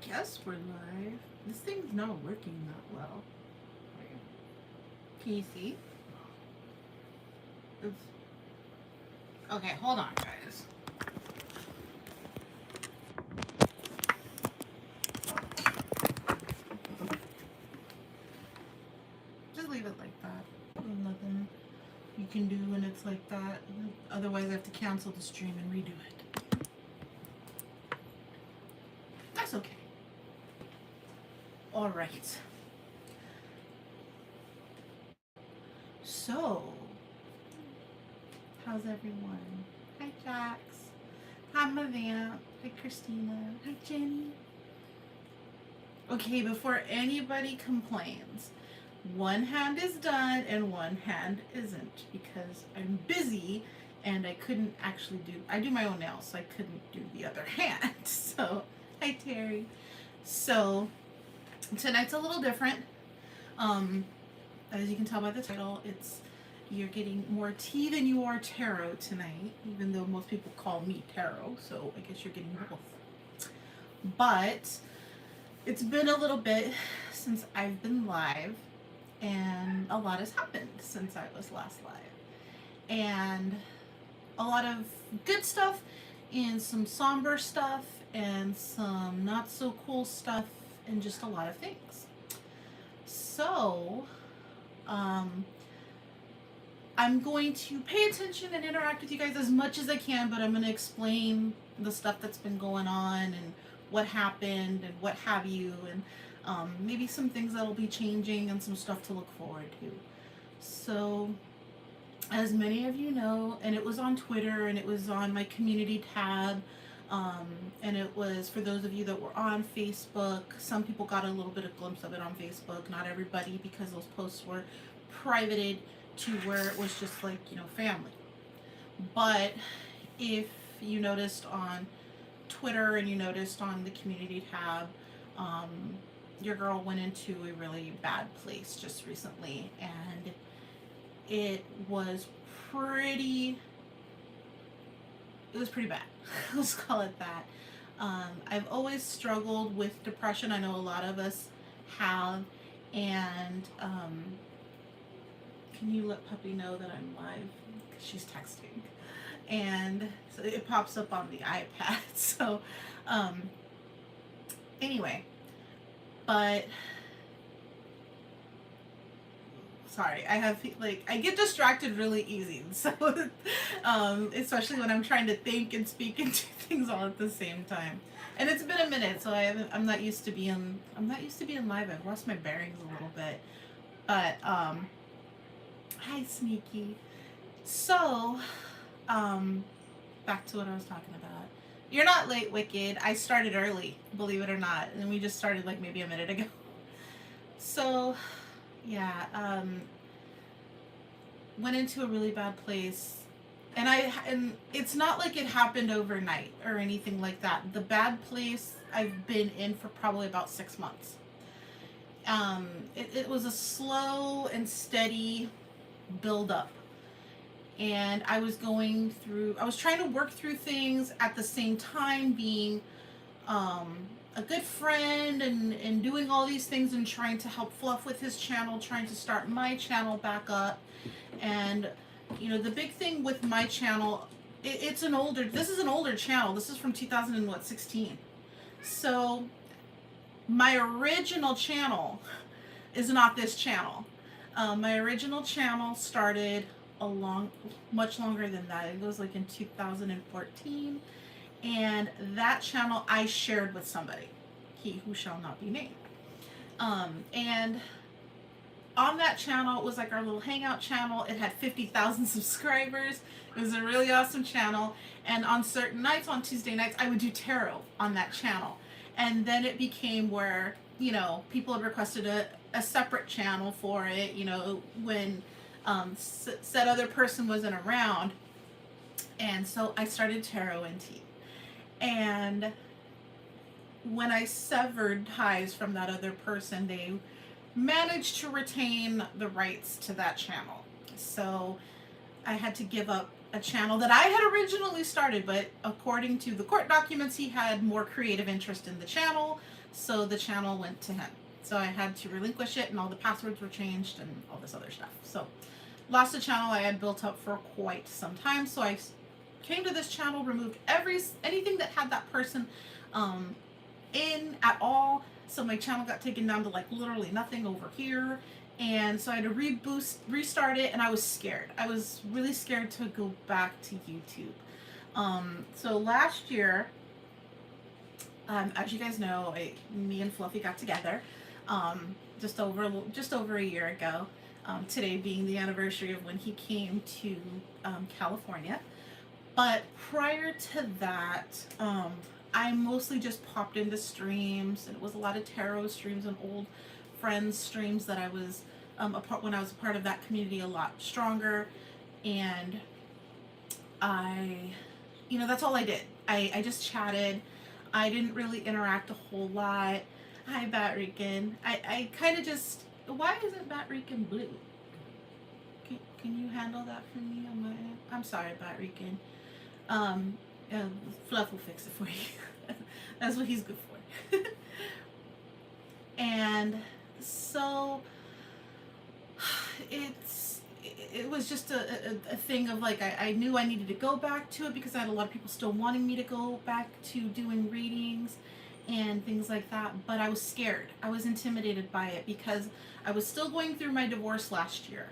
guess we're live. This thing's not working that well. Can you see? It's... Okay, hold on, guys. Just leave it like that. There's nothing you can do when it's like that. Otherwise, I have to cancel the stream and redo it. That's okay. All right. So, how's everyone? Hi, Jax. Hi, Mavamp. Hi, Christina. Hi, Jenny. Okay, before anybody complains, one hand is done and one hand isn't because I'm busy and I couldn't actually I do my own nails, so I couldn't do the other hand. So, hi, Terry. So, tonight's a little different. As you can tell by the title, you're getting more tea than you are tarot tonight, even though most people call me tarot, so I guess you're getting both. But it's been a little bit since I've been live, and a lot has happened since I was last live. And a lot of good stuff and some somber stuff and some not so cool stuff and just a lot of things. So, I'm going to pay attention and interact with you guys as much as I can, but I'm going to explain the stuff that's been going on and what happened and what have you, and maybe some things that'll be changing and some stuff to look forward to. So, as many of you know, and it was on Twitter and it was on my community tab, and it was for those of you that were on Facebook. Some people got a little bit of glimpse of it on Facebook, not everybody, because those posts were privated to where it was just like, family. But if you noticed on Twitter and you noticed on the community tab, your girl went into a really bad place just recently, and it was pretty bad. Let's call it that. I've always struggled with depression. I know a lot of us have, and can you let Puppy know that I'm live? Because she's texting. And so it pops up on the iPad. So, anyway, but sorry, I get distracted really easy. So, especially when I'm trying to think and speak and do things all at the same time. And it's been a minute, so I'm not used to being live. I've lost my bearings a little bit. But, hi, Sneaky. So, back to what I was talking about. You're not late, Wicked. I started early, believe it or not. And we just started like maybe a minute ago. So, yeah, went into a really bad place. And it's not like it happened overnight or anything like that. The bad place I've been in for probably about 6 months. It was a slow and steady build up. And I was trying to work through things at the same time, being a good friend and doing all these things and trying to help Fluff with his channel, trying to start my channel back up. And, the big thing with my channel, this is an older channel. This is from 2016. So my original channel is not this channel. My original channel started much longer than that. It was like in 2014, and that channel I shared with somebody, he who shall not be named. And on that channel, it was like our little hangout channel. It had 50,000 subscribers. It was a really awesome channel. And on certain nights, on Tuesday nights, I would do tarot on that channel. And then it became where, people had requested a separate channel for it, when said other person wasn't around. And so I started tarot and tea. And when I severed ties from that other person, they managed to retain the rights to that channel. So I had to give up a channel that I had originally started, but according to the court documents, he had more creative interest in the channel. so the channel went to him. So I had to relinquish it, and all the passwords were changed and all this other stuff. So lost a channel I had built up for quite some time. So I came to this channel, removed anything that had that person in at all. So my channel got taken down to like literally nothing over here. And so I had to restart it, and I was scared. I was really scared to go back to YouTube. So last year, as you guys know, me and Fluffy got together just over a year ago. Today being the anniversary of when he came to California. But prior to that, I mostly just popped into streams, and it was a lot of tarot streams and old friends streams that I was when I was a part of that community a lot stronger. And that's all I did. I just chatted. I didn't really interact a whole lot. Hi, Bat Rican. I kind of just, why isn't Bat Rican blue? Can you handle that for me on my end? I'm sorry, Bat Rican. Fluff will fix it for you. That's what he's good for. And so it was just a thing of like, I knew I needed to go back to it because I had a lot of people still wanting me to go back to doing readings and things like that, but I was scared. I was intimidated by it because I was still going through my divorce last year.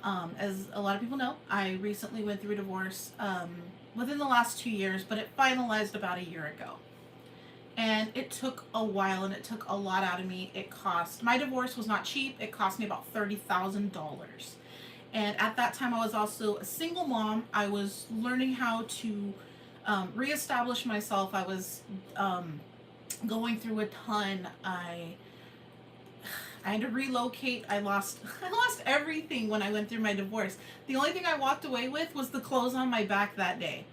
As a lot of people know, I recently went through a divorce within the last 2 years, but it finalized about a year ago. And it took a while, and it took a lot out of me. My divorce was not cheap. It cost me about $30,000. And at that time, I was also a single mom. I was learning how to reestablish myself. I was going through a ton. I had to relocate. I lost everything when I went through my divorce. The only thing I walked away with was the clothes on my back that day.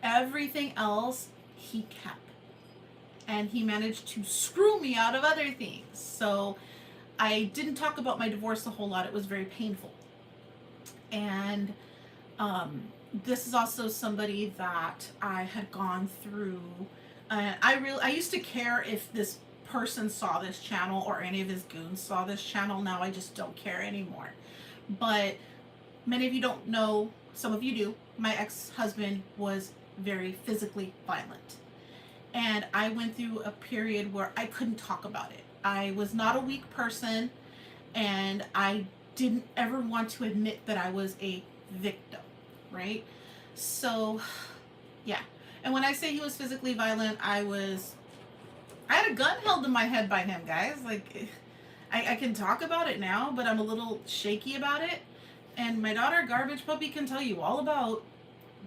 Everything else, he kept. And he managed to screw me out of other things. So I didn't talk about my divorce a whole lot. It was very painful. And this is also somebody that I had gone through. I used to care if this person saw this channel or any of his goons saw this channel. Now I just don't care anymore. But many of you don't know, some of you do, my ex-husband was very physically violent. And I went through a period where I couldn't talk about it. I was not a weak person, and I didn't ever want to admit that I was a victim, right? So, yeah. And when I say he was physically violent, I had a gun held to my head by him, guys. Like, I can talk about it now, but I'm a little shaky about it. And my daughter, Garbage Puppy, can tell you all about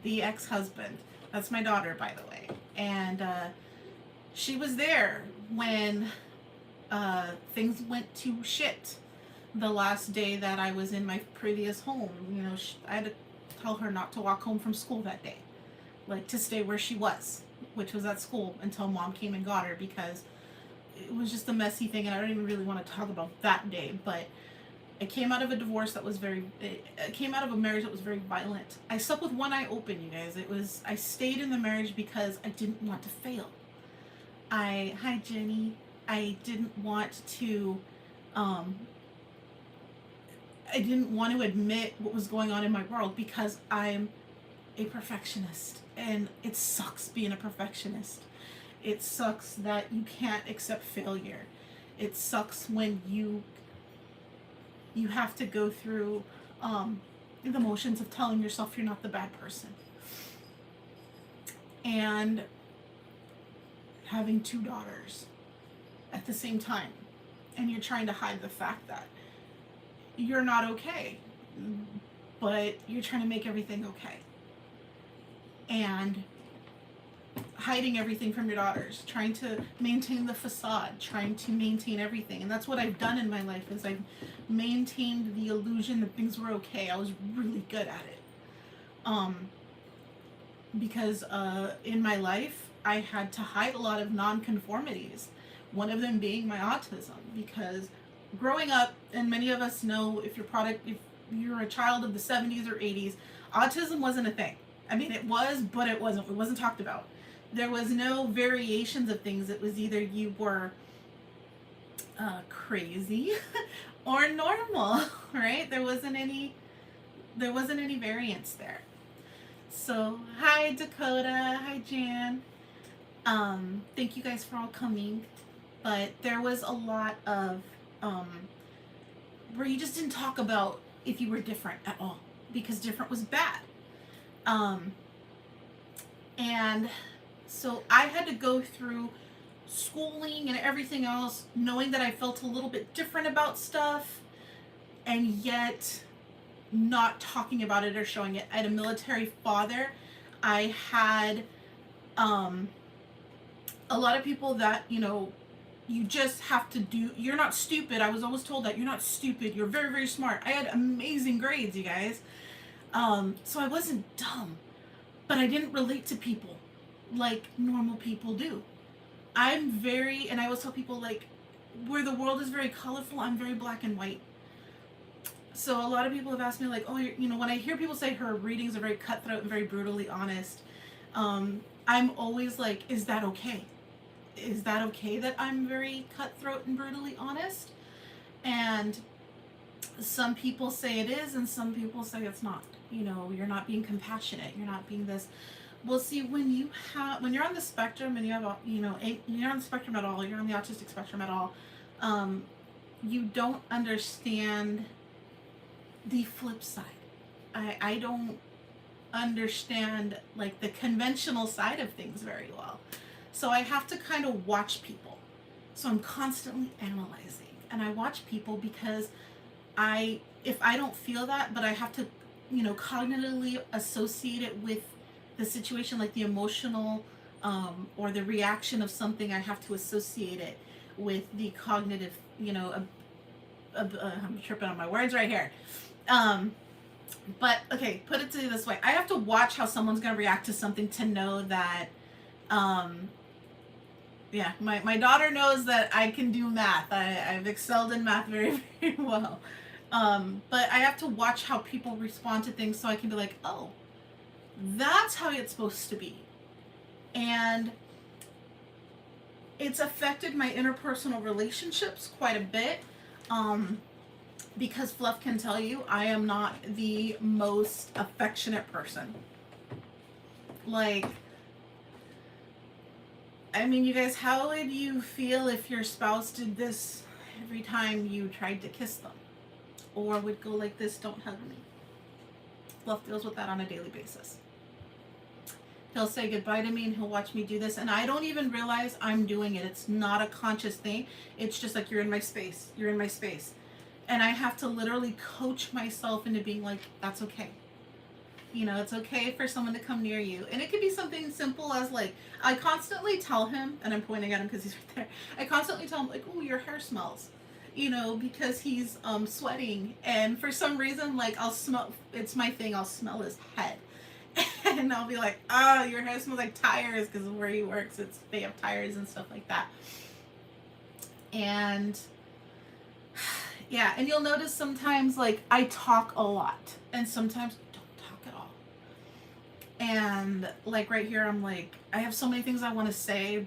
the ex-husband. That's my daughter, by the way. And she was there when things went to shit the last day that I was in my previous home. I had to tell her not to walk home from school that day. Like, to stay where she was, which was at school, until Mom came and got her, because it was just a messy thing, and I don't even really want to talk about that day. But I came out of a divorce that was I came out of a marriage that was very violent. I slept with one eye open, you guys. I stayed in the marriage because I didn't want to fail. Hi Jenny. I didn't want to admit what was going on in my world because I'm a perfectionist, and it sucks being a perfectionist. It sucks that you can't accept failure. It sucks when you have to go through the motions of telling yourself you're not the bad person. And having 2 daughters at the same time, and you're trying to hide the fact that you're not okay, but you're trying to make everything okay. And hiding everything from your daughters, trying to maintain the facade, trying to maintain everything. And that's what I've done in my life, is I've maintained the illusion that things were okay. I was really good at it. Because in my life, I had to hide a lot of non-conformities. One of them being my autism, because growing up, and many of us know, if you're a child of the 70s or 80s, autism wasn't a thing. I mean, it was, but it wasn't talked about. There was no variations of things. It was either you were crazy or normal, right? There wasn't any variance there. So hi Dakota, hi Jan. Thank you guys for all coming. But there was a lot of where you just didn't talk about if you were different at all because different was bad. And so I had to go through schooling and everything else knowing that I felt a little bit different about stuff and yet not talking about it or showing it. I had a military father. I had a lot of people that, you know, you just have to do, you're not stupid. I was always told that you're not stupid. You're very, very smart. I had amazing grades, you guys. So I wasn't dumb, but I didn't relate to people like normal people do. I'm very, and I always tell people, like, where the world is very colorful, I'm very black and white. So a lot of people have asked me, like, oh, you know, when I hear people say her readings are very cutthroat and very brutally honest, I'm always like, is that okay? Is that okay that I'm very cutthroat and brutally honest? And some people say it is, and some people say it's not. You know, you're not being compassionate. You're not being this. Well, see, when you're on the spectrum and you have, you know, you're on the spectrum at all, you're on the autistic spectrum at all, you don't understand the flip side. I don't understand like the conventional side of things very well. So I have to kind of watch people. So I'm constantly analyzing, and I watch people because if I don't feel that, but I have to, you know, cognitively associate it with the situation, like the emotional or the reaction of something, I have to associate it with the cognitive, you know, I'm tripping on my words right here. But okay, put it to you this way. I have to watch how someone's going to react to something to know that, yeah, my daughter knows that I can do math. I've excelled in math very, very well. But I have to watch how people respond to things so I can be like, oh, that's how it's supposed to be. And it's affected my interpersonal relationships quite a bit. Because Fluff can tell you, I am not the most affectionate person. Like, I mean, you guys, how would you feel if your spouse did this every time you tried to kiss them? Or would go like this, don't hug me? Fluff deals with that on a daily basis. He'll say goodbye to me and he'll watch me do this, and I don't even realize I'm doing it. It's not a conscious thing. It's just like, you're in my space. You're in my space. And I have to literally coach myself into being like, that's okay. You know, it's okay for someone to come near you. And it could be something simple as like, I constantly tell him, and I'm pointing at him because he's right there. I constantly tell him like, oh, your hair smells. You know, because he's sweating. And for some reason, like, I'll smell, it's my thing, I'll smell his head. And I'll be like, oh, your hair smells like tires, because where he works, they have tires and stuff like that. And yeah, and you'll notice sometimes, like, I talk a lot, and sometimes I don't talk at all. And, like, right here, I'm like, I have so many things I want to say,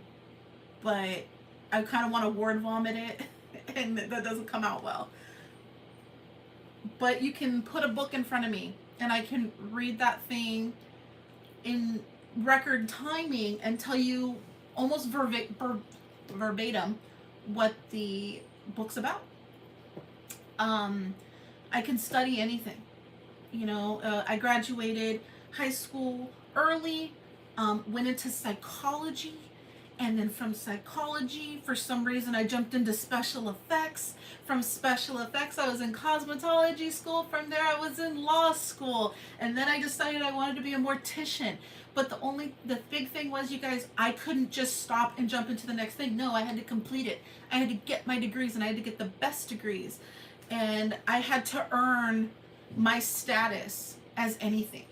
but I kind of want to word vomit it, and that doesn't come out well. But you can put a book in front of me, and I can read that thing in record timing and tell you almost verbatim what the book's about. I can study anything. You know, I graduated high school early, went into psychology, and then from psychology, for some reason, I jumped into special effects. From special effects, I was in cosmetology school. From there, I was in law school. And then I decided I wanted to be a mortician. But the big thing was, you guys, I couldn't just stop and jump into the next thing. No, I had to complete it. I had to get my degrees, and I had to get the best degrees. And I had to earn my status as anything.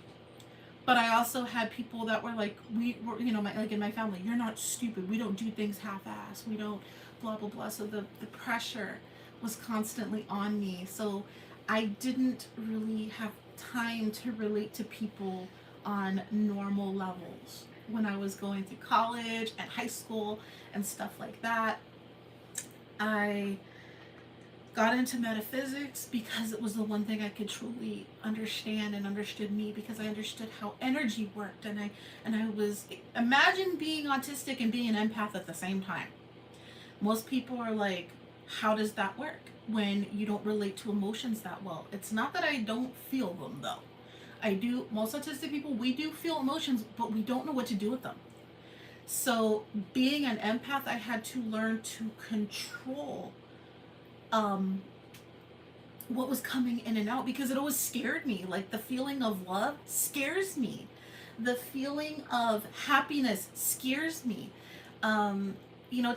But I also had people that were like, we were, you know, like in my family, you're not stupid. We don't do things half-assed. We don't blah, blah, blah. So the pressure was constantly on me. So I didn't really have time to relate to people on normal levels when I was going through college and high school and stuff like that. I got into metaphysics because it was the one thing I could truly understand and understood me, because I understood how energy worked, and I was, imagine being autistic and being an empath at the same time. Most people are like, how does that work when you don't relate to emotions that well? It's not that I don't feel them though. I do. Most autistic people, we do feel emotions, but we don't know what to do with them. So being an empath, I had to learn to control um, what was coming in and out, because it always scared me. Like, the feeling of love scares me. The feeling of happiness scares me.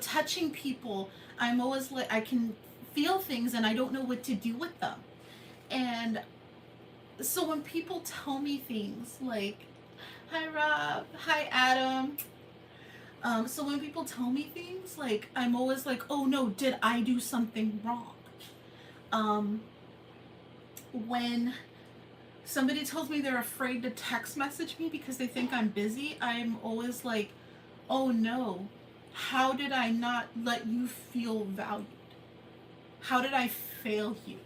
Touching people, I'm always like, I can feel things and I don't know what to do with them. And so when people tell me things like, hi Rob, hi Adam, so when people tell me things, like, I'm always like, oh no, did I do something wrong? When somebody tells me they're afraid to text message me because they think I'm busy, I'm always like, oh no, how did I not let you feel valued? How did I fail you?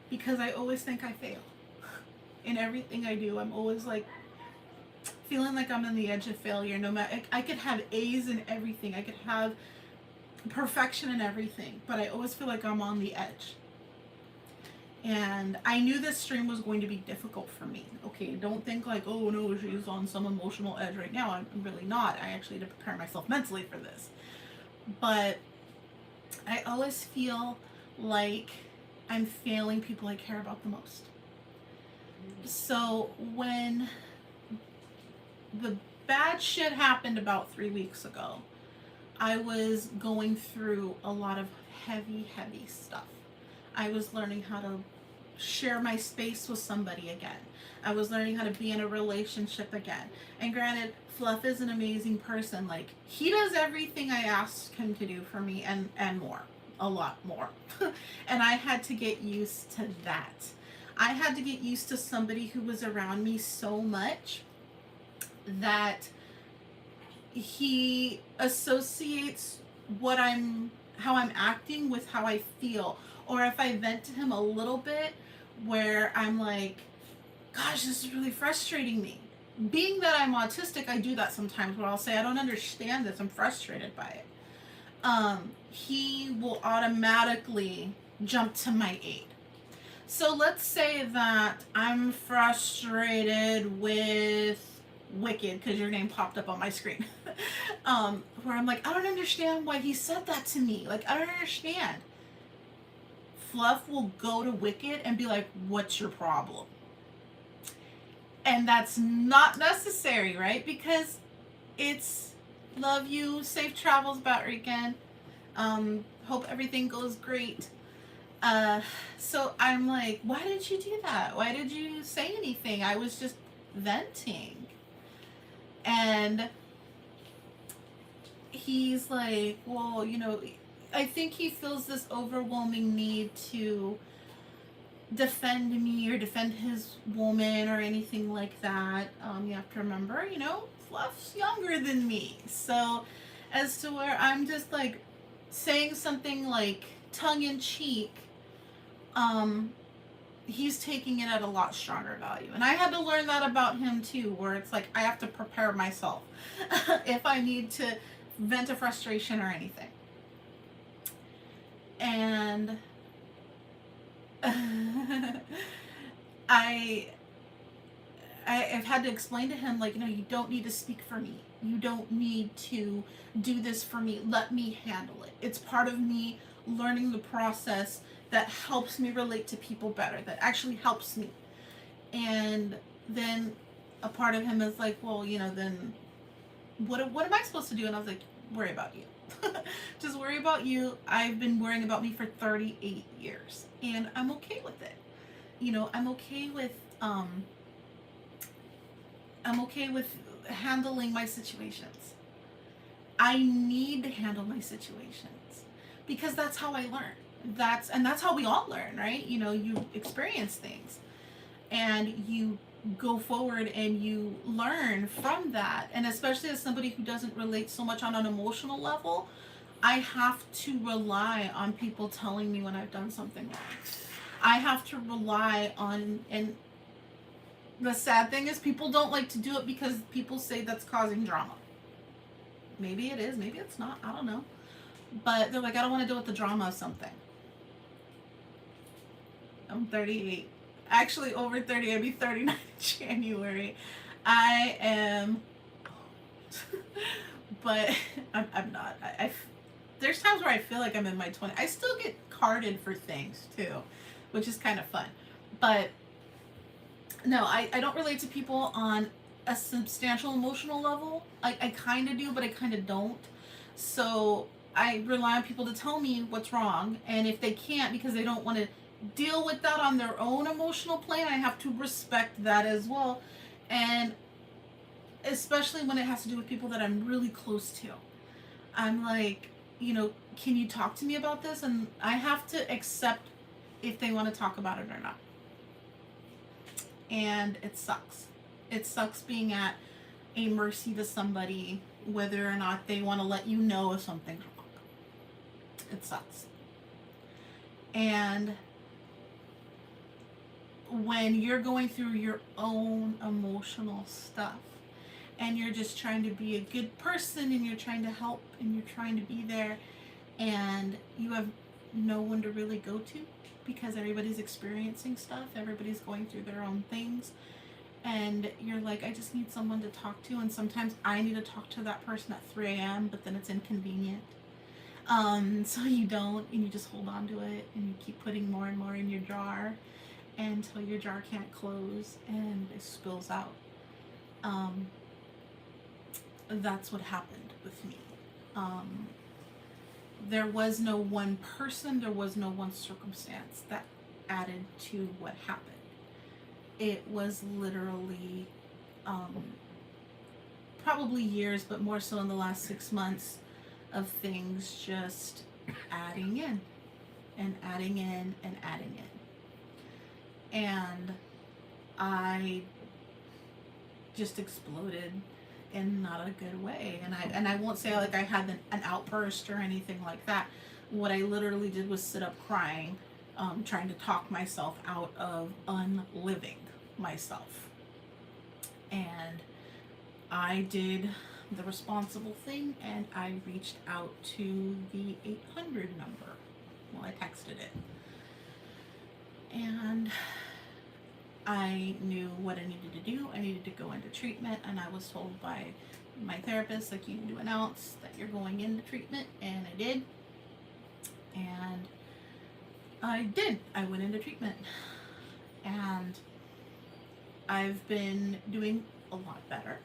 Because I always think I fail. In everything I do, I'm always like feeling like I'm on the edge of failure. No matter, I could have A's in everything, I could have perfection in everything, but I always feel like I'm on the edge. And I knew this stream was going to be difficult for me. Okay, don't think like, oh no, she's on some emotional edge right now. I'm really not. I actually had to prepare myself mentally for this. But I always feel like I'm failing people I care about the most. So when the bad shit happened about 3 weeks ago, I was going through a lot of heavy stuff. I was learning how to share my space with somebody again. I was learning how to be in a relationship again. And granted, Fluff is an amazing person. Like, he does everything I ask him to do for me, and more. A lot more. And I had to get used to that. I had to get used to somebody who was around me so much that he associates how I'm acting with how I feel. Or if I vent to him a little bit, where I'm like, gosh, this is really frustrating me. Being that I'm autistic, I do that sometimes, where I'll say, I don't understand this, I'm frustrated by it. He will automatically jump to my aid. So let's say that I'm frustrated with Wicked, because your name popped up on my screen. Where I'm like, I don't understand why he said that to me. Like, I don't understand. Fluff will go to Wicked and be like, what's your problem? And that's not necessary, right? Because it's love you, safe travels, Batrican. Hope everything goes great. So I'm like, why did you do that? Why did you say anything? I was just venting. And he's like, well, I think he feels this overwhelming need to defend me or defend his woman or anything like that. You have to remember, Fluff's younger than me. So as to where I'm just like saying something like tongue in cheek, he's taking it at a lot stronger value. And I had to learn that about him too, where it's like I have to prepare myself if I need to vent a frustration or anything. And I've had to explain to him, like, you don't need to speak for me. You don't need to do this for me. Let me handle it. It's part of me learning the process that helps me relate to people better, that actually helps me. And then a part of him is like, well, then what am I supposed to do? And I was like, worry about you. Just worry about you. I've been worrying about me for 38 years, and I'm okay with it. I'm okay with handling my situations. I need to handle my situations because that's how I learn. That's how we all learn, right? You experience things and you go forward and you learn from that. And especially as somebody who doesn't relate so much on an emotional level, I have to rely on people telling me when I've done something wrong. I have to rely on, and the sad thing is people don't like to do it because people say that's causing drama. Maybe it is, maybe it's not, I don't know. But they're like, I don't want to deal with the drama of something. I'm 38. Actually, over 30. I'll be 39 in January. I am. But I'm not. There's times where I feel like I'm in my 20s. I still get carded for things, too, which is kind of fun. But no, I don't relate to people on a substantial emotional level. I kind of do, but I kind of don't. So I rely on people to tell me what's wrong. And if they can't because they don't want to deal with that on their own emotional plane, I have to respect that as well. And especially when it has to do with people that I'm really close to. I'm like, can you talk to me about this? And I have to accept if they want to talk about it or not. And it sucks. It sucks being at a mercy to somebody, whether or not they want to let you know if something's wrong. It sucks. And when you're going through your own emotional stuff and you're just trying to be a good person and you're trying to help and you're trying to be there and you have no one to really go to because everybody's experiencing stuff, everybody's going through their own things, and you're like, I just need someone to talk to, and sometimes I need to talk to that person at 3 a.m., but then it's inconvenient. So you don't, and you just hold on to it, and you keep putting more and more in your jar until your jar can't close and it spills out. That's what happened with me. There was no one person, there was no one circumstance that added to what happened. It was literally probably years, but more so in the last 6 months, of things just adding in and adding in and adding in. And I just exploded in not a good way. And I won't say like I had an outburst or anything like that. What I literally did was sit up crying, trying to talk myself out of unliving myself. And I did the responsible thing and I reached out to the 800 number. Well, I texted it. And I knew what I needed to do. I needed to go into treatment, and I was told by my therapist, like, you need to announce that you're going into treatment, and I did. And I did. I went into treatment. And I've been doing a lot better.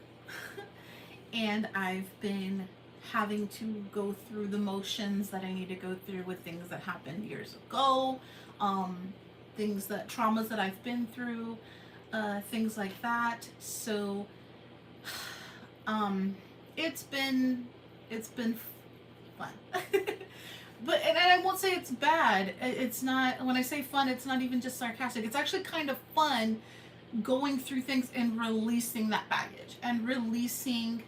And I've been having to go through the motions that I need to go through with things that happened years ago, traumas that I've been through, things like that. So, it's been fun. And I won't say it's bad. It's not, when I say fun, it's not even just sarcastic. It's actually kind of fun going through things and releasing that baggage and releasing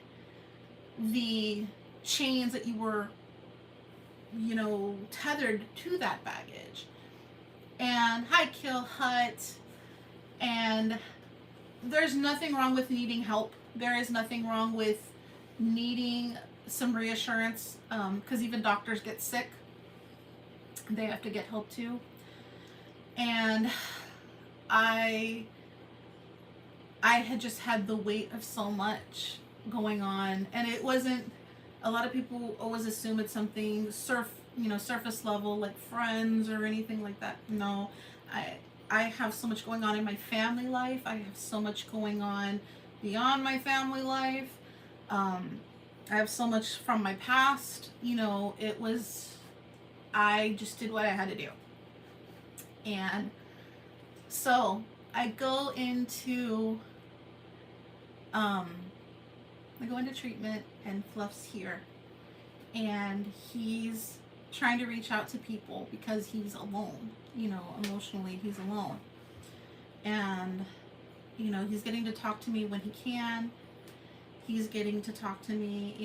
the chains that you were, tethered to that baggage. And hi, Kill Hut. And there's nothing wrong with needing help. There is nothing wrong with needing some reassurance, because even doctors get sick. They have to get help too. And I had just had the weight of so much going on, and it wasn't, a lot of people always assume it's something surface level, like friends or anything like that. No, I have so much going on in my family life. I have so much going on beyond my family life. I have so much from my past. I just did what I had to do. And so I go into treatment, and Fluff's here, and he's trying to reach out to people because he's alone, emotionally he's alone. And, he's getting to talk to me when he can. He's getting to talk to me,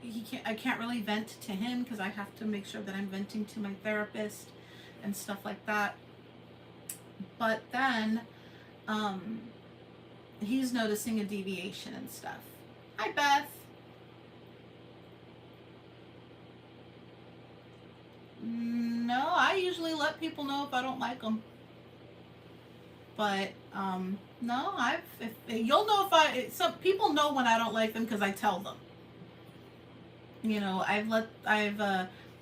I can't really vent to him because I have to make sure that I'm venting to my therapist and stuff like that. But then um, he's noticing a deviation and stuff. Hi, Beth. No, I usually let people know if I don't like them. But no, if you'll know some people know when I don't like them because I tell them. You know, I've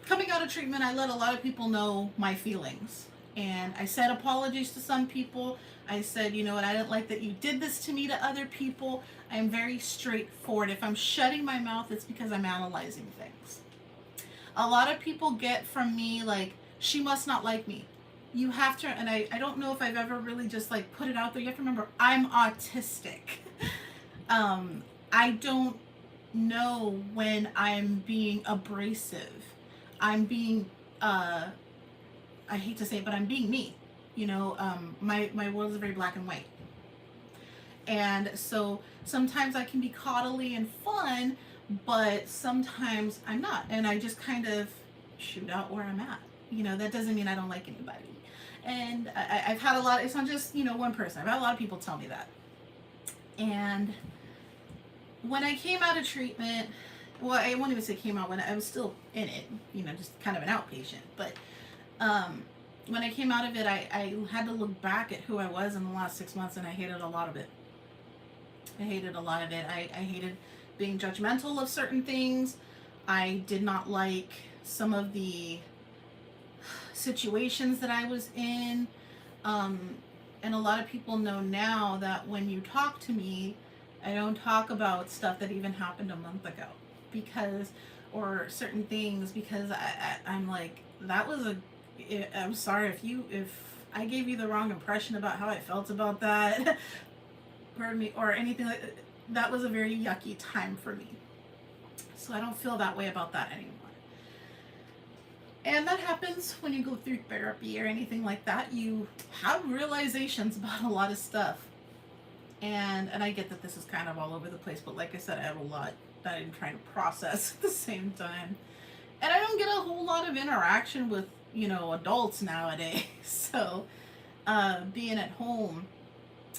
coming out of treatment, I let a lot of people know my feelings. And I said apologies to some people. I said, you know what, I didn't like that you did this to me to other people. I'm very straightforward. If I'm shutting my mouth, it's because I'm analyzing things. A lot of people get from me like, she must not like me. You have to, and I don't know if I've ever really just like put it out there. You have to remember, I'm autistic. I don't know when I'm being abrasive. I'm being, I hate to say it, but I'm being me. You know, my world is very black and white. And so sometimes I can be coddly and fun, but sometimes I'm not. And I just kind of shoot out where I'm at. You know, that doesn't mean I don't like anybody. And I've had a lot, it's not just, you know, one person. I've had a lot of people tell me that. And when I came out of treatment, well, I won't even say came out, when I was still in it, you know, just kind of an outpatient. But when I came out of it, I had to look back at who I was in the last 6 months, and I hated a lot of it. I hated a lot of it. I hated being judgmental of certain things. I did not like some of the situations that I was in. And a lot of people know now that when you talk to me, I don't talk about stuff that even happened a month ago, because, or certain things, because I'm like, that was I'm sorry if I gave you the wrong impression about how I felt about that, pardon me, or anything like that. That was a very yucky time for me. So I don't feel that way about that anymore. And that happens when you go through therapy or anything like that. You have realizations about a lot of stuff. And I get that this is kind of all over the place, but like I said, I have a lot that I'm trying to process at the same time. And I don't get a whole lot of interaction with, you know, adults nowadays. So being at home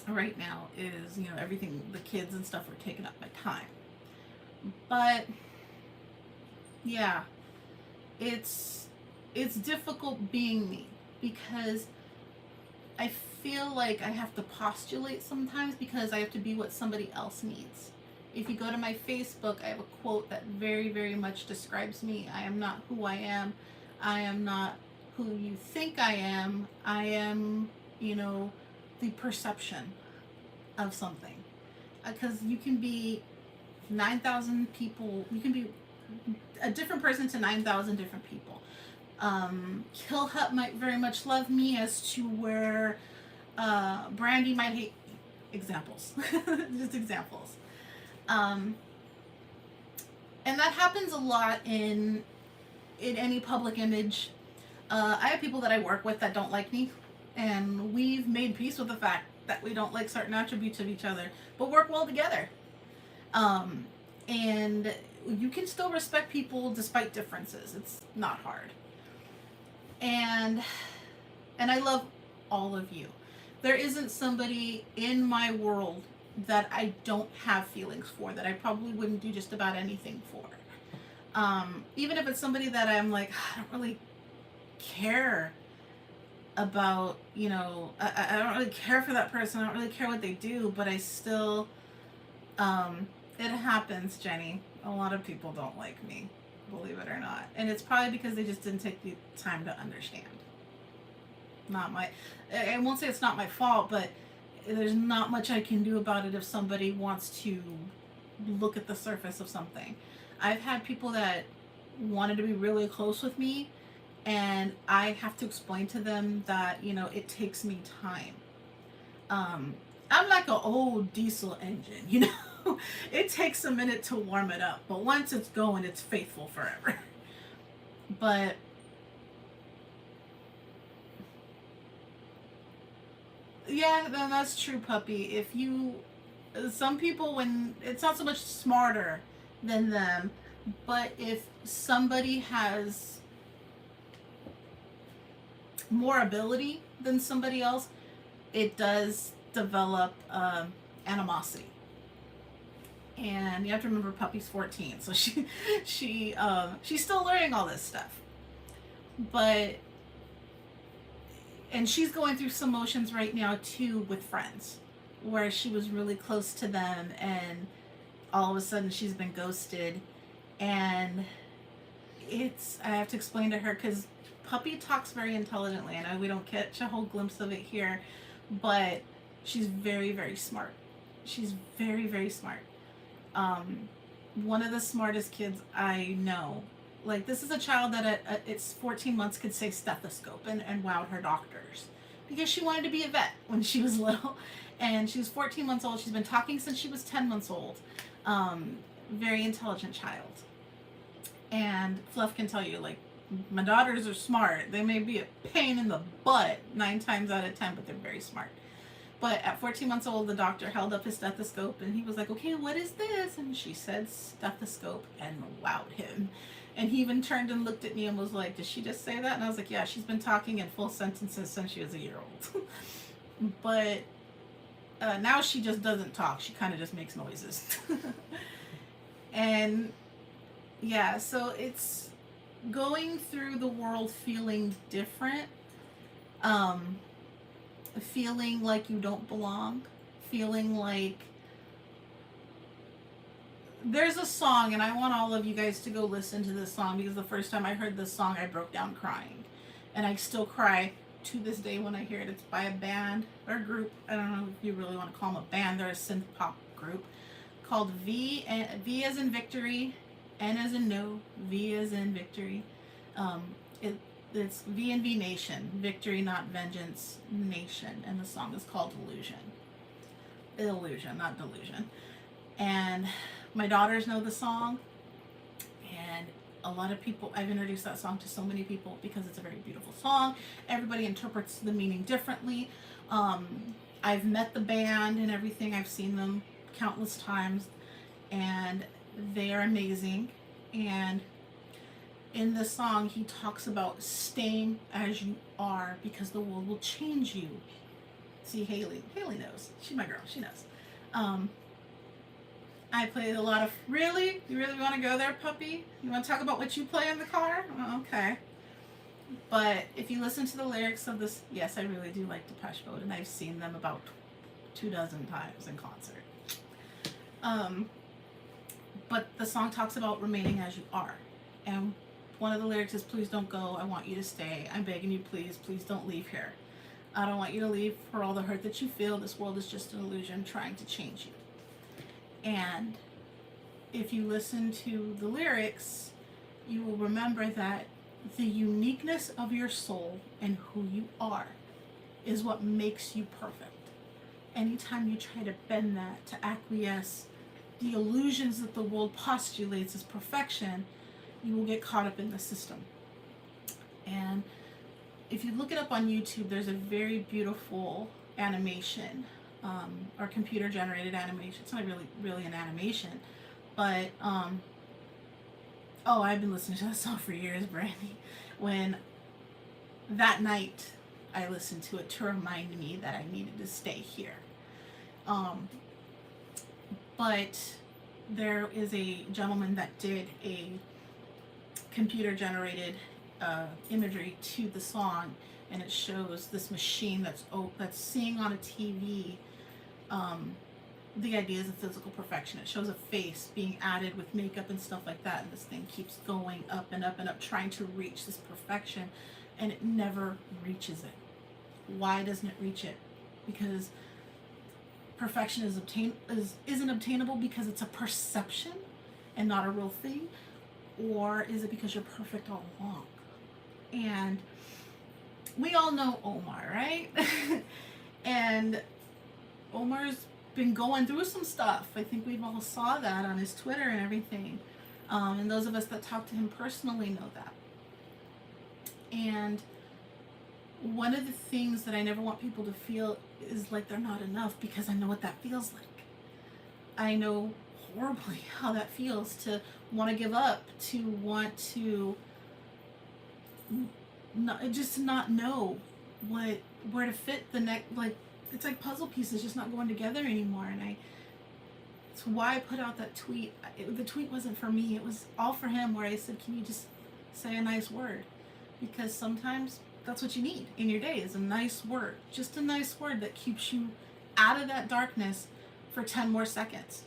right now is, you know, everything, the kids and stuff are taking up my time. But yeah, it's difficult being me, because I feel like I have to postulate sometimes, because I have to be what somebody else needs. If you go to my Facebook, I have a quote that very, very much describes me. I am not who I am. I am not who you think I am. I am, you know, the perception of something. Because you can be 9,000 people, you can be a different person to 9,000 different people. Kill Hut might very much love me, as to where Brandy might hate me. Examples. Just examples. And that happens a lot in any public image. I have people that I work with that don't like me, and we've made peace with the fact that we don't like certain attributes of each other, but work well together. And you can still respect people despite differences. It's not hard. And I love all of you. There isn't somebody in my world that I don't have feelings for, that I probably wouldn't do just about anything for. Even if it's somebody that I'm like, I don't really care about, you know, I don't really care for that person. I don't really care what they do, but I still, it happens, Jenny. A lot of people don't like me, believe it or not. And it's probably because they just didn't take the time to understand. I won't say it's not my fault, but there's not much I can do about it if somebody wants to look at the surface of something. I've had people that wanted to be really close with me, and I have to explain to them that, you know, it takes me time. I'm like an old diesel engine, you know. It takes a minute to warm it up, but once it's going, it's faithful forever. But yeah, then that's true, puppy. If you, some people, when it's not so much smarter than them, But if somebody has more ability than somebody else, it does develop animosity. And you have to remember, puppy's 14, so she's still learning all this stuff. But and she's going through some motions right now too with friends, where she was really close to them, and all of a sudden she's been ghosted, and I have to explain to her because puppy talks very intelligently. I know we don't catch a whole glimpse of it here, but she's very, very smart. She's very, very smart. One of the smartest kids I know. Like, this is a child that at its 14 months could say stethoscope and wowed her doctors because she wanted to be a vet when she was little. And she was 14 months old. She's been talking since she was 10 months old. Very intelligent child. And Fluff can tell you, like, my daughters are smart. They may be a pain in the butt 9 times out of 10, but they're very smart. But at 14 months old, the doctor held up his stethoscope and he was like, okay, what is this? And she said stethoscope and wowed him. And he even turned and looked at me and was like, did she just say that? And I was like, yeah, she's been talking in full sentences since she was a year old. But now she just doesn't talk. She kind of just makes noises. And yeah, so it's going through the world feeling different. Feeling like you don't belong, feeling like there's a song, and I want all of you guys to go listen to this song because the first time I heard this song I broke down crying, and I still cry to this day when I hear it. It's by a band or a group, I don't know if you really want to call them a band, they're a synth pop group called V as in victory, N as in no, V as in victory. It's V&V Nation, Victory Not Vengeance Nation, and the song is called Illusion, not Delusion. And my daughters know the song, and a lot of people, I've introduced that song to so many people because it's a very beautiful song. Everybody interprets the meaning differently. I've met the band and everything. I've seen them countless times, and they are amazing. And in the song, he talks about staying as you are because the world will change you. See, Haley knows. She's my girl. She knows. I played a lot of, really? You really want to go there, puppy? You want to talk about what you play in the car? Oh, okay. But if you listen to the lyrics of this, yes, I really do like Depeche Mode, and I've seen them about 24 times in concert. But the song talks about remaining as you are. And one of the lyrics is, please don't go, I want you to stay. I'm begging you, please don't leave here. I don't want you to leave for all the hurt that you feel. This world is just an illusion trying to change you. And if you listen to the lyrics, you will remember that the uniqueness of your soul and who you are is what makes you perfect. Anytime you try to bend that, to acquiesce the illusions that the world postulates as perfection, you will get caught up in the system. And if you look it up on YouTube, there's a very beautiful animation, or computer generated animation. It's not really an animation, but I've been listening to that song for years, Brandy. When that night I listened to it to remind me that I needed to stay here. But there is a gentleman that did a computer generated imagery to the song, and it shows this machine that's seeing on a TV the ideas of physical perfection. It shows a face being added with makeup and stuff like that, and this thing keeps going up and up and up, trying to reach this perfection, and it never reaches it. Why doesn't it reach it? Because perfection isn't obtainable because it's a perception and not a real thing, or is it because you're perfect all along? And we all know Omar, right? And Omar's been going through some stuff. I think we've all saw that on his Twitter and everything. And those of us that talk to him personally know that. And one of the things that I never want people to feel is like they're not enough, because I know what that feels like. I know horribly how that feels, to want to give up, to want to not know where to fit the next, like, it's like puzzle pieces just not going together anymore. And it's why I put out that tweet. The tweet wasn't for me, it was all for him, where I said, can you just say a nice word? Because sometimes that's what you need in your day, is a nice word. Just a nice word that keeps you out of that darkness for 10 more seconds.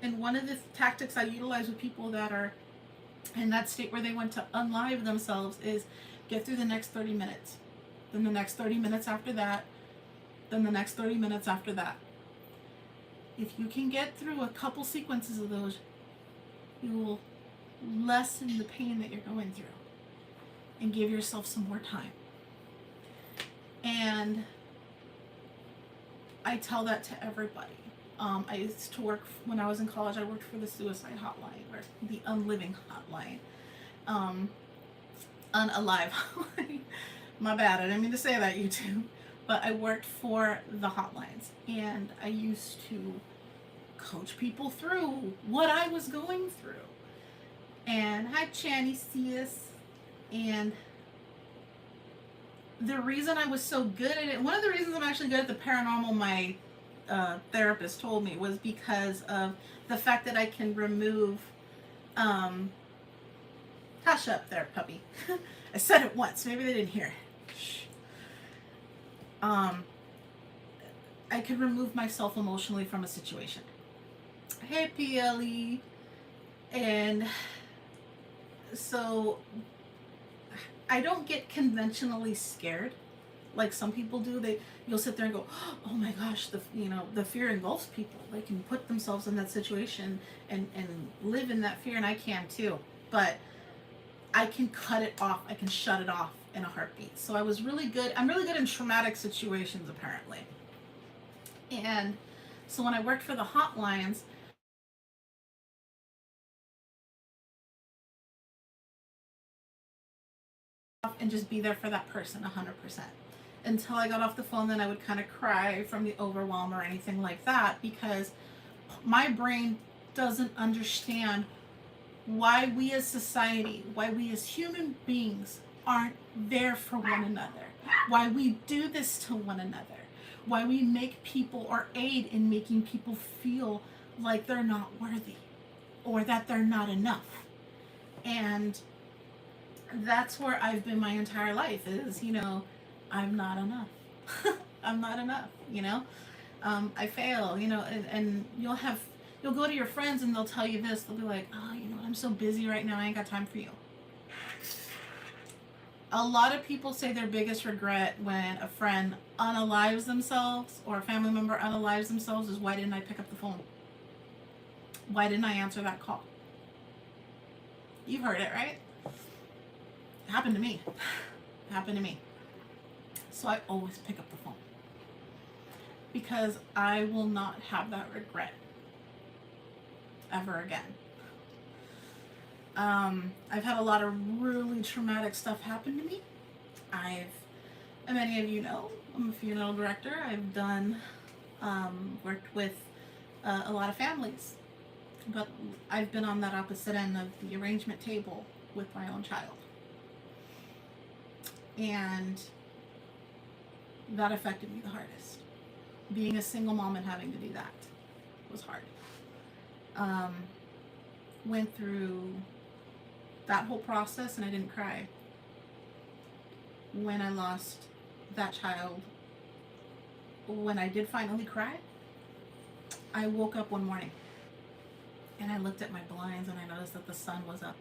And one of the tactics I utilize with people that are in that state where they want to unlive themselves is get through the next 30 minutes. Then the next 30 minutes after that. Then the next 30 minutes after that. If you can get through a couple sequences of those, you will lessen the pain that you're going through and give yourself some more time. And I tell that to everybody. I used to work, when I was in college, I worked for the suicide hotline, or the unliving hotline. Unalive hotline. My bad, I didn't mean to say that, YouTube. But I worked for the hotlines, and I used to coach people through what I was going through. And hi, Channy, see us. And the reason I was so good at it, one of the reasons I'm actually good at the paranormal, my therapist told me, was because of the fact that I can remove, hush up there, puppy. I said it once, maybe they didn't hear it. Shh. I could remove myself emotionally from a situation. Hey, PLE. And so I don't get conventionally scared like some people do. You'll sit there and go, oh my gosh, the fear engulfs people. They can put themselves in that situation and live in that fear, and I can too. But I can cut it off. I can shut it off in a heartbeat. So I'm really good in traumatic situations, apparently. And so when I worked for the hotlines, and just be there for that person 100%. Until I got off the phone, then I would kind of cry from the overwhelm or anything like that, because my brain doesn't understand why we as society, why we as human beings aren't there for one another, why we do this to one another, why we make people, or aid in making people feel like they're not worthy or that they're not enough. And that's where I've been my entire life, is, I'm not enough. I'm not enough, I fail, and you'll go to your friends and they'll tell you this. They'll be like, oh, I'm so busy right now, I ain't got time for you. A lot of people say their biggest regret when a friend unalives themselves, or a family member unalives themselves, is, why didn't I pick up the phone? Why didn't I answer that call? You've heard it, right? It happened to me. It happened to me. So I always pick up the phone, because I will not have that regret ever again. I've had a lot of really traumatic stuff happen to me. And many of you know, I'm a funeral director. I've worked with a lot of families, but I've been on that opposite end of the arrangement table with my own child. And that affected me the hardest. Being a single mom and having to do that was hard. Went through that whole process, and I didn't cry. When I lost that child, when I did finally cry, I woke up one morning and I looked at my blinds and I noticed that the sun was up.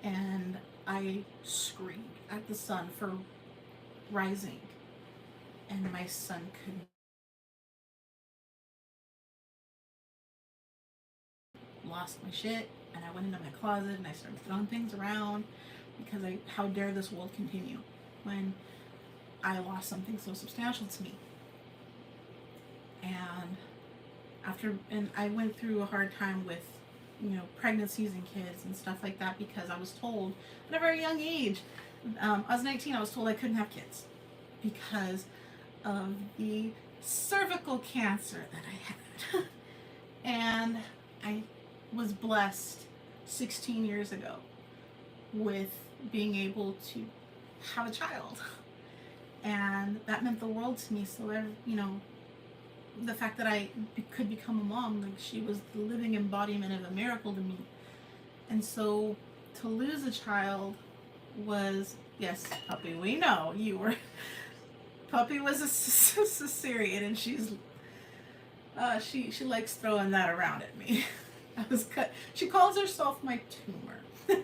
And I screamed at the sun for rising, and my son couldn't. Lost my shit, and I went into my closet and I started throwing things around, because how dare this world continue when I lost something so substantial to me. And I went through a hard time with, pregnancies and kids and stuff like that, because I was told at a very young age, I was 19, I was told I couldn't have kids because of the cervical cancer that I had. And I was blessed 16 years ago with being able to have a child. And that meant the world to me. So, the fact that I could become a mom, like, she was the living embodiment of a miracle to me. And so to lose a child was, yes, puppy, we know you were. Puppy was a cesarean, and she likes throwing that around at me. I was cut. She calls herself my tumor.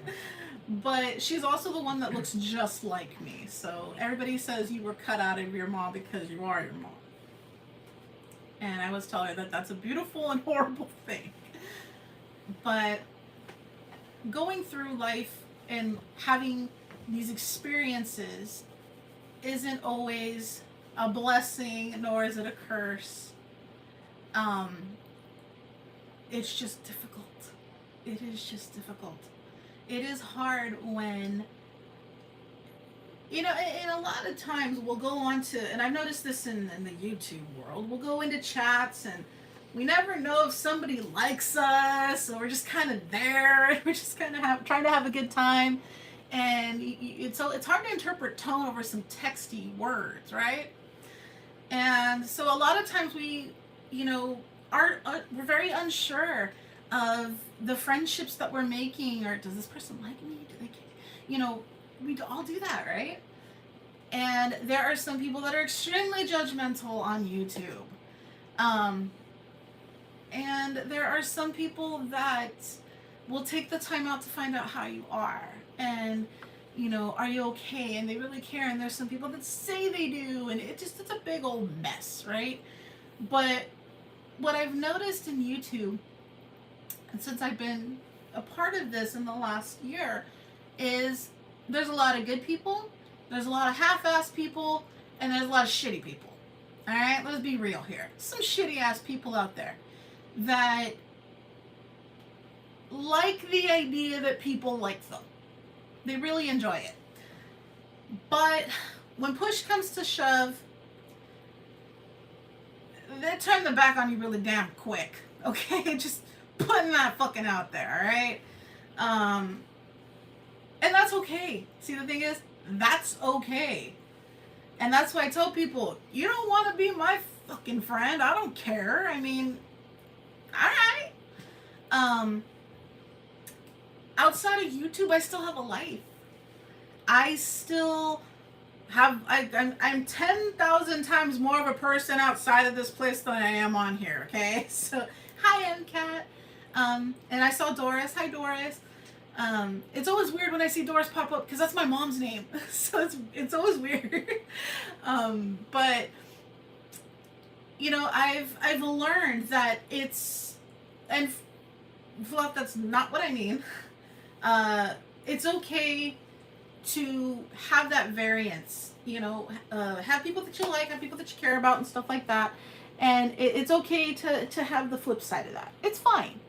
But she's also the one that looks just like me. So everybody says you were cut out of your mom because you are your mom. And I always tell her that that's a beautiful and horrible thing. But going through life and having these experiences isn't always a blessing, nor is it a curse. It's just difficult. It is just difficult. It is hard when, and a lot of times we'll go on to, and I've noticed this in the YouTube world, we'll go into chats and we never know if somebody likes us, or we're just kind of there, and we're just kind of trying to have a good time. And it's hard to interpret tone over some texty words, right? And so a lot of times we, we're very unsure of the friendships that we're making, or does this person like me? Do they, we all do that, right? And there are some people that are extremely judgmental on YouTube. And there are some people that will take the time out to find out how you are. And, are you okay? And they really care. And there's some people that say they do. And it's a big old mess, right? But what I've noticed in YouTube, and since I've been a part of this in the last year, is there's a lot of good people, there's a lot of half-assed people, and there's a lot of shitty people. All right? Let's be real here. Some shitty-ass people out there that like the idea that people like them. They really enjoy it. But when push comes to shove, they turn their back on you really damn quick. Okay? Just putting that fucking out there, alright? And that's okay. See, the thing is, that's okay. And that's why I tell people, you don't want to be my fucking friend, I don't care. I mean, alright. Outside of YouTube, I still have a life. I still have, I'm 10,000 times more of a person outside of this place than I am on here, okay? So, hi, MCAT. And I saw Doris. Hi, Doris. It's always weird when I see Doris pop up, because that's my mom's name. So it's always weird. But, I've learned that it's, and fluff, that's not what I mean. It's okay to have that variance, have people that you like, have people that you care about and stuff like that. And it's okay to have the flip side of that. It's fine.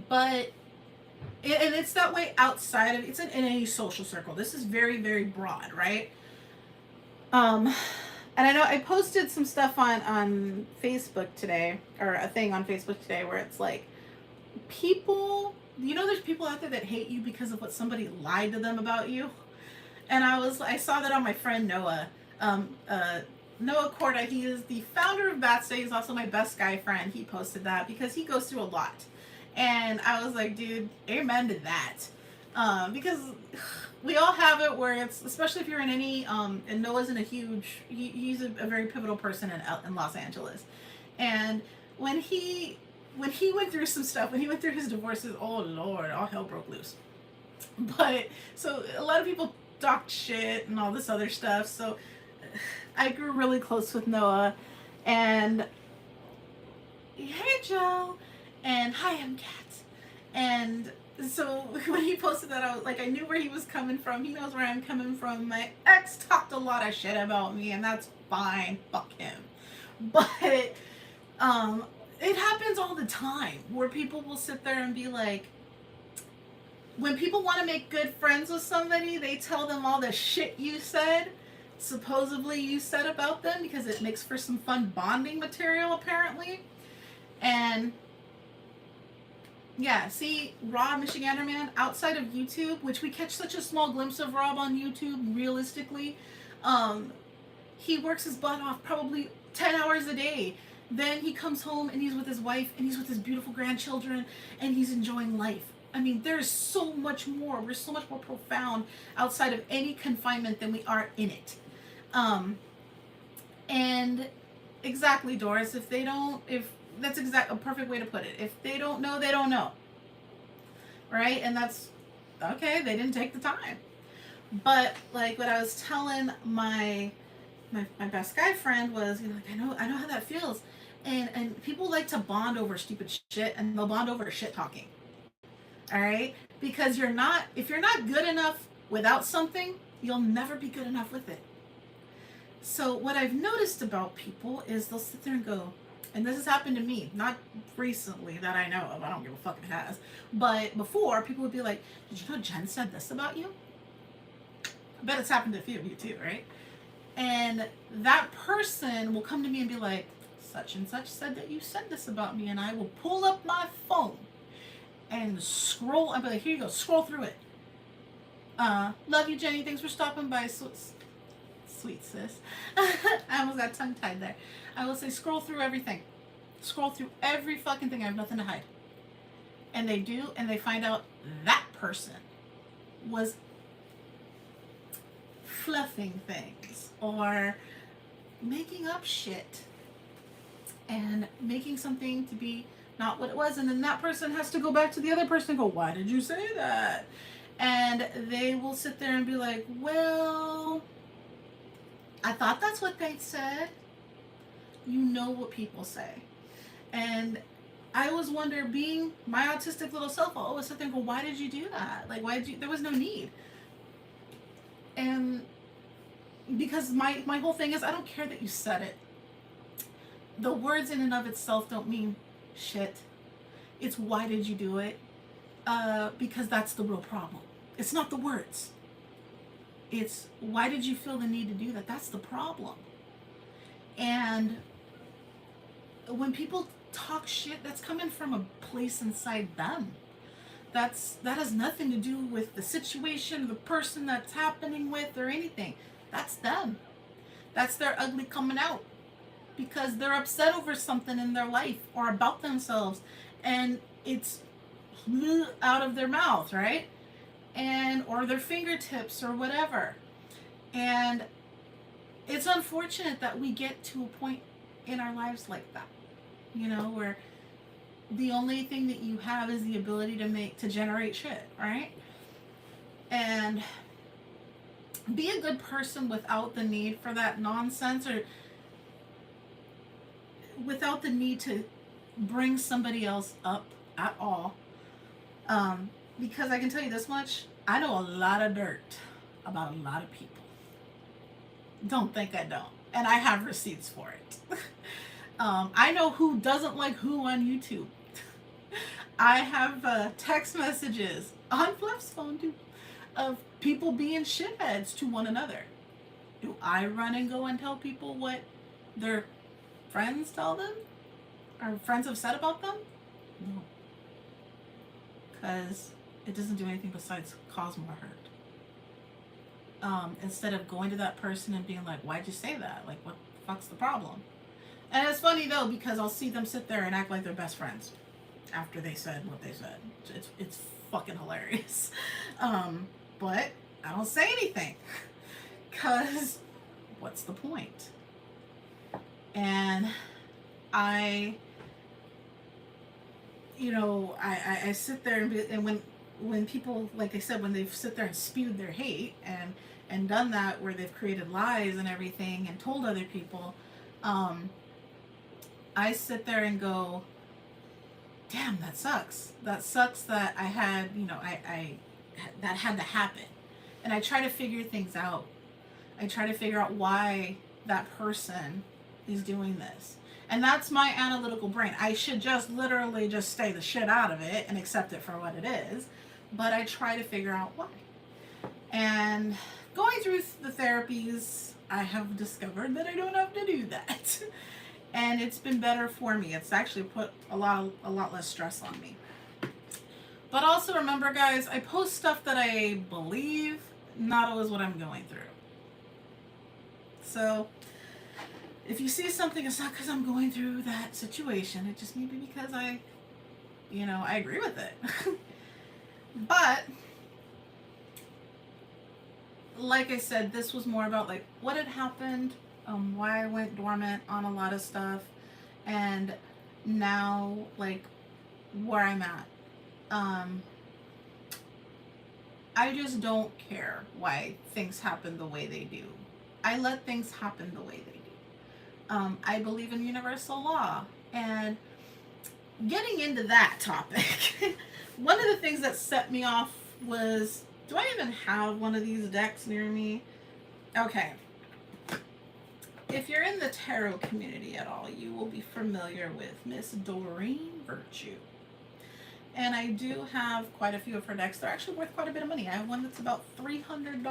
But, and it's that way outside of, it's in any social circle. This is very, very broad, right? And I know I posted some stuff on Facebook today, or a thing on Facebook today, where it's like, people, there's people out there that hate you because of what somebody lied to them about you. And I saw that on my friend Noah. Noah Corda, he is the founder of Batstay. He's also my best guy friend. He posted that because he goes through a lot. And I was like, dude, amen to that. Because we all have it where it's, especially if you're in any, and Noah's in a huge, he's a very pivotal person in Los Angeles. And when he went through some stuff, when he went through his divorces, oh Lord, all hell broke loose. But, so a lot of people talked shit and all this other stuff. So I grew really close with Noah. And, hey Joe, and hi, I'm Kat. And so when he posted that, I was like, I knew where he was coming from. He knows where I'm coming from. My ex talked a lot of shit about me, and that's fine. Fuck him. But, it happens all the time where people will sit there and be like, when people want to make good friends with somebody, they tell them all the shit you said, supposedly you said about them, because it makes for some fun bonding material, apparently. And yeah, see, Rob Michigander Man, outside of YouTube, which we catch such a small glimpse of Rob on YouTube, realistically, um, he works his butt off probably 10 hours a day. Then he comes home and he's with his wife and he's with his beautiful grandchildren and he's enjoying life. I mean, there's so much more. We're so much more profound outside of any confinement than we are in it. And exactly, Doris, if they don't, if that's a perfect way to put it. If they don't know, they don't know. Right? And that's okay, they didn't take the time. But like what I was telling my best guy friend was, you know, like I know how that feels. And people like to bond over stupid shit, and they'll bond over shit talking. All right? Because if you're not good enough without something, you'll never be good enough with it. So what I've noticed about people is they'll sit there and go, and this has happened to me, not recently that I know of, I don't give a fuck if it has, but before, people would be like, did you know Jen said this about you? I bet it's happened to a few of you too, right? And that person will come to me and be like, such and such said that you said this about me, and I will pull up my phone and scroll. I'll be like, here you go, scroll through it. Love you, Jenny. Thanks for stopping by. Sweet sis. I almost got tongue tied there. I will say, scroll through everything. Scroll through every fucking thing. I have nothing to hide. And they do, and they find out that person was fluffing things or making up shit and making something to be not what it was. And then that person has to go back to the other person and go, why did you say that? And they will sit there and be like, well, I thought that's what they said. You know what people say. And I always wonder, being my autistic little self, I'll always sit there and go, why did you do that? Like, why did you, there was no need. And because my whole thing is, I don't care that you said it. The words in and of itself don't mean shit. It's why did you do it? Because that's the real problem. It's not the words. It's why did you feel the need to do that? That's the problem. And when people talk shit, that's coming from a place inside them. That has nothing to do with the situation, the person that's happening with, or anything. That's them. That's their ugly coming out. Because they're upset over something in their life or about themselves. And it's out of their mouth, right? And or their fingertips or whatever. And it's unfortunate that we get to a point in our lives like that, you know, where the only thing that you have is the ability to generate shit, right? And be a good person without the need for that nonsense, or without the need to bring somebody else up at all. Because I can tell you this much, I know a lot of dirt about a lot of people. Don't think I don't. And I have receipts for it. I know who doesn't like who on YouTube. I have text messages on Fluff's phone too of people being shitheads to one another. Do I run and go and tell people what their friends tell them? Or friends have said about them? No. Because it doesn't do anything besides cause more hurt. Instead of going to that person and being like, why'd you say that? Like, what the fuck's the problem? And it's funny though, because I'll see them sit there and act like they're best friends after they said what they said. It's fucking hilarious. But I don't say anything. Because what's the point? And I sit there and when people, like I said, when they sit there and spewed their hate and done that, where they've created lies and everything and told other people, I sit there and go, damn, that sucks. That sucks that I had, I that had to happen. And I try to figure things out. I try to figure out why that person is doing this. And that's my analytical brain. I should just literally just stay the shit out of it and accept it for what it is. But I try to figure out why. And going through the therapies, I have discovered that I don't have to do that. and it's been better for me. It's actually put a lot less stress on me. But also remember, guys, I post stuff that I believe, not always what I'm going through. So if you see something, it's not because I'm going through that situation. It just may be because I agree with it. But like I said, this was more about like what had happened, why I went dormant on a lot of stuff, and now like where I'm at. I just don't care why things happen the way they do. I let things happen the way they do. I believe in universal law. And getting into that topic, one of the things that set me off was, do I even have one of these decks near me? Okay. If you're in the tarot community at all, you will be familiar with Miss Doreen Virtue. And I do have quite a few of her decks. They're actually worth quite a bit of money. I have one that's about $300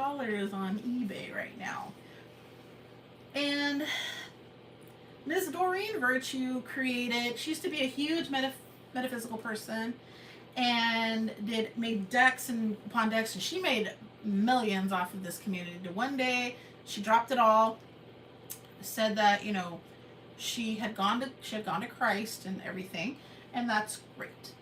on eBay right now. And Miss Doreen Virtue created, she used to be a huge metaphysical person and made decks and upon decks, and she made millions off of this community. One day she dropped it all, said that, she had gone to Christ and everything, and that's great.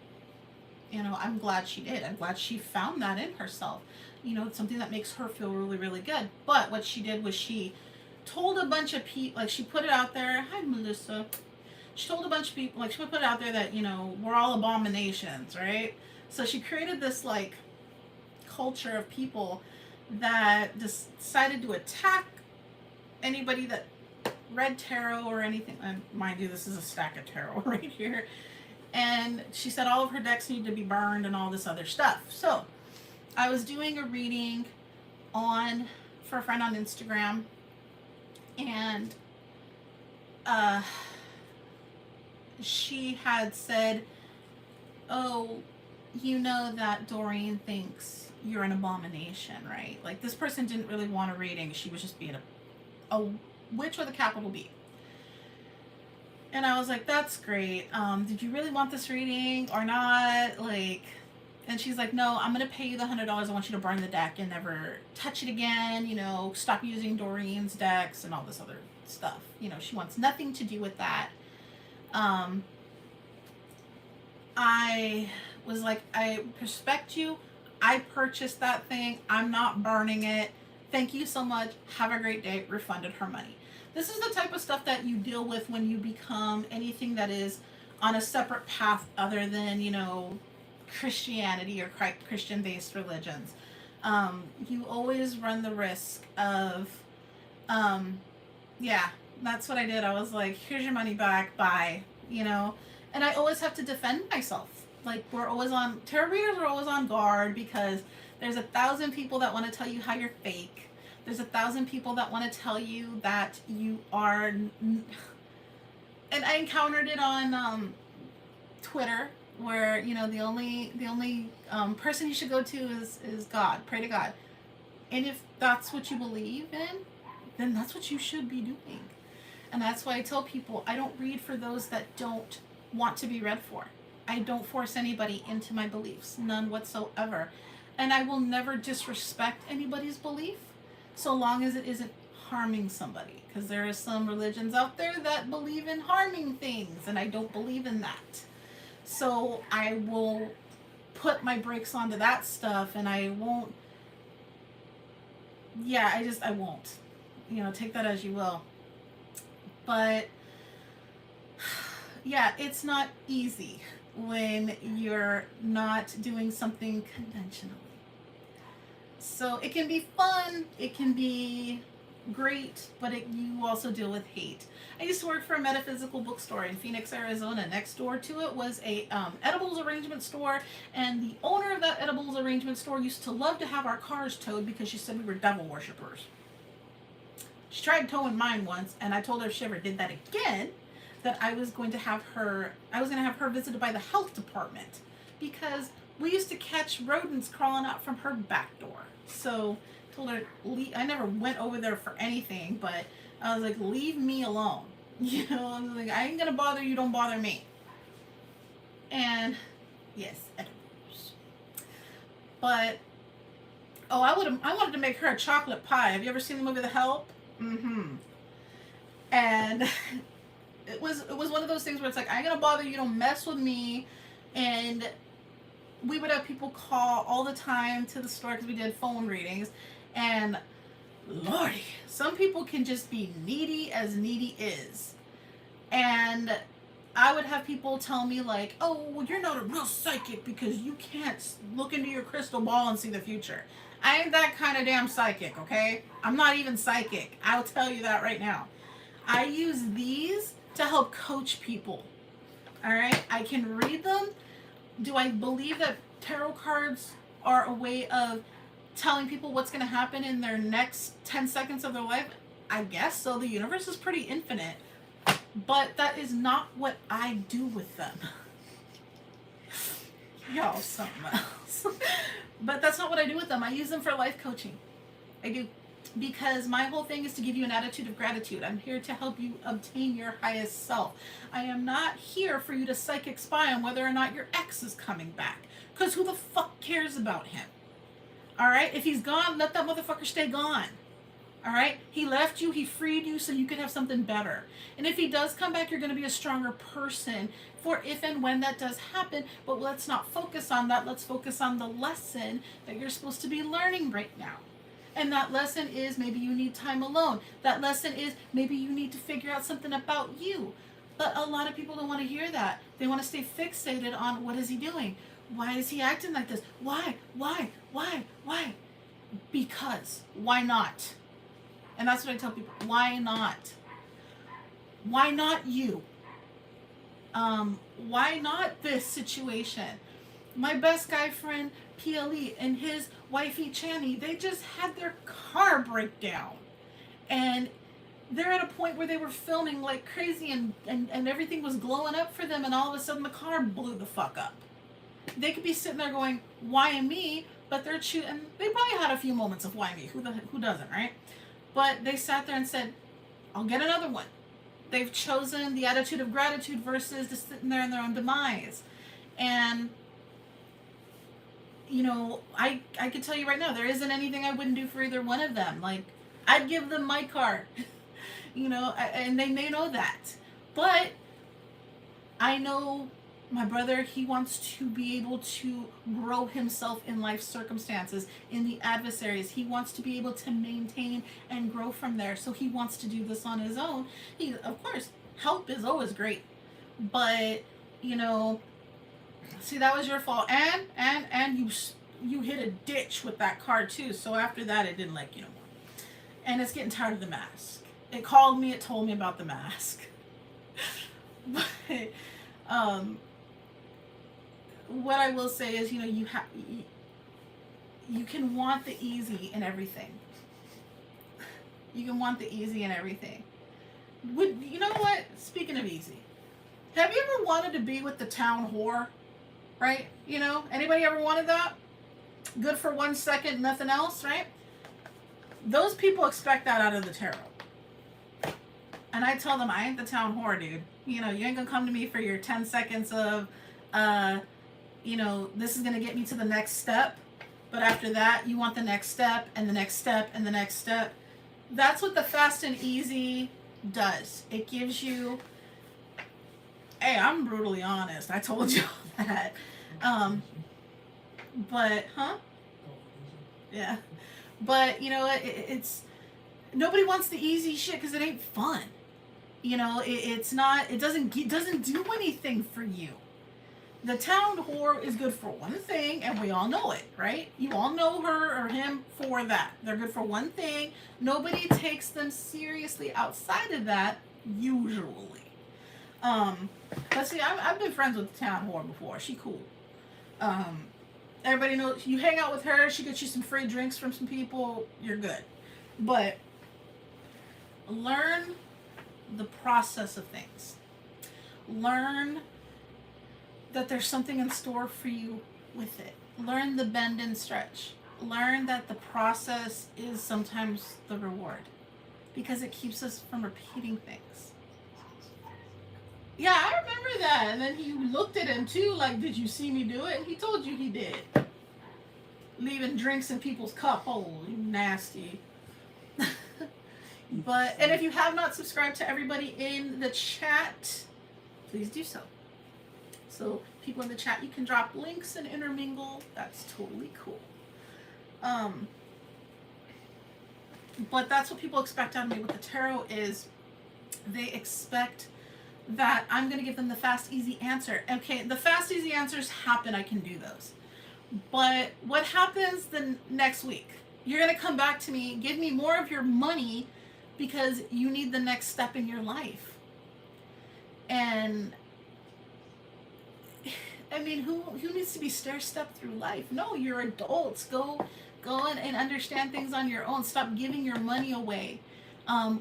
I'm glad she did. I'm glad she found that in herself. It's something that makes her feel really, really good. But what she did was she told a bunch of people, like she put it out there. Hi, Melissa. She told a bunch of people, like she put it out there that, we're all abominations, right? So she created this like culture of people that decided to attack anybody that read tarot or anything. And mind you, this is a stack of tarot right here. And she said all of her decks need to be burned and all this other stuff. So I was doing a reading for a friend on Instagram, and she had said, oh, that Doreen thinks you're an abomination, right? Like, this person didn't really want a reading. She was just being a witch with a capital B. And I was like, that's great. Did you really want this reading or not? Like, and she's like, no, I'm going to pay you the $100. I want you to burn the deck and never touch it again. Stop using Doreen's decks and all this other stuff. She wants nothing to do with that. I was like, I respect you. I purchased that thing. I'm not burning it. Thank you so much. Have a great day. Refunded her money. This is the type of stuff that you deal with when you become anything that is on a separate path other than, Christianity or Christian-based religions. You always run the risk of, that's what I did. I was like, here's your money back, bye, and I always have to defend myself. Like, tarot readers are always on guard because there's 1,000 people that want to tell you how you're fake. There's 1,000 people that want to tell you that you are, and I encountered it on Twitter, where the only person you should go to is God. Pray to God, and if that's what you believe in, then that's what you should be doing. And that's why I tell people I don't read for those that don't want to be read for. I don't force anybody into my beliefs, none whatsoever, and I will never disrespect anybody's belief, so long as it isn't harming somebody. Because there are some religions out there that believe in harming things, and I don't believe in that. So I will put my brakes onto that stuff, and I won't, I won't. Take that as you will. But, it's not easy when you're not doing something conventionally. So it can be fun, it can be great, but you also deal with hate. I used to work for a metaphysical bookstore in Phoenix, Arizona. Next door to it was a edibles arrangement store, and the owner of that edibles arrangement store used to love to have our cars towed because she said we were devil worshippers. She tried towing mine once, and I told her if she ever did that again, that I was going to have her visited by the health department, because we used to catch rodents crawling out from her back door. So I told her, I never went over there for anything, but I was like, leave me alone. You know, I'm like, I ain't gonna bother you, don't bother me. And yes, edibles. But I wanted to make her a chocolate pie. Have you ever seen the movie The Help? Mm-hmm. And it was one of those things where it's like, I ain't gonna bother you, don't mess with me. And we would have people call all the time to the store because we did phone readings. And lordy, some people can just be needy as needy is. And I would have people tell me like, oh, well, you're not a real psychic because you can't look into your crystal ball and see the future. I ain't that kind of damn psychic, okay? I'm not even psychic. I'll tell you that right now. I use these to help coach people. All right? I can read them. Do I believe that tarot cards are a way of telling people what's going to happen in their next 10 seconds of their life? I guess so. The universe is pretty infinite. But that is not what I do with them. Y'all, something else. But that's not what I do with them. I use them for life coaching. I do. Because my whole thing is to give you an attitude of gratitude. I'm here to help you obtain your highest self. I am not here for you to psychic spy on whether or not your ex is coming back. Because who the fuck cares about him? Alright? If he's gone, let that motherfucker stay gone. Alright? He left you, he freed you so you could have something better. And if he does come back, you're going to be a stronger person for if and when that does happen. But let's not focus on that. Let's focus on the lesson that you're supposed to be learning right now. And that lesson is maybe you need time alone. That lesson is maybe you need to figure out something about you. But a lot of people don't want to hear that. They want to stay fixated on what is he doing? Why is he acting like this? Why? Because. Why not? And that's what I tell people. Why not? Why not you? Why not this situation? My best guy friend, PLE, and his wifey, Channy, they just had their car break down. And they're at a point where they were filming like crazy and everything was glowing up for them, and all of a sudden the car blew the fuck up. They could be sitting there going, why me? But they're and they probably had a few moments of why me. Who doesn't, right? But they sat there and said, I'll get another one. They've chosen the attitude of gratitude versus just sitting there in their own demise. And, you know, I could tell you right now, there isn't anything I wouldn't do for either one of them. Like, I'd give them my car, you know, and they know that. But I know my brother, he wants to be able to grow himself in life circumstances, in the adversaries. He wants to be able to maintain and grow from there. So he wants to do this on his own. Of course, help is always great. But, you know, see, that was your fault. And you hit a ditch with that car too. So after that, it didn't like you no more. And it's getting tired of the mask. It called me, it told me about the mask. But, what I will say is, you know, you can want the easy in everything. You can want the easy in everything. You know what? Speaking of easy, have you ever wanted to be with the town whore? Right? You know, anybody ever wanted that? Good for 1 second, nothing else, right? Those people expect that out of the tarot. And I tell them, I ain't the town whore, dude. You know, you ain't gonna come to me for your 10 seconds of, you know, this is going to get me to the next step. But after that, you want the next step and the next step and the next step. That's what the fast and easy does. It gives you, hey, I'm brutally honest. I told you that. But, yeah. But, you know, it's, nobody wants the easy shit because it ain't fun. You know, it's not, it doesn't do anything for you. The town whore is good for one thing, and we all know it, right? You all know her or him for that. They're good for one thing. Nobody takes them seriously outside of that, usually. But see, I've been friends with the town whore before. She cool. Everybody knows, you hang out with her, she gets you some free drinks from some people, you're good. But learn the process of things. Learn that there's something in store for you with it. Learn the bend and stretch. Learn that the process is sometimes the reward, because it keeps us from repeating things. Yeah, I remember that. And then he looked at him too, like, did you see me do it? And he told you he did. Leaving drinks in people's cup. Oh, you nasty. But, and if you have not subscribed to everybody in the chat, please do so. So people in the chat, you can drop links and intermingle. That's totally cool. But that's what people expect out of me with the tarot is they expect that I'm going to give them the fast, easy answer. Okay, the fast, easy answers happen. I can do those. But what happens the next week? You're going to come back to me, give me more of your money because you need the next step in your life. And I mean, who needs to be stair-stepped through life? No, you're adults. Go and understand things on your own. Stop giving your money away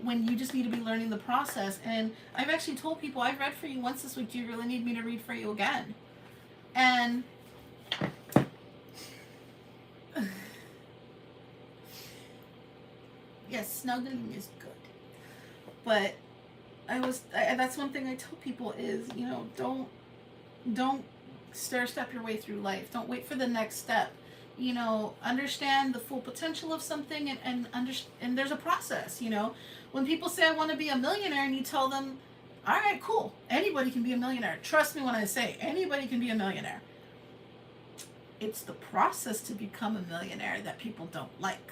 when you just need to be learning the process. And I've actually told people, I've read for you once this week. Do you really need me to read for you again? And yes, snuggling is good. But that's one thing I tell people is, you know, don't stair-step your way through life. Don't wait for the next step. You know, understand the full potential of something and there's a process, you know. When people say I want to be a millionaire and you tell them, all right, cool, anybody can be a millionaire. Trust me when I say anybody can be a millionaire. It's the process to become a millionaire that people don't like,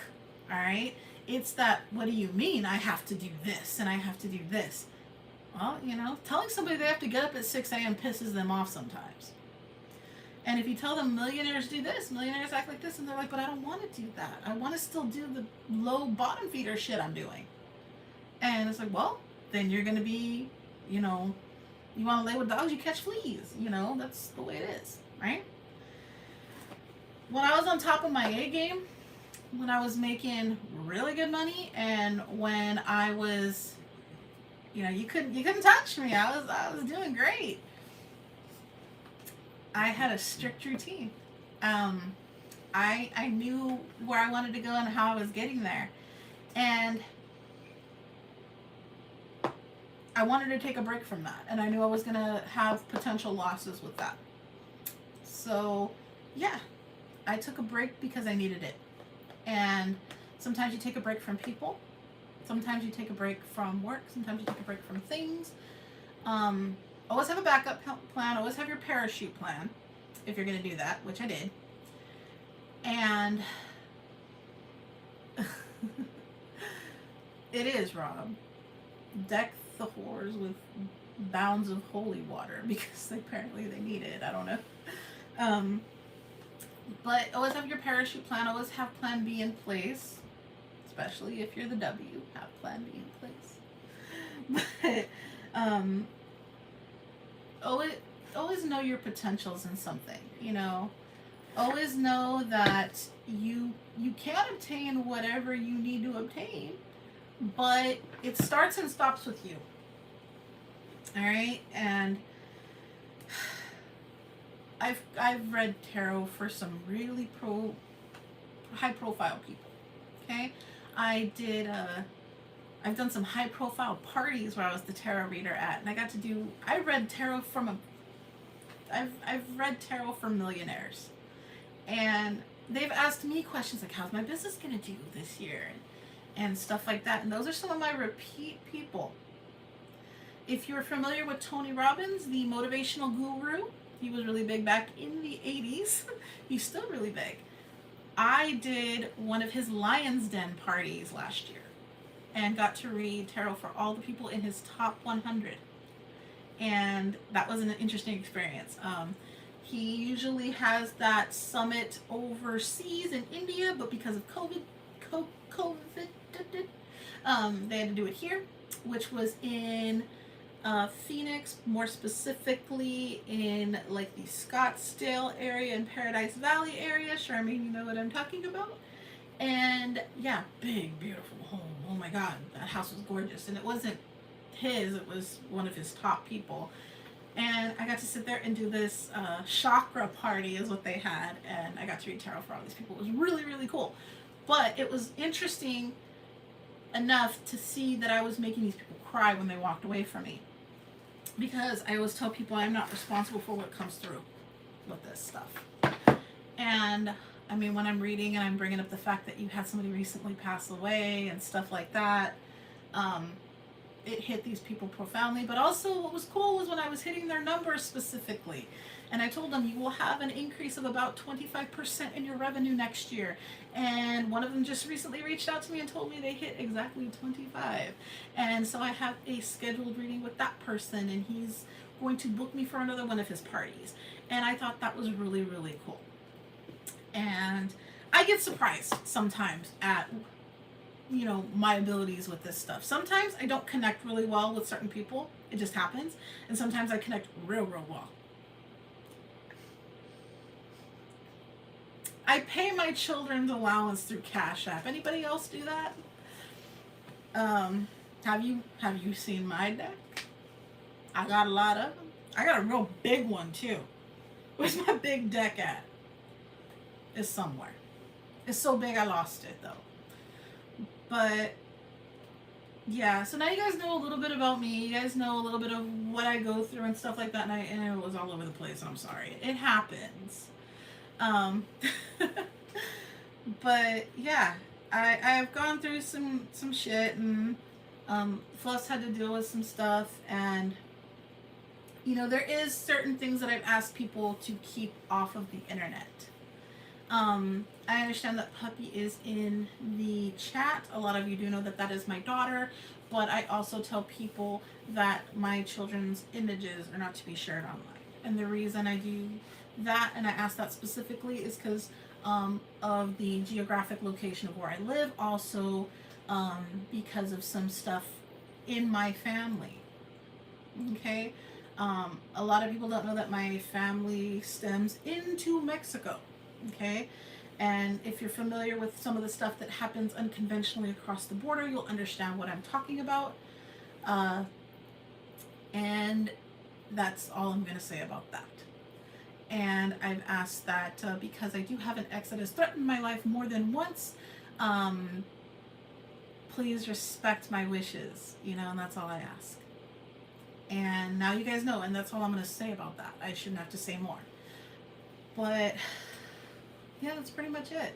all right? It's that, what do you mean I have to do this and I have to do this? Well, you know, telling somebody they have to get up at 6 a.m. pisses them off sometimes. And if you tell them millionaires do this, millionaires act like this, and they're like, but I don't want to do that. I want to still do the low bottom feeder shit I'm doing. And it's like, well, then you're going to be, you know, you want to lay with dogs, you catch fleas. You know, that's the way it is, right? When I was on top of my A game, when I was making really good money, and when I was, you know, you couldn't touch me. I was doing great. I had a strict routine. I knew where I wanted to go and how I was getting there. And I wanted to take a break from that. And I knew I was going to have potential losses with that. So, yeah, I took a break because I needed it. And sometimes you take a break from people. Sometimes you take a break from work. Sometimes you take a break from things. Always have a backup plan. Always have your parachute plan if you're going to do that, which I did. And it is, Rob. Deck the whores with bounds of holy water because apparently they need it. I don't know. But always have your parachute plan. Always have plan B in place, especially if you're the W. Have plan B in place. But always know your potentials in something, you know. Always know that you can obtain whatever you need to obtain, but it starts and stops with you. All right? And I've read tarot for some really high profile people. Okay? I've done some high profile parties where I was the tarot reader at, and I've read tarot for millionaires. And they've asked me questions like, how's my business going to do this year? And stuff like that. And those are some of my repeat people. If you're familiar with Tony Robbins, the motivational guru, he was really big back in the 80s. He's still really big. I did one of his Lion's Den parties last year and got to read tarot for all the people in his top 100. And that was an interesting experience. He usually has that summit overseas in India, but because of COVID, they had to do it here, which was in Phoenix, more specifically in like the Scottsdale area and Paradise Valley area. Charmaine, you know what I'm talking about. And yeah, big, beautiful home. Oh my God, that house was gorgeous. And it wasn't his, it was one of his top people. And I got to sit there and do this chakra party is what they had. And I got to read tarot for all these people. It was really, really cool. But it was interesting enough to see that I was making these people cry when they walked away from me. because I always tell people I'm not responsible for what comes through with this stuff. And I mean, when I'm reading and I'm bringing up the fact that you had somebody recently pass away and stuff like that, it hit these people profoundly. But also, what was cool was when I was hitting their numbers specifically. And I told them, you will have an increase of about 25% in your revenue next year. And one of them just recently reached out to me and told me they hit exactly 25. And so I have a scheduled reading with that person, and he's going to book me for another one of his parties. And I thought that was really, really cool. And I get surprised sometimes at, you know, my abilities with this stuff. Sometimes I don't connect really well with certain people. It just happens. And sometimes I connect real, real well. I pay my children's allowance through Cash App. Anybody else do that? Have you seen my deck? I got a lot of them. I got a real big one too. Where's my big deck at? It's somewhere. It's so big I lost it though. But yeah, so now you guys know a little bit about me. You guys know a little bit of what I go through and stuff like that. And it was all over the place. I'm sorry. It happens. But yeah, I've gone through some shit, and Fluff's had to deal with some stuff, and you know, there is certain things that I've asked people to keep off of the internet. I understand that Puppy is in the chat. A lot of you do know that that is my daughter, but I also tell people that my children's images are not to be shared online. And the reason I do that, and I ask that specifically, is because of the geographic location of where I live, also because of some stuff in my family. Okay? A lot of people don't know that my family stems into Mexico. Okay? And if you're familiar with some of the stuff that happens unconventionally across the border, you'll understand what I'm talking about. And that's all I'm going to say about that. And I've asked that because I do have an ex that has threatened my life more than once, please respect my wishes, you know, and that's all I ask. And now you guys know, and that's all I'm going to say about that. I shouldn't have to say more. But yeah, that's pretty much it.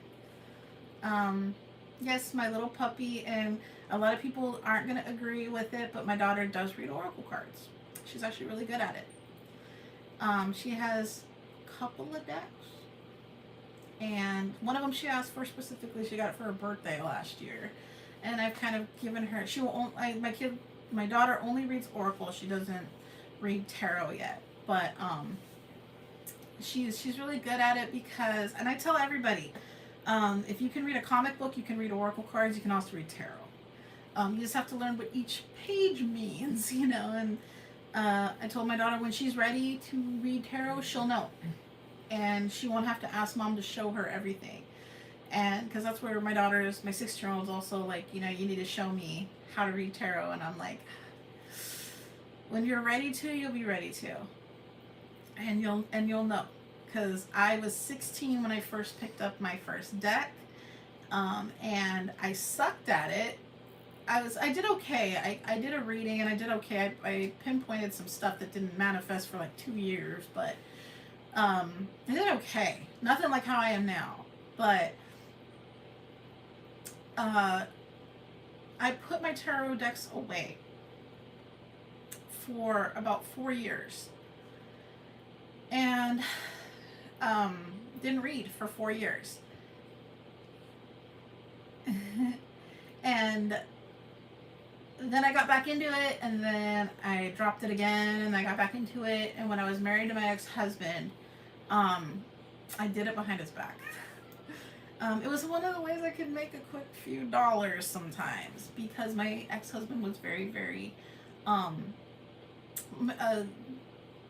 Yes, my little puppy, and a lot of people aren't going to agree with it, but my daughter does read oracle cards. She's actually really good at it. She has a couple of decks, and one of them she asked for specifically. She got it for her birthday last year, and I've kind of given her. She will only, my daughter only reads oracle. She doesn't read tarot yet, but she's really good at it because, and I tell everybody, if you can read a comic book, you can read oracle cards. You can also read tarot. You just have to learn what each page means, you know. And I told my daughter when she's ready to read tarot, she'll know, and she won't have to ask mom to show her everything. And because that's where my daughter's, my 6-year-old's also like, you know, you need to show me how to read tarot. And I'm like, when you're ready to, you'll be ready to. And you'll know, because I was 16 when I first picked up my first deck, and I sucked at it. I did okay. I did a reading and I did okay. I pinpointed some stuff that didn't manifest for like 2 years, but I did okay. Nothing like how I am now, but I put my tarot decks away for about 4 years. And didn't read for 4 years. And then I got back into it, and then I dropped it again, and I got back into it. And when I was married to my ex-husband, I did it behind his back. It was one of the ways I could make a quick few dollars sometimes, because my ex-husband was very, very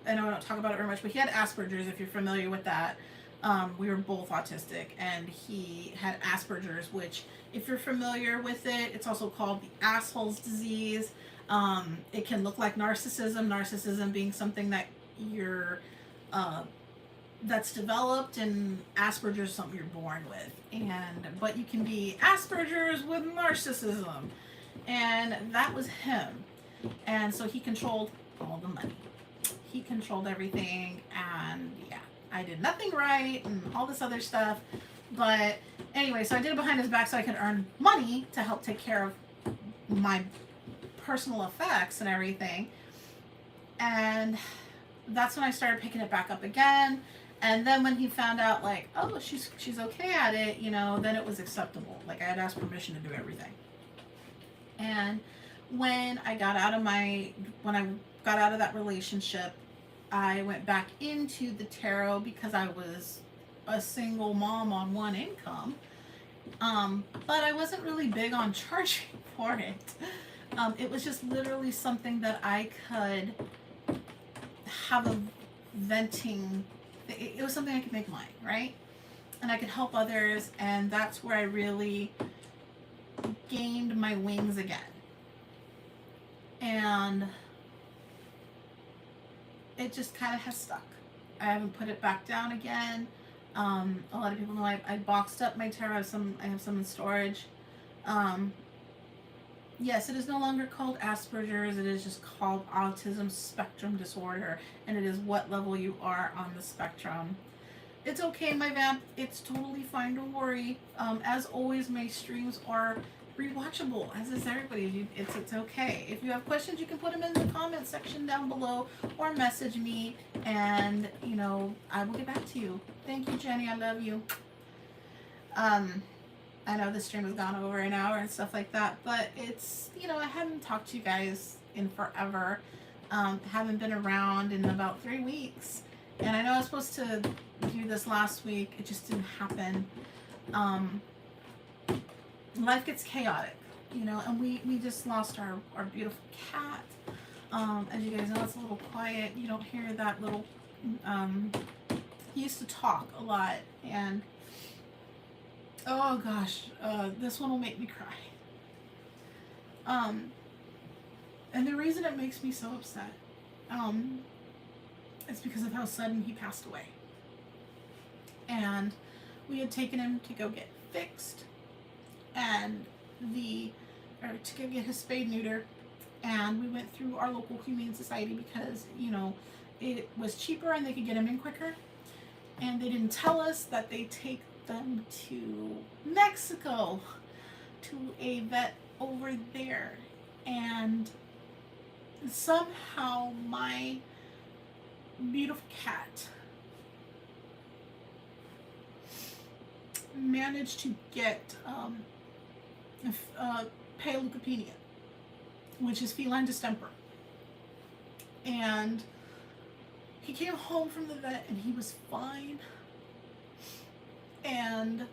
I know I don't talk about it very much, but he had Asperger's, if you're familiar with that. We were both autistic, and he had Asperger's, which, if you're familiar with it, it's also called the asshole's disease. It can look like narcissism being something that you're, that's developed, and Asperger's is something you're born with. But you can be Asperger's with narcissism, and that was him. And so he controlled all the money. He controlled everything, and yeah, I did nothing right and all this other stuff. But anyway, so I did it behind his back so I could earn money to help take care of my personal effects and everything. And that's when I started picking it back up again. And then when he found out, like, oh, she's okay at it, you know, then it was acceptable. Like, I had asked permission to do everything. And when I got out of that relationship, I went back into the tarot because I was a single mom on one income. But I wasn't really big on charging for it. It was just literally something that I could have a venting. It was something I could make money, right? And I could help others, and that's where I really gained my wings again. And it just kind of has stuck. I haven't put it back down again. A lot of people know I boxed up my tarot. I have some in storage. Yes, it is no longer called Asperger's. It is just called Autism Spectrum Disorder, and it is what level you are on the spectrum. It's okay, my vamp. It's totally fine. Don't worry. As always, my streams are rewatchable, as is everybody. It's okay. If you have questions, you can put them in the comment section down below or message me, and you know, I will get back to you. Thank you, Jenny. I love you. I know the stream has gone over an hour and stuff like that, but it's, you know, I haven't talked to you guys in forever. Haven't been around in about 3 weeks, and I know I was supposed to do this last week. It just didn't happen. Life gets chaotic, you know, and we just lost our beautiful cat. As you guys know, it's a little quiet. You don't hear that little, he used to talk a lot, and oh gosh, this one will make me cry. And the reason it makes me so upset, is because of how sudden he passed away. And we had taken him to go get fixed, and to go get his spayed neuter, and we went through our local humane society because, you know, it was cheaper and they could get him in quicker. And they didn't tell us that they take them to Mexico to a vet over there, and somehow my beautiful cat managed to get pale leukopenia, which is feline distemper. And he came home from the vet and he was fine. And,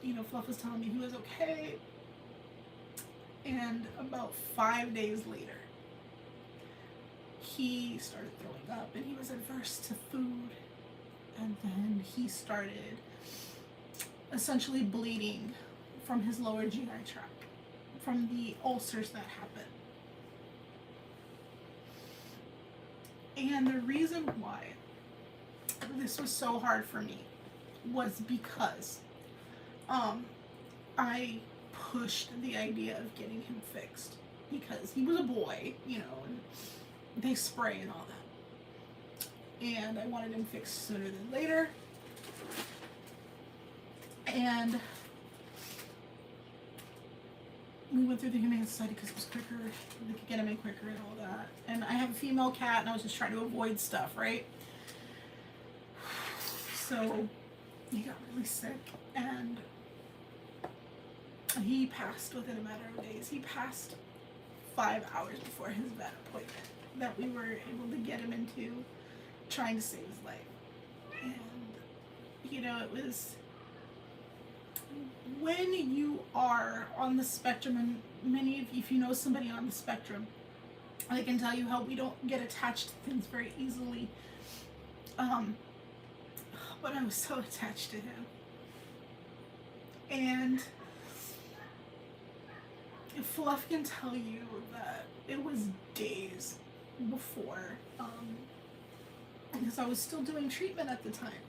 you know, Fluff was telling me he was okay. And about 5 days later, he started throwing up and he was averse to food. And then he started essentially bleeding from his lower GI tract from the ulcers that happened. And the reason why this was so hard for me was because I pushed the idea of getting him fixed because he was a boy, you know, and they spray and all that. And I wanted him fixed sooner than later. And we went through the Humane Society because it was quicker. They could get him in quicker and all that. And I have a female cat, and I was just trying to avoid stuff, right? So he got really sick, and he passed within a matter of days. He passed 5 hours before his vet appointment that we were able to get him into, trying to save his life. And, you know, it was... when you are on the spectrum, and many of you, if you know somebody on the spectrum, I can tell you how we don't get attached to things very easily. But I was so attached to him. And Fluff can tell you that it was days before, because I was still doing treatment at the time.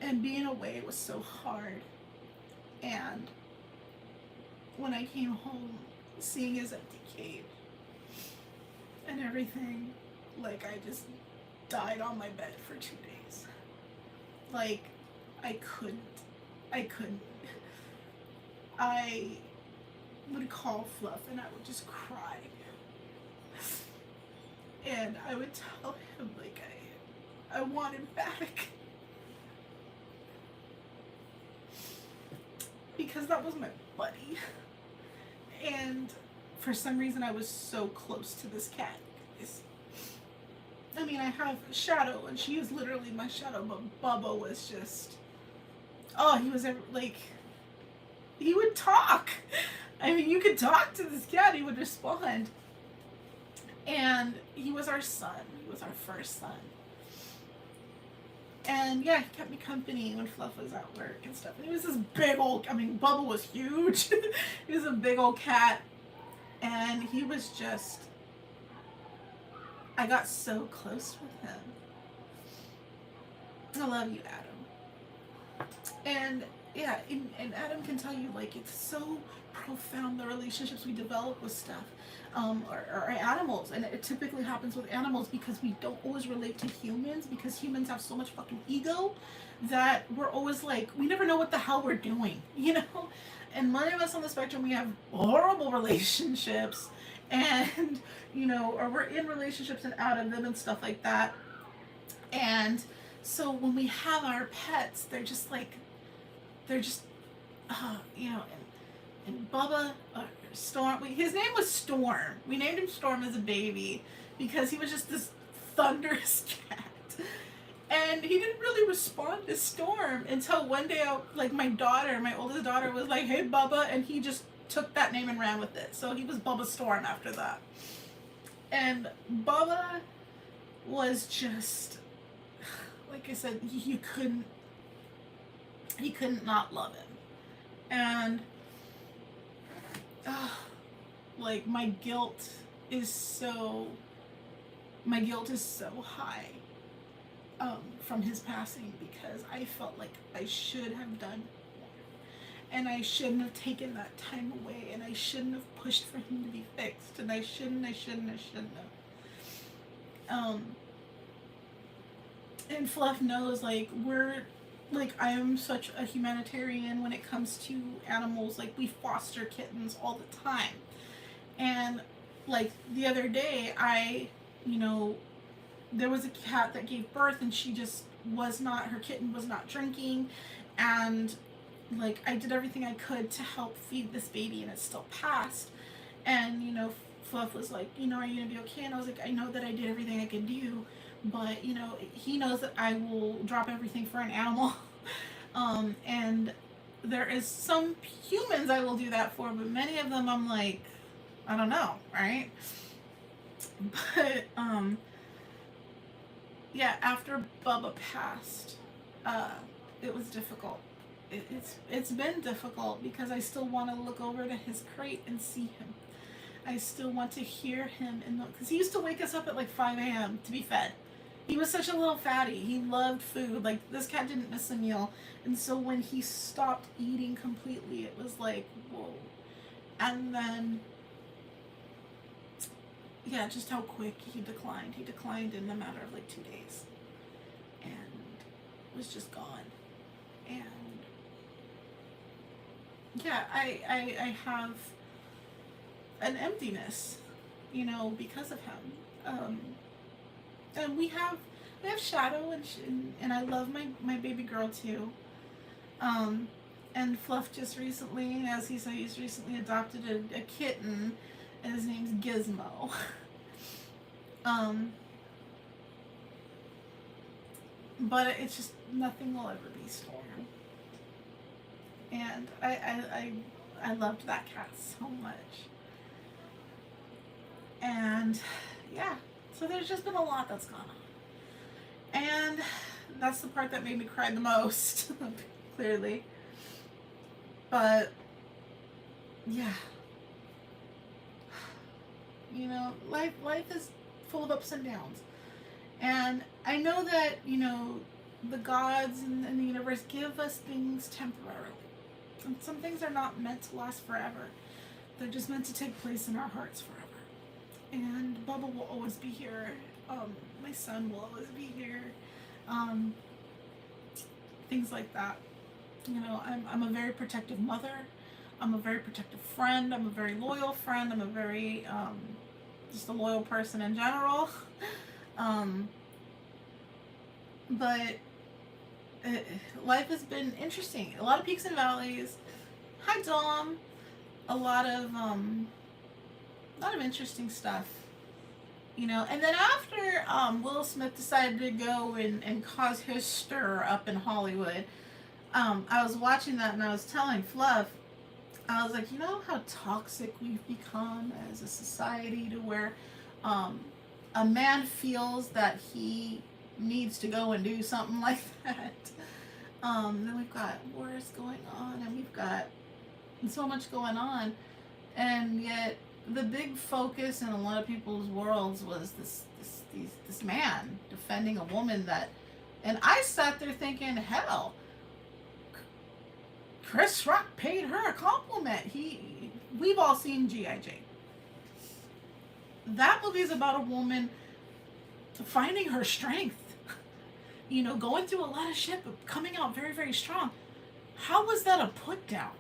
And being away was so hard. And when I came home, seeing his empty cage, and everything. Like, I just died on my bed for 2 days. Like, I couldn't. I would call Fluff and I would just cry. And I would tell him, like, I want him back. Because that was my buddy. And for some reason I was so close to this cat. I mean, I have Shadow, and she is literally my shadow, but Bubba was just, oh, he was like, he would talk. I mean, you could talk to this cat, he would respond. And he was our son. He was our first son. And yeah, he kept me company when Fluff was at work and stuff. And he was this big old, I mean, Bubba was huge. He was a big old cat. And he was just, I got so close with him. I love you, Adam. And yeah, and Adam can tell you, like, it's so profound, the relationships we develop with stuff, or animals. And it typically happens with animals because we don't always relate to humans, because humans have so much fucking ego that we're always like, we never know what the hell we're doing, you know? And many of us on the spectrum, we have horrible relationships, and, you know, or we're in relationships and out of them and stuff like that. And so when we have our pets, they're just, you know, and Bubba, Storm, his name was Storm. We named him Storm as a baby because he was just this thunderous cat. And he didn't really respond to Storm until one day, my oldest daughter was like, hey, Bubba, and he just took that name and ran with it. So he was Bubba Storm after that. And Bubba was just, like I said, you couldn't not love him. And like, my guilt is so high from his passing, because I felt like I should have done more, and I shouldn't have taken that time away, and I shouldn't have pushed for him to be fixed, and I shouldn't have. And Fluff knows, like, I am such a humanitarian when it comes to animals. Like, we foster kittens all the time. And, like, the other day, there was a cat that gave birth, and her kitten was not drinking. And, like, I did everything I could to help feed this baby, and it still passed. And, Fluff was like, are you going to be okay? And I was like, I know that I did everything I could do. But, he knows that I will drop everything for an animal. And there is some humans I will do that for, but many of them I'm like, I don't know, right? But, yeah, after Bubba passed, it was difficult. It's been difficult because I still want to look over to his crate and see him. I still want to hear him, because he used to wake us up at like 5 a.m. to be fed. He was such a little fatty. He loved food. Like, this cat didn't miss a meal. And so when he stopped eating completely, it was like, whoa. And then, yeah, just how quick he declined. He declined in a matter of like 2 days. And was just gone. And, yeah, I have an emptiness, because of him. And we have Shadow, and I love my baby girl too. And Fluff just recently, as he said, he's recently adopted a kitten, and his name's Gizmo. But it's just, nothing will ever be Storm. And I loved that cat so much. And yeah. So there's just been a lot that's gone on. And that's the part that made me cry the most, clearly. But, yeah. Life is full of ups and downs. And I know that, the gods and the universe give us things temporarily. And some things are not meant to last forever. They're just meant to take place in our hearts forever. And Bubba will always be here. My son will always be here. Um, things like that. You know, I'm a very protective mother. I'm a very protective friend. I'm a very loyal friend. I'm a very just a loyal person in general. um, but life has been interesting. A lot of peaks and valleys. Hi, Dom. A lot of interesting stuff. You know, and then after Will Smith decided to go and cause his stir up in Hollywood, I was watching that and I was telling Fluff, I was like, you know how toxic we've become as a society to where a man feels that he needs to go and do something like that. Then we've got wars going on and we've got so much going on, and yet the big focus in a lot of people's worlds was this man defending a woman that, and I sat there thinking, hell, Chris Rock paid her a compliment. We've all seen G.I. Jane. That movie is about a woman finding her strength, you know, going through a lot of shit, but coming out very, very strong. How was that a put down?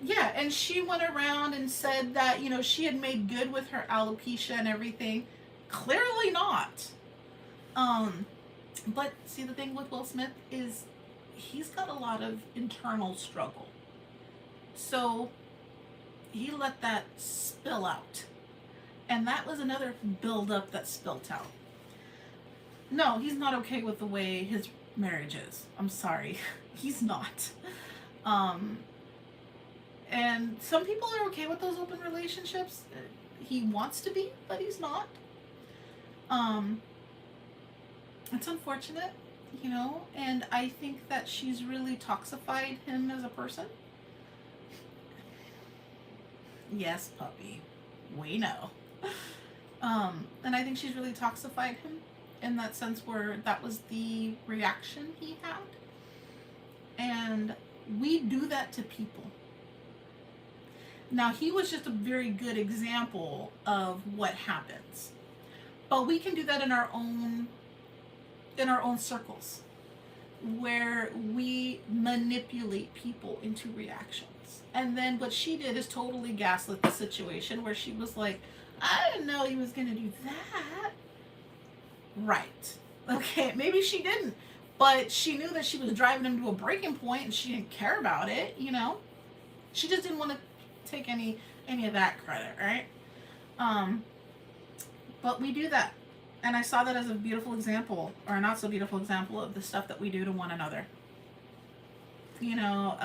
Yeah, and she went around and said that, you know, she had made good with her alopecia and everything. Clearly not. But see, the thing with Will Smith is he's got a lot of internal struggle. So he let that spill out. And that was another buildup that spilt out. No, he's not okay with the way his marriage is. I'm sorry. He's not. And some people are okay with those open relationships. He wants to be, but he's not. It's unfortunate, you know, and I think that she's really toxified him as a person. Yes, puppy. We know. And I think she's really toxified him in that sense where that was the reaction he had. And we do that to people. Now, he was just a very good example of what happens. But we can do that in our own circles, where we manipulate people into reactions. And then what she did is totally gaslit the situation, where she was like, I didn't know he was going to do that. Right. Okay, maybe she didn't. But she knew that she was driving him to a breaking point and she didn't care about it, you know? She just didn't want to take any of that credit, right? But we do that. And I saw that as a beautiful example, or a not so beautiful example, of the stuff that we do to one another. You know,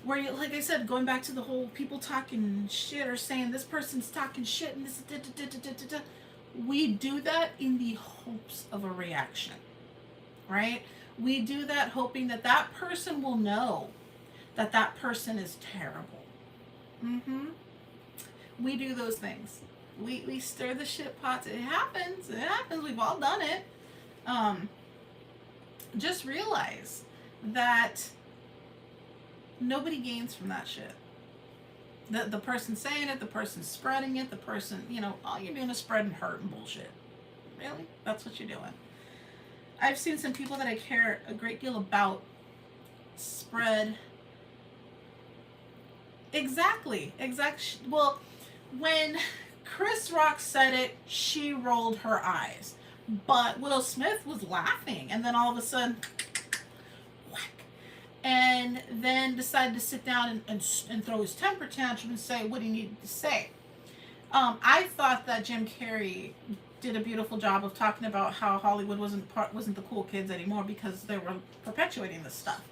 where you, like I said, going back to the whole people talking shit or saying this person's talking shit and this, we do that in the hopes of a reaction, right? We do that hoping that that person will know that that person is terrible. We do those things. We stir the shit pots. It happens. We've all done it. Just realize that nobody gains from that shit. The person saying it, the person spreading it, the person, you know, all you're doing is spreading hurt and bullshit. Really? That's what you're doing. I've seen some people that I care a great deal about spread. Exactly. Well, when Chris Rock said it, she rolled her eyes. But Will Smith was laughing, and then all of a sudden, whack, and then decided to sit down and throw his temper tantrum and say what he needed to say. I thought that Jim Carrey did a beautiful job of talking about how Hollywood wasn't the cool kids anymore because they were perpetuating this stuff.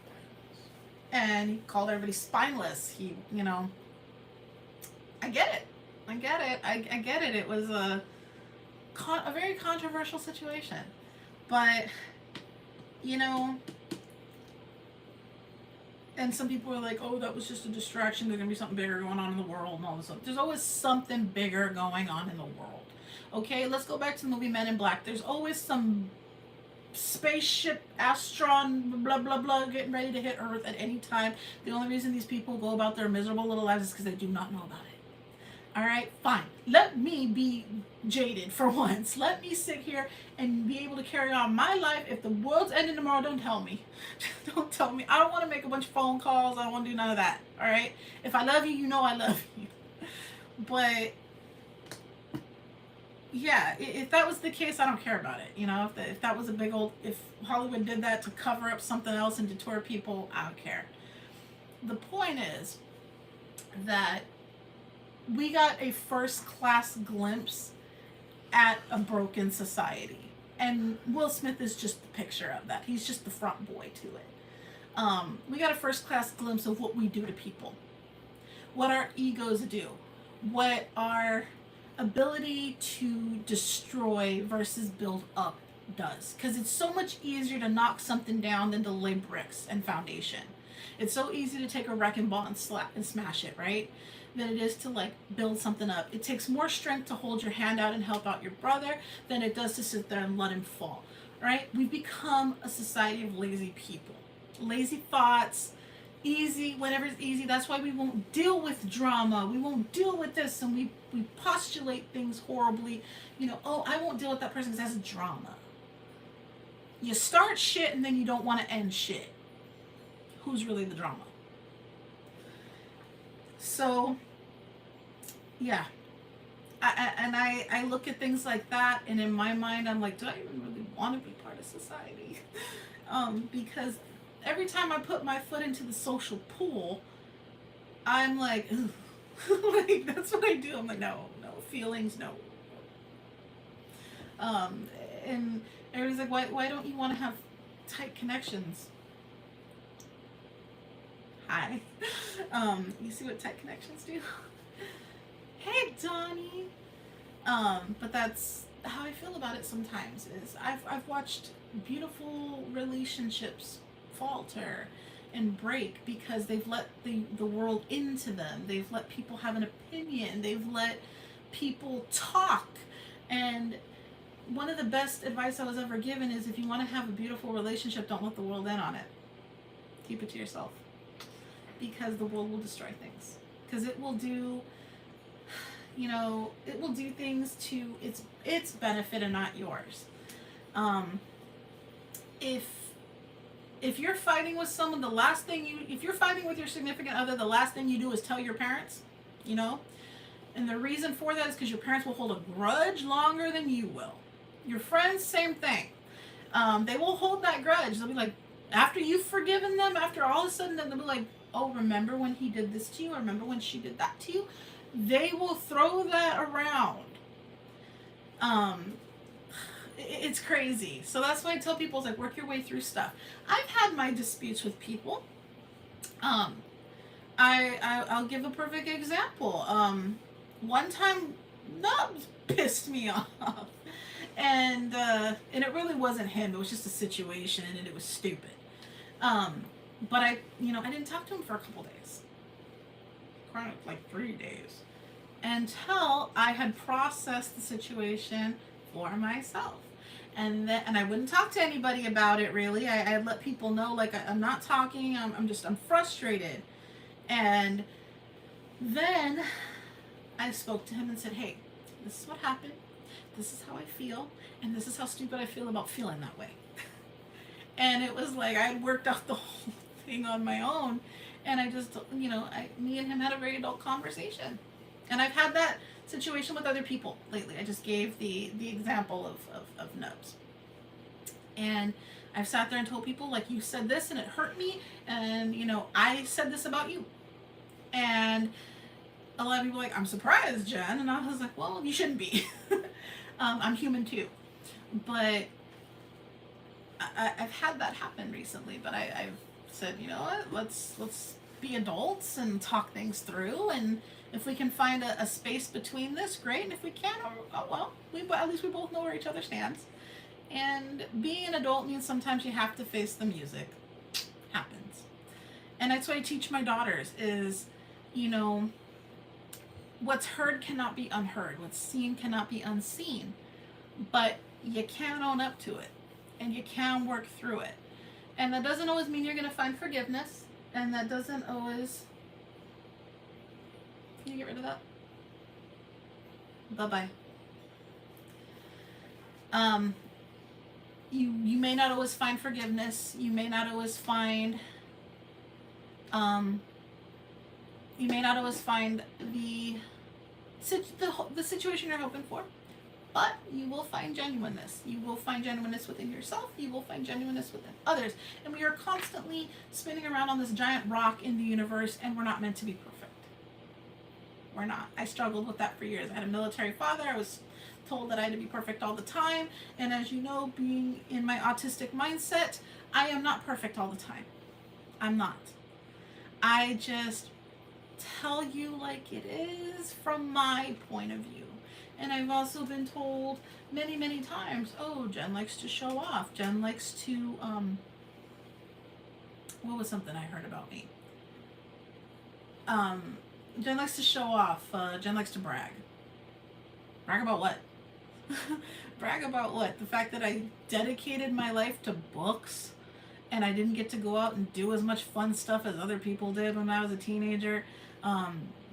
And he called everybody spineless. He, you know, I get it. I get it. It was a very controversial situation. But, you know, and some people were like, oh, that was just a distraction. There's going to be something bigger going on in the world and all this stuff. There's always something bigger going on in the world. Okay, let's go back to the movie Men in Black. There's always some spaceship, astron, blah, blah, blah, getting ready to hit Earth at any time. The only reason these people go about their miserable little lives is because they do not know about it. All right, fine. Let me be jaded for once. Let me sit here and be able to carry on my life. If the world's ending tomorrow, don't tell me. Don't tell me. I don't want to make a bunch of phone calls. I don't want to do none of that. All right? If I love you, you know I love you. But yeah, if that was the case, I don't care about it. You know, if that was a big old, if Hollywood did that to cover up something else and deter people, I don't care. The point is that we got a first class glimpse at a broken society. And Will Smith is just the picture of that. He's just the front boy to it. We got a first class glimpse of what we do to people, what our egos do, what our ability to destroy versus build up does. Because it's so much easier to knock something down than to lay bricks and foundation. It's so easy to take a wrecking ball and smash it, right? Than it is to like build something up. It takes more strength to hold your hand out and help out your brother than it does to sit there and let him fall, right? We've become a society of lazy people. Lazy thoughts, easy, whatever's easy. That's why we won't deal with drama. We won't deal with this, and we postulate things horribly. You know, oh, I won't deal with that person because that's drama. You start shit and then you don't want to end shit. Who's really the drama? So, yeah. I look at things like that, and in my mind, I'm like, do I even really want to be part of society? Because every time I put my foot into the social pool, I'm like, like, that's what I do. I'm like, no feelings, no. And everybody's like, why don't you want to have tight connections? Hi. You see what tight connections do? Hey, Donnie. But that's how I feel about it sometimes. Is I've watched beautiful relationships falter and break because they've let the world into them. They've let people have an opinion. They've let people talk. And one of the best advice I was ever given is if you want to have a beautiful relationship, don't let the world in on it. Keep it to yourself. Because the world will destroy things. Because it will do, you know, it will do things to its benefit and not yours. If you're fighting with someone, if you're fighting with your significant other, the last thing you do is tell your parents, you know? And the reason for that is because your parents will hold a grudge longer than you will. Your friends, same thing. They will hold that grudge. They'll be like, after you've forgiven them, after all of a sudden, they'll be like, oh, remember when he did this to you? Or remember when she did that to you? They will throw that around. It's crazy. So that's why I tell people, it's like, work your way through stuff. I've had my disputes with people. I'll give a perfect example. One time, Nubs pissed me off. And it really wasn't him. It was just a situation, and it was stupid. But I didn't talk to him for a couple days. Like 3 days. Until I had processed the situation for myself. And I wouldn't talk to anybody about it, really. I'd let people know, like, I'm not talking. I'm frustrated. And then I spoke to him and said, hey, this is what happened. This is how I feel. And this is how stupid I feel about feeling that way. And it was like I had worked out the whole thing on my own. And I just, me and him had a very adult conversation. And I've had that situation with other people lately. I just gave the example of Nubs. And I've sat there and told people, like, you said this and it hurt me. And, I said this about you. And a lot of people are like, I'm surprised, Jen. And I was like, well, you shouldn't be. I'm human too. But I've had that happen recently. But I've said, you know what, let's be adults and talk things through. And if we can find a space between this, great. And if we can't, oh well, at least we both know where each other stands. And being an adult means sometimes you have to face the music. Happens. And that's what I teach my daughters is, what's heard cannot be unheard. What's seen cannot be unseen. But you can't own up to it. and you can work through it. And that doesn't always mean you're going to find forgiveness, and that doesn't always... Can you get rid of that? Bye-bye. You may not always find forgiveness. You may not always find the situation you're hoping for, but you will find genuineness. You will find genuineness within yourself. You will find genuineness within others. And we are constantly spinning around on this giant rock in the universe, and we're not meant to be perfect. We're not. I struggled with that for years. I had a military father. I was told that I had to be perfect all the time. And as you know, being in my autistic mindset, I am not perfect all the time. I'm not. I just tell you like it is from my point of view. And I've also been told many, many times, oh, Jen likes to show off. Jen likes to, what was something I heard about me? Jen likes to show off. Jen likes to brag. Brag about what? Brag about what? The fact that I dedicated my life to books and I didn't get to go out and do as much fun stuff as other people did when I was a teenager.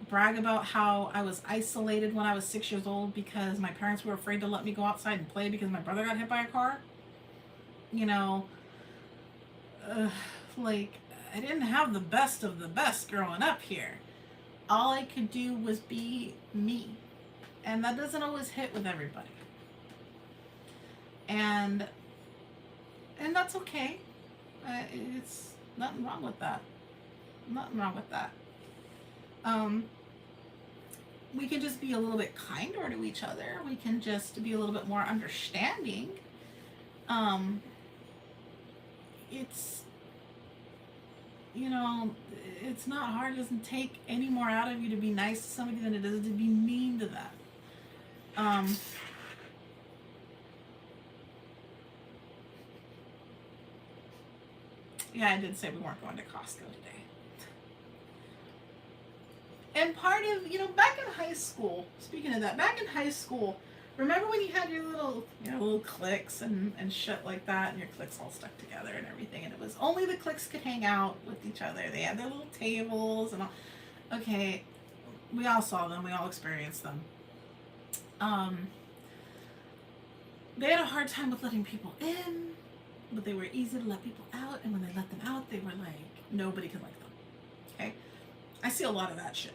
Brag about how I was isolated when I was 6 years old because my parents were afraid to let me go outside and play because my brother got hit by a car. You know, like, I didn't have the best of the best growing up here. All I could do was be me. And that doesn't always hit with everybody. And that's okay. It's nothing wrong with that. Nothing wrong with that. We can just be a little bit kinder to each other. We can just be a little bit more understanding. It's, you know, it's not hard. It doesn't take any more out of you to be nice to somebody than it does to be mean to them. Yeah, I did say we weren't going to Costco today. And part of, you know, back in high school, speaking of that, back in high school, remember when you had your little, you know, little cliques and shit like that, and your cliques all stuck together and everything, and it was only the cliques could hang out with each other. They had their little tables and all. Okay, we all saw them. We all experienced them. They had a hard time with letting people in, but they were easy to let people out, and when they let them out, they were like, nobody could like them. Okay? I see a lot of that shit.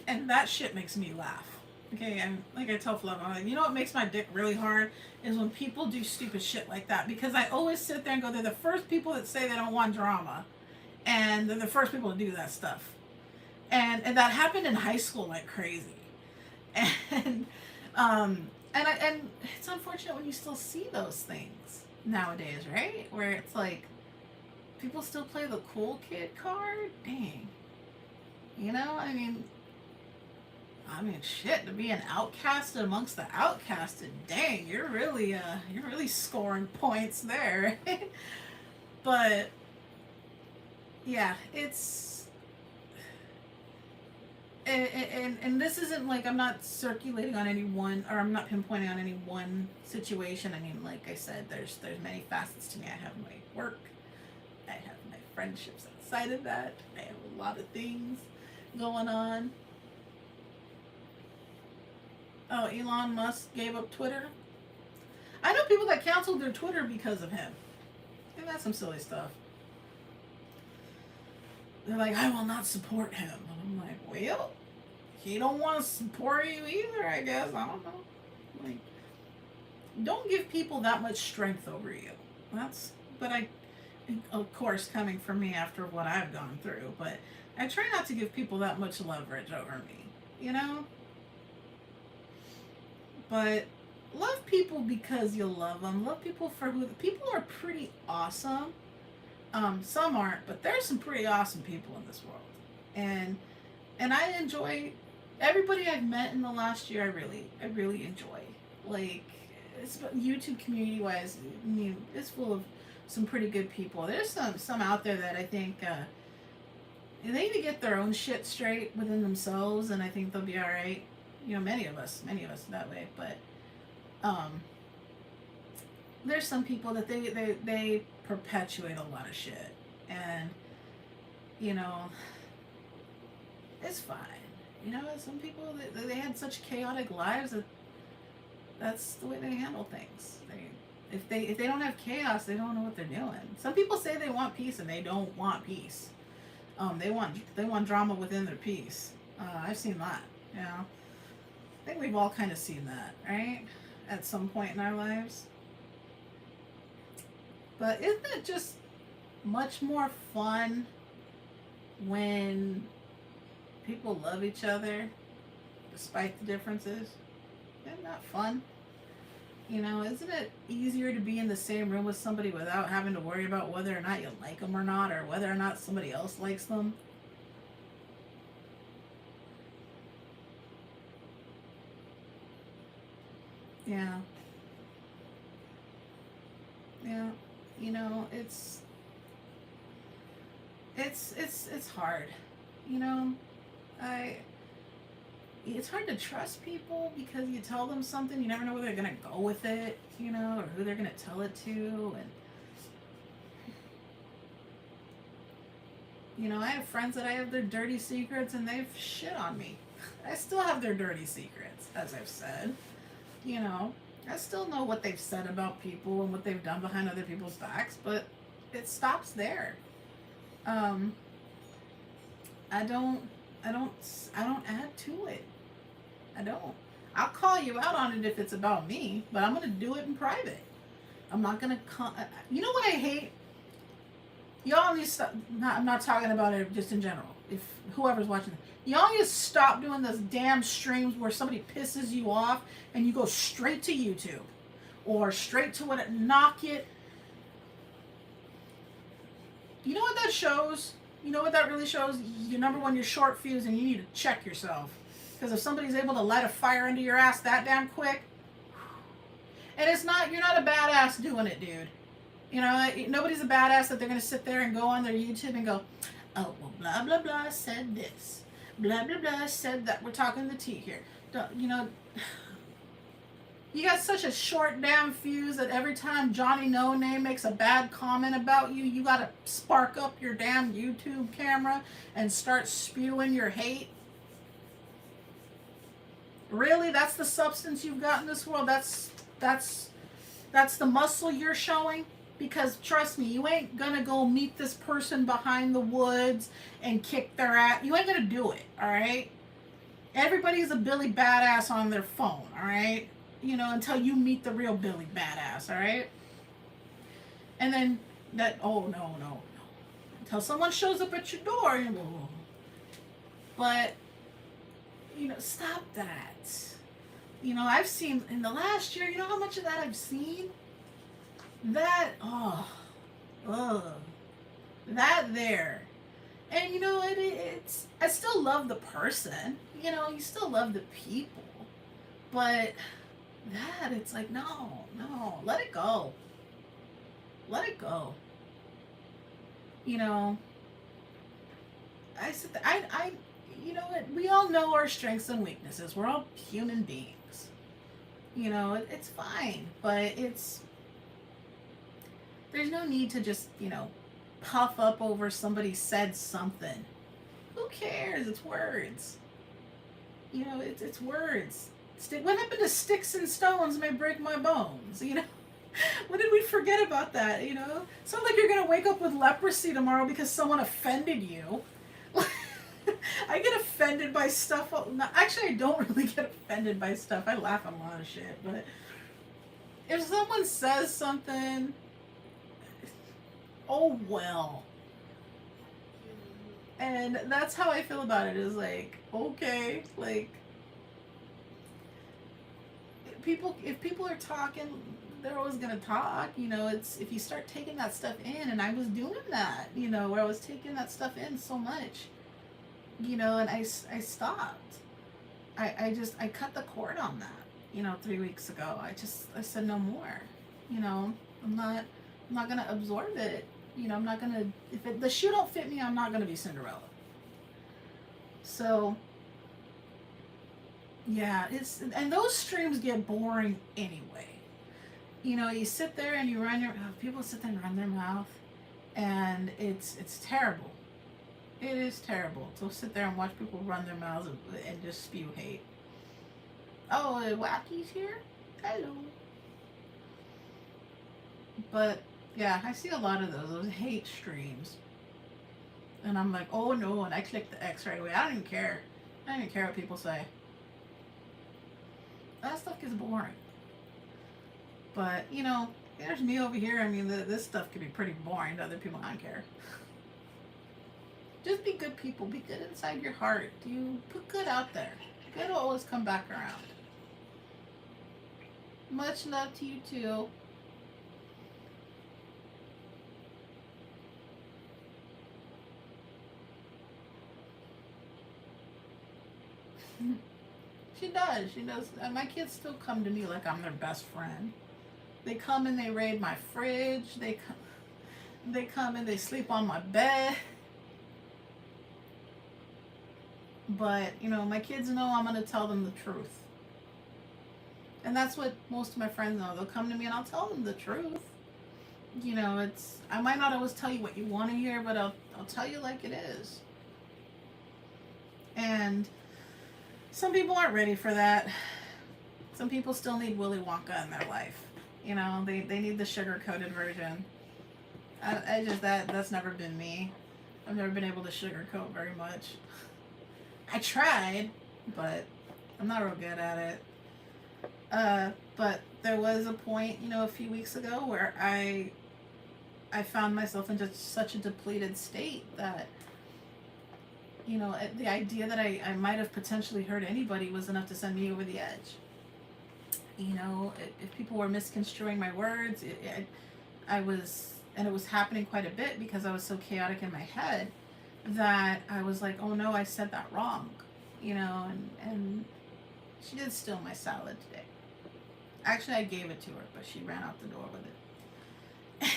And that shit makes me laugh. Okay, and like I tell Fluff, I'm like, you know what makes my dick really hard is when people do stupid shit like that, because I always sit there and go, they're the first people that say they don't want drama, and they're the first people to do that stuff. And that happened in high school like crazy. And it's unfortunate when you still see those things nowadays, right? Where it's like people still play the cool kid card. Dang, you know, I mean, shit, to be an outcasted amongst the outcasted, dang, you're really scoring points there. But yeah, it's and this isn't like, I'm not circulating on any one, or I'm not pinpointing on any one situation. I mean, like I said, there's many facets to me. I have my work, I have my friendships outside of that, I have a lot of things going on. Oh, Elon Musk gave up Twitter. I know people that canceled their Twitter because of him. And that's some silly stuff. They're like, I will not support him. And I'm like, well, he don't want to support you either, I guess. I don't know. Like, don't give people that much strength over you. But of course, coming from me after what I've gone through, but I try not to give people that much leverage over me, you know? But love people because you love them. Love people for who... People are pretty awesome. Some aren't, but there's some pretty awesome people in this world. And I enjoy everybody I've met in the last year. I really enjoy. Like, it's YouTube community wise, I mean, it's full of some pretty good people. There's some out there that I think they need to get their own shit straight within themselves, and I think they'll be all right. You know, many of us that way, but there's some people that they perpetuate a lot of shit, and you know, it's fine. You know, some people they had such chaotic lives that that's the way they handle things. If they don't have chaos, they don't know what they're doing. Some people say they want peace and they don't want peace. They want drama within their peace. I've seen that. You know, I think we've all kind of seen that, right? At some point in our lives. But isn't it just much more fun when people love each other despite the differences? Isn't that fun? You know, isn't it easier to be in the same room with somebody without having to worry about whether or not you like them or not, or whether or not somebody else likes them? Yeah. Yeah. You know, it's hard. You know, I it's hard to trust people because you tell them something, you never know where they're gonna go with it, you know, or who they're gonna tell it to, and you know, I have friends that I have their dirty secrets and they've shit on me. I still have their dirty secrets, as I've said. You know, I still know what they've said about people and what they've done behind other people's backs, but it stops there. Um, I don't, I don't add to it. I don't. I'll call you out on it if it's about me, but I'm gonna do it in private. I'm not gonna. You know what I hate? Y'all need to stop. I'm not talking about it just in general. If whoever's watching, y'all need to stop doing those damn streams where somebody pisses you off and you go straight to YouTube or straight to what it knock it. You know what that shows? You know what that really shows? You're number one, you're short fused, and you need to check yourself. Because if somebody's able to light a fire under your ass that damn quick, and it's not, you're not a badass doing it, dude. You know, nobody's a badass that they're going to sit there and go on their YouTube and go, oh, well, blah, blah, blah said this. Blah, blah, blah said that. We're talking the tea here. You know, you got such a short damn fuse that every time Johnny No Name makes a bad comment about you, you got to spark up your damn YouTube camera and start spewing your hate. Really? That's the substance you've got in this world? That's the muscle you're showing? Because trust me, you ain't gonna go meet this person behind the woods and kick their ass. You ain't gonna do it, all right? Everybody's a Billy Badass on their phone, all right? You know, until you meet the real Billy Badass, all right? And then oh, no. Until someone shows up at your door, you go, but, you know, stop that. You know, I've seen, in the last year, you know how much of that I've seen? That, that there. And you know, it's, I still love the person, you know, you still love the people, but that, it's like, no, let it go. Let it go. You know, you know what, we all know our strengths and weaknesses. We're all human beings. You know, it's fine, but there's no need to just, you know, puff up over somebody said something. Who cares? It's words. You know, it's words. What happened to sticks and stones may break my bones, you know? When did we forget about that, you know? Sounds like you're going to wake up with leprosy tomorrow because someone offended you. I get offended by stuff. Actually, I don't really get offended by stuff. I laugh at a lot of shit, but if someone says something, oh well. And that's how I feel about it, is like, okay, like, if people are talking, they're always gonna talk, you know. It's, if you start taking that stuff in, and I was doing that, you know, where I was taking that stuff in so much, you know, and I stopped. I cut the cord on that, you know, 3 weeks ago. I said no more, you know. I'm not gonna absorb it. You know, I'm not gonna, if the shoe don't fit me, I'm not gonna be Cinderella. So, yeah, and those streams get boring anyway. You know, you sit there and you run your people sit there and run their mouth, and it's terrible. It is terrible to sit there and watch people run their mouths and just spew hate. Oh, Wacky's here? Hello. But yeah, I see a lot of those hate streams. And I'm like, oh no, and I click the X right away. I don't even care. I don't even care what people say. That stuff gets boring. But, you know, there's me over here. I mean, this stuff can be pretty boring to other people. I don't care. Just be good people. Be good inside your heart. You put good out there. Good will always come back around. Much love to you too. She does. She does. My kids still come to me like I'm their best friend. They come and they raid my fridge. They come and they sleep on my bed. But, you know, my kids know I'm going to tell them the truth. And that's what most of my friends know. They'll come to me and I'll tell them the truth. You know, I might not always tell you what you want to hear, but I'll tell you like it is. And some people aren't ready for that. Some people still need Willy Wonka in their life. You know, they need the sugar-coated version. That's never been me. I've never been able to sugarcoat very much. I tried, but I'm not real good at it. But there was a point, you know, a few weeks ago where I found myself in just such a depleted state that, you know, the idea that I might have potentially hurt anybody was enough to send me over the edge. You know, if people were misconstruing my words, it was happening quite a bit because I was so chaotic in my head that I was like, oh no, I said that wrong. You know, and she did steal my salad today. Actually, I gave it to her, but she ran out the door with it.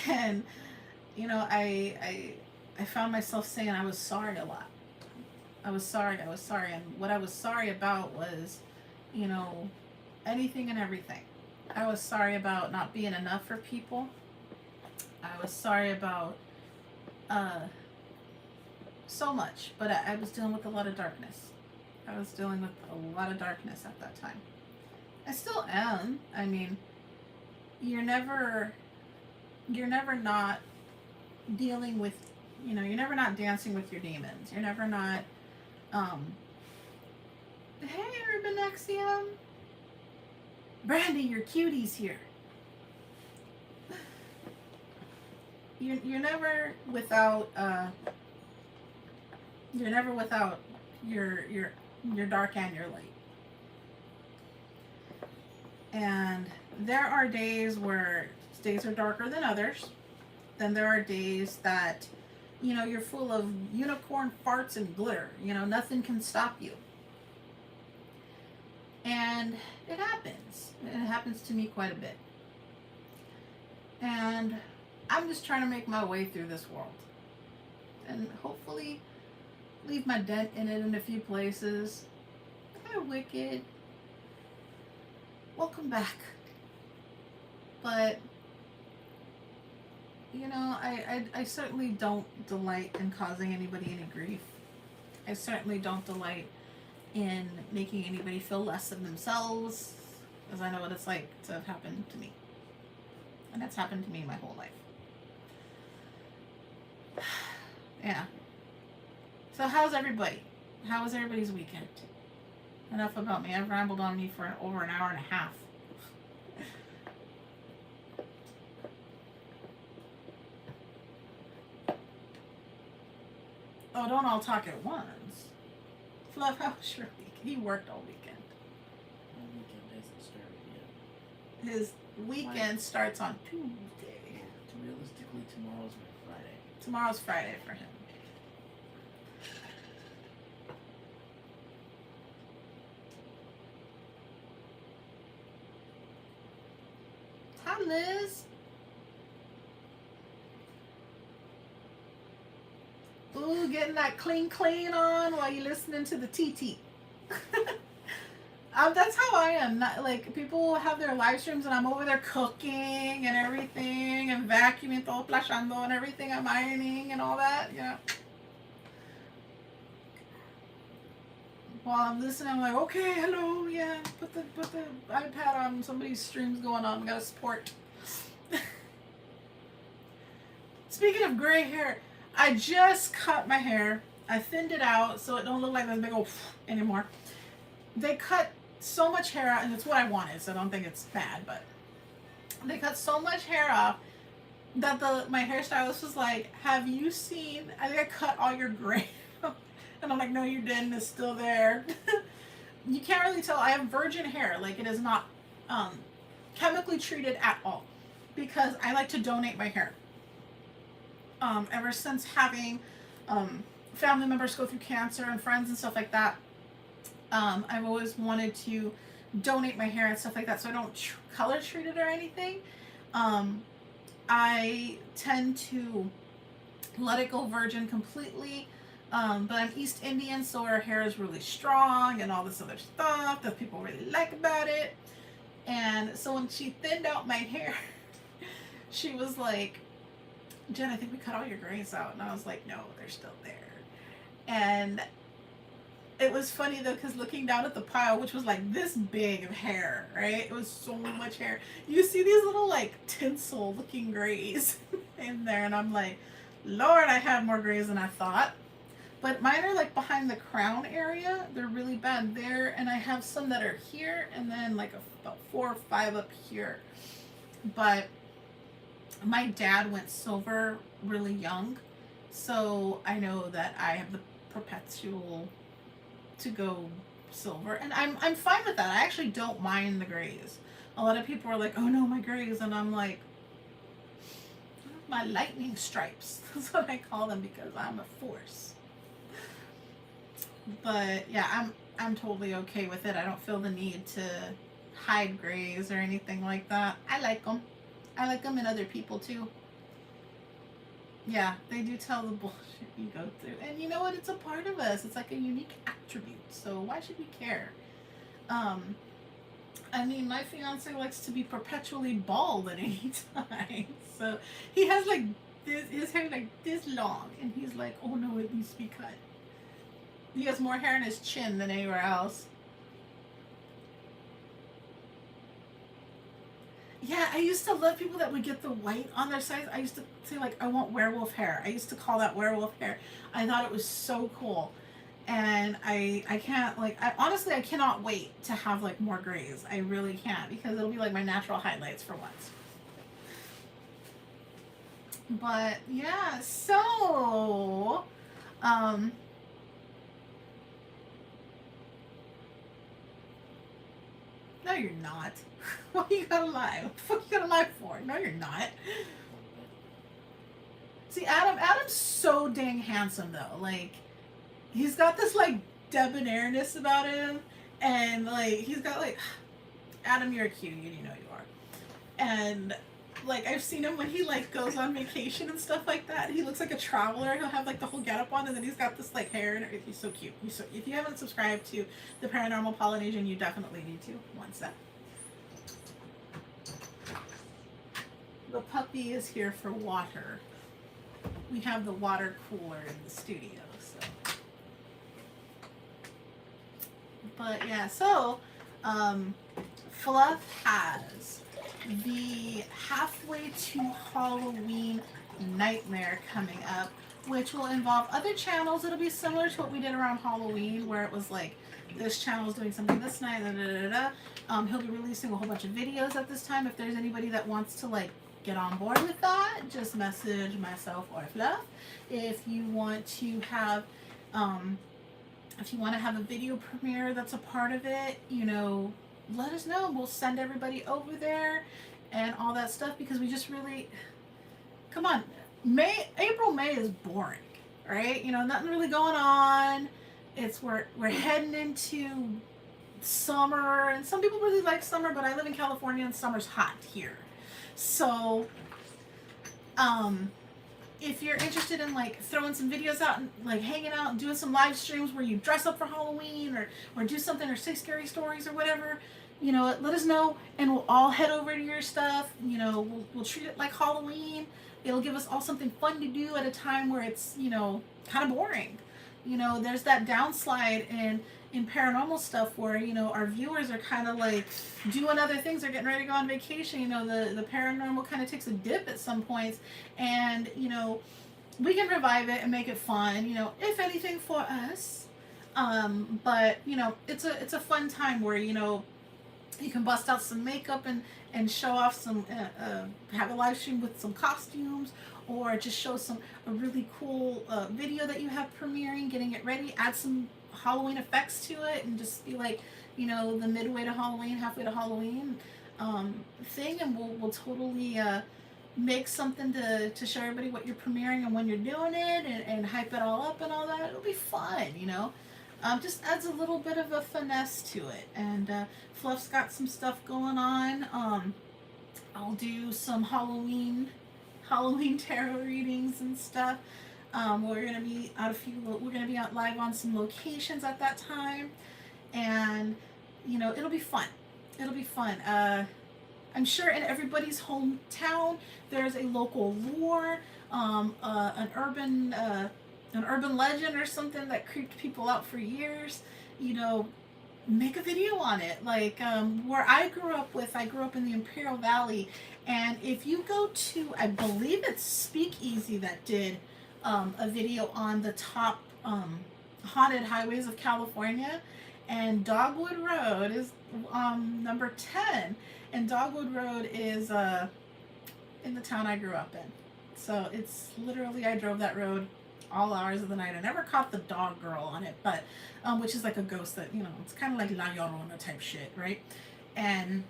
And, you know, I found myself saying I was sorry a lot. I was sorry. And what I was sorry about was, you know, anything and everything. I was sorry about not being enough for people. I was sorry about so much, but I was dealing with a lot of darkness. I was dealing with a lot of darkness at that time. I still am. I mean, you're never not dealing with, you know, you're never not dancing with your demons. You're never not, hey, Urban Axiom. Brandy, your cutie's here. You're never without your dark and your light. And there are days where days are darker than others. Then there are days that, you know, you're full of unicorn farts and glitter. You know, nothing can stop you. And it happens. It happens to me quite a bit. And I'm just trying to make my way through this world. And hopefully leave my dent in it in a few places. Hi, Wicked. Welcome back. But, you know, I certainly don't delight in causing anybody any grief. I certainly don't delight in making anybody feel less than themselves, because I know what it's like to have happened to me. And that's happened to me my whole life. Yeah. So how's everybody? How was everybody's weekend? Enough about me. I've rambled on me for over an hour and a half. Oh, don't all talk at once. Fluff, how was your weekend? He worked all weekend. My weekend hasn't started yet. His weekend starts on Tuesday. Realistically, tomorrow's my Friday. Tomorrow's Friday for him. Hi, Liz. Ooh, getting that clean on while you're listening to the TT. That's how I am. Not, like, people have their live streams and I'm over there cooking and everything and vacuuming, todo plashando and everything. I'm ironing and all that, you know. While I'm listening, I'm like, okay, hello, yeah, put the iPad on. Somebody's stream's going on. We gotta support. Speaking of gray hair, I just cut my hair. I thinned it out so it don't look like this big old anymore. They cut so much hair out, and it's what I wanted, so I don't think it's bad, but they cut so much hair off that my hairstylist was like, have you seen, I think I cut all your gray. And I'm like, no, you didn't, it's still there. You can't really tell. I have virgin hair, like it is not chemically treated at all, because I like to donate my hair. Ever since having family members go through cancer and friends and stuff like that, I've always wanted to donate my hair and stuff like that, so I don't color treat it or anything. I tend to let it go virgin completely, but I'm East Indian, so our hair is really strong and all this other stuff that people really like about it. And so when she thinned out my hair, she was like, Jen, I think we cut all your grays out. And I was like, no, they're still there. And it was funny though, because looking down at the pile, which was like this big of hair, right? It was so much hair. You see these little like tinsel looking grays in there. And I'm like, Lord, I had more grays than I thought. But mine are like behind the crown area. They're really bad there. And I have some that are here and then like about 4 or 5 up here. But my dad went silver really young. So I know that I have the perpetual to go silver, and I'm fine with that. I actually don't mind the grays. A lot of people are like, oh no, my grays, and I'm like, my lightning stripes. That's what I call them, because I'm a force. But yeah, I'm totally okay with it. I don't feel the need to hide grays or anything like that. I like them. I like them in other people too. Yeah, they do tell the bullshit you go through. And you know what? It's a part of us. It's like a unique attribute. So why should we care? I mean, my fiance likes to be perpetually bald at any time. So he has like this, his hair like this long. And he's like, oh no, it needs to be cut. He has more hair in his chin than anywhere else. Yeah, I used to love people that would get the white on their sides. I used to say, like, I want werewolf hair. I used to call that werewolf hair. I thought it was so cool. And I can't, like, honestly, I cannot wait to have, like, more grays. I really can't, because it'll be, like, my natural highlights for once. But, yeah, so, no, you're not. Why you gotta lie? What the fuck you gotta lie for? No, you're not. See, Adam's so dang handsome, though. Like, he's got this, like, debonairness about him. And, like, he's got, like... Adam, you're cute. You know you are. And, like, I've seen him when he, like, goes on vacation and stuff like that. He looks like a traveler. He'll have, like, the whole getup on, and then he's got this, like, hair. And he's so cute. If you haven't subscribed to The Paranormal Polynesian, you definitely need to. One sec. The puppy is here for water. We have the water cooler in the studio, so. But yeah, so Fluff has the Halfway to Halloween Nightmare coming up, which will involve other channels. It'll be similar to what we did around Halloween, where it was like this channel is doing something this night. He'll be releasing a whole bunch of videos at this time. If there's anybody that wants to like get on board with that, just message myself or Fluff. If you want to have a video premiere that's a part of it, you know, let us know. We'll send everybody over there and all that stuff, because we just really, come on, April, May is boring, right? You know, nothing really going on. We're heading into summer, and some people really like summer, but I live in California and summer's hot here. So, if you're interested in like throwing some videos out and like hanging out and doing some live streams where you dress up for Halloween or do something or say scary stories or whatever, you know, let us know and we'll all head over to your stuff. You know, we'll treat it like Halloween. It'll give us all something fun to do at a time where it's, you know, kind of boring. You know, there's that downslide in paranormal stuff where, you know, our viewers are kind of like doing other things. They're getting ready to go on vacation. You know, the paranormal kind of takes a dip at some points. And, you know, we can revive it and make it fun, you know, if anything for us. But, you know, it's a fun time where, you know, you can bust out some makeup and show off some, have a live stream with some costumes, or just show a really cool video that you have premiering, getting it ready, add some Halloween effects to it, and just be like, you know, the midway to Halloween, halfway to Halloween thing, and we'll totally make something to show everybody what you're premiering and when you're doing it, and hype it all up and all that. It'll be fun, you know. Just adds a little bit of a finesse to it. And Fluff's got some stuff going on. I'll do some Halloween tarot readings and stuff. We're gonna be out live on some locations at that time, and you know, it'll be fun. It'll be fun. I'm sure in everybody's hometown there's a local lore, an urban legend or something that creeped people out for years. You know, make a video on it. Like where I grew up in the Imperial Valley, and if you go to, I believe it's Speakeasy that did a video on the top haunted highways of California, and Dogwood Road is number 10, and Dogwood Road is in the town I grew up in. So it's literally, I drove that road all hours of the night. I never caught the dog girl on it, but which is like a ghost that, you know, it's kind of like La Llorona type shit, right? And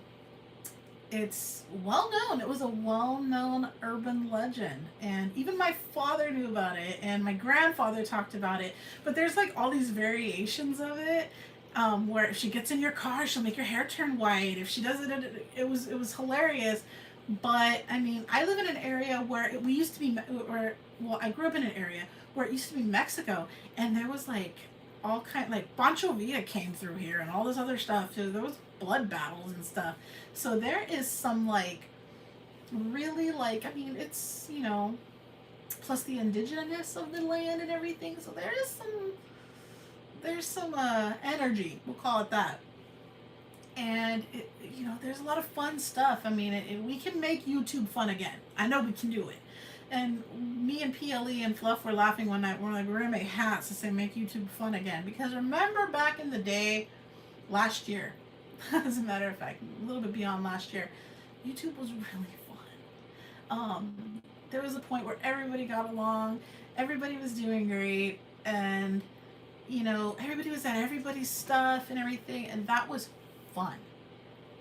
it's well known. It was a well-known urban legend, and even my father knew about it, and my grandfather talked about it. But there's like all these variations of it, where if she gets in your car, she'll make your hair turn white. If she does it, it was hilarious. But I mean, I live in an area where we used to be, I grew up in an area where it used to be Mexico, and there was like all kind, like Pancho Villa came through here and all this other stuff. So there was blood battles and stuff. So there is some like really, like, I mean, it's, you know, plus the indigenous of the land and everything. So there's some energy, we'll call it that. And it, you know, there's a lot of fun stuff. I mean, we can make YouTube fun again. I know we can do it. And me and PLE and Fluff were laughing one night. We're like, we're gonna make hats to say make YouTube fun again. Because remember back in the day, last year, as a matter of fact, a little bit beyond last year, YouTube was really fun. There was a point where everybody got along, everybody was doing great, and you know, everybody was at everybody's stuff and everything, and that was fun.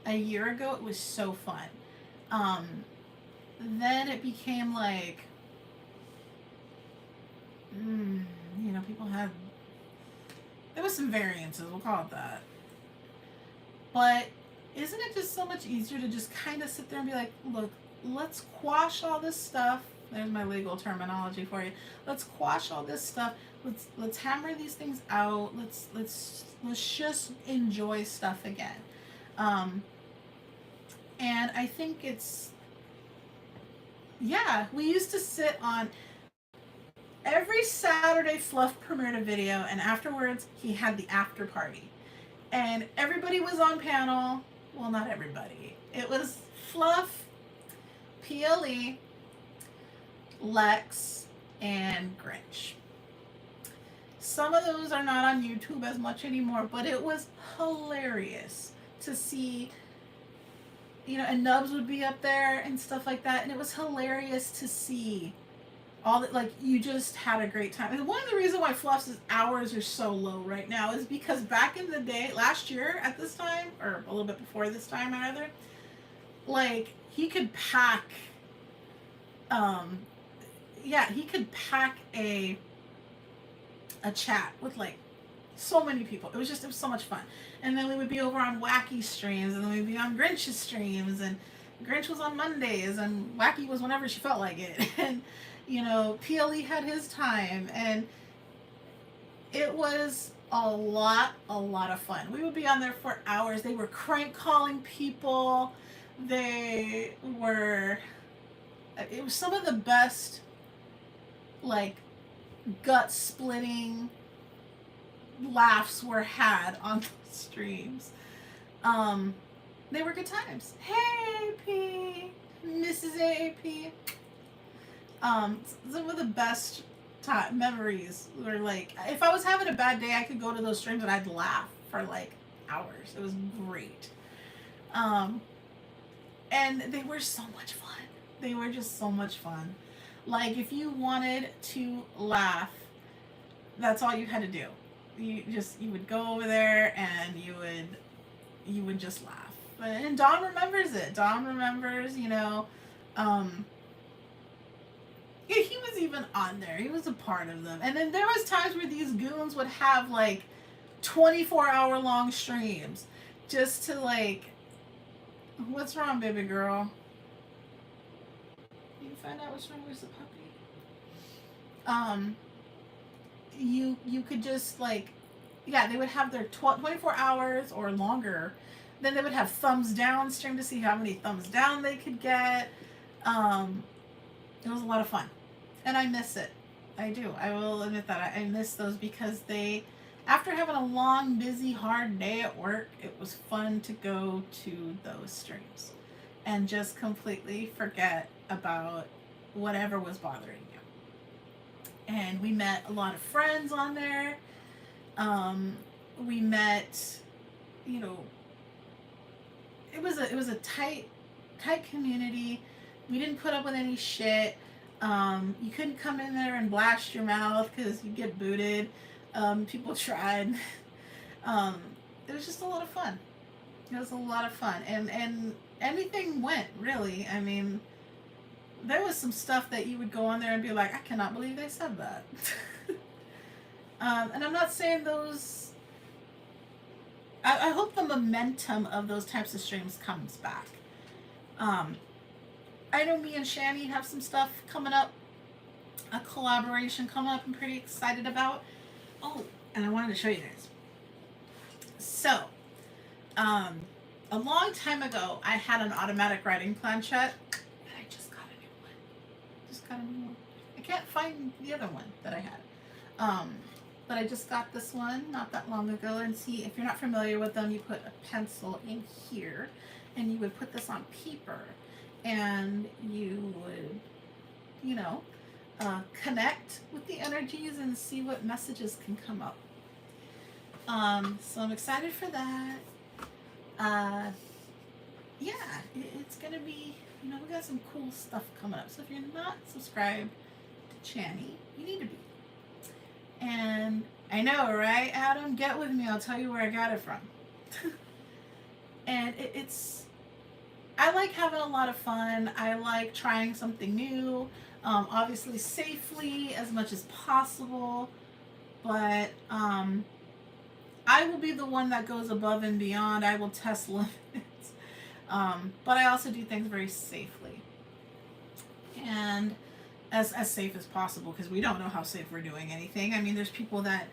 A year ago, it was so fun. Then it became like, you know, there was some variances, we'll call it that. But isn't it just so much easier to just kind of sit there and be like, look, let's quash all this stuff. There's my legal terminology for you. Let's quash all this stuff. Let's hammer these things out. Let's just enjoy stuff again. And I think it's, yeah, we used to sit on every Saturday. Fluff premiered a video, and afterwards he had the after party, and everybody was on panel. Well, not everybody. It was Fluff, PLE, Lex, and Grinch. Some of those are not on YouTube as much anymore, but it was hilarious to see, you know, and Nubs would be up there and stuff like that, and it was hilarious to see all that. Like, you just had a great time. And one of the reasons why Fluff's hours are so low right now is because back in the day, last year at this time, or a little bit before this time rather, like, he could pack, he could pack a chat with like so many people. It was so much fun. And then we would be over on Wacky streams, and then we'd be on Grinch's streams, and Grinch was on Mondays, and Wacky was whenever she felt like it. And PLE had his time, and it was a lot of fun. We would be on there for hours. They were crank calling people. They were, it was some of the best, like, gut splitting laughs were had on the streams. They were good times. Hey, AP, Mrs. AAP. Some of the best memories were, like, if I was having a bad day, I could go to those streams and I'd laugh for like hours. It was great. And they were so much fun. They were just so much fun. Like, if you wanted to laugh, that's all you had to do. You would go over there and you would just laugh. And Dawn remembers it. Dawn remembers, he was even on there. He was a part of them. And then there was times where these goons would have like 24-hour long streams just to, like, what's wrong, baby girl? You can find out what's wrong with the puppy. You could just, like, yeah, they would have their 24 hours or longer. Then they would have thumbs down stream to see how many thumbs down they could get. It was a lot of fun. And I miss it. I do. I will admit that. I miss those because after having a long, busy, hard day at work, it was fun to go to those streams and just completely forget about whatever was bothering you. And we met a lot of friends on there. We met, it was a tight community. We didn't put up with any shit. You couldn't come in there and blast your mouth because you'd get booted. People tried. It was just a lot of fun. It was a lot of fun. And anything went, really. I mean, there was some stuff that you would go on there and be like, I cannot believe they said that. And I'm not saying those... I hope the momentum of those types of streams comes back. I know me and Shani have some stuff coming up, a collaboration coming up I'm pretty excited about. Oh, and I wanted to show you guys. So, a long time ago, I had an automatic writing planchette, and I just got a new one. I can't find the other one that I had. But I just got this one not that long ago, and see, if you're not familiar with them, you put a pencil in here, and you would put this on paper. And you would, connect with the energies and see what messages can come up. So I'm excited for that. Yeah, it's going to be, we got some cool stuff coming up. So if you're not subscribed to Channy, you need to be. And I know, right, Adam? Get with me. I'll tell you where I got it from. And I like having a lot of fun. I like trying something new, obviously safely as much as possible, but I will be the one that goes above and beyond. I will test limits, but I also do things very safely and as safe as possible, because we don't know how safe we're doing anything. I mean, there's people that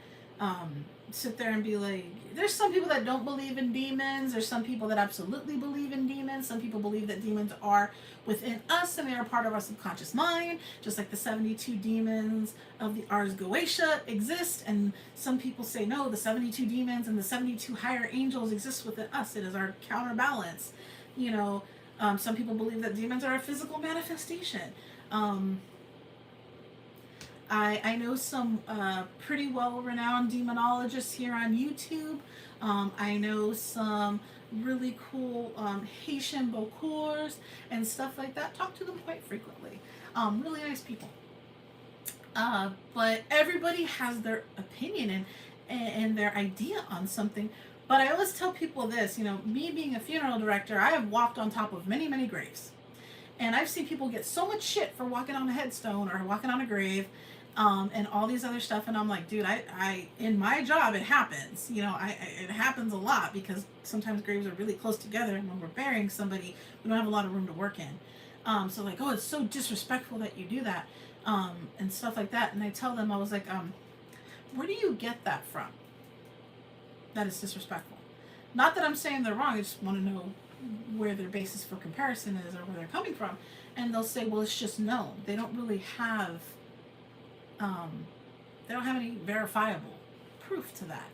sit there and be like, there's some people that don't believe in demons. There's some people that absolutely believe in demons. Some people believe that demons are within us and they are part of our subconscious mind, just like the 72 demons of the Ars Goetia exist. And some people say, no, the 72 demons and the 72 higher angels exist within us. It is our counterbalance. Some people believe that demons are a physical manifestation. I know some pretty well-renowned demonologists here on YouTube. I know some really cool Haitian Bokors and stuff like that. Talk to them quite frequently. Really nice people. But everybody has their opinion and their idea on something. But I always tell people this, me being a funeral director, I have walked on top of many, many graves. And I've seen people get so much shit for walking on a headstone or walking on a grave. And all these other stuff, and I'm like, dude, I in my job it happens, it happens a lot, because sometimes graves are really close together, and when we're burying somebody, we don't have a lot of room to work in. So like, oh, it's so disrespectful that you do that. and stuff like that. And I tell them, I was like, where do you get that from? That is disrespectful. Not that I'm saying they're wrong. I just want to know where their basis for comparison is or where they're coming from. And they'll say, well, it's just known. They don't really have, they don't have any verifiable proof to that.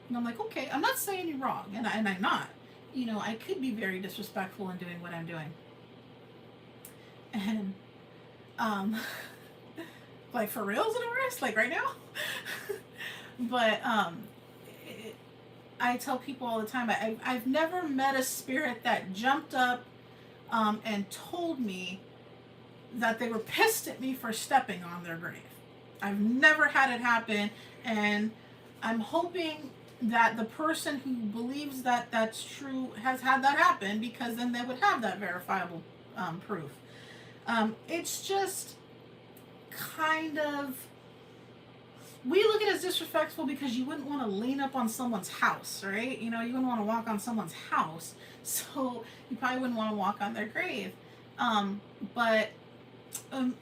And I'm like, okay, I'm not saying you're wrong, and I'm not. You know, I could be very disrespectful in doing what I'm doing. And, like, for reals and worse, like right now. But, I tell people all the time, I've never met a spirit that jumped up, and told me that they were pissed at me for stepping on their grave. I've never had it happen, and I'm hoping that the person who believes that that's true has had that happen, because then they would have that verifiable proof. It's just kind of, we look at it as disrespectful because you wouldn't want to lean up on someone's house, right? You know, you wouldn't want to walk on someone's house, so you probably wouldn't want to walk on their grave. But in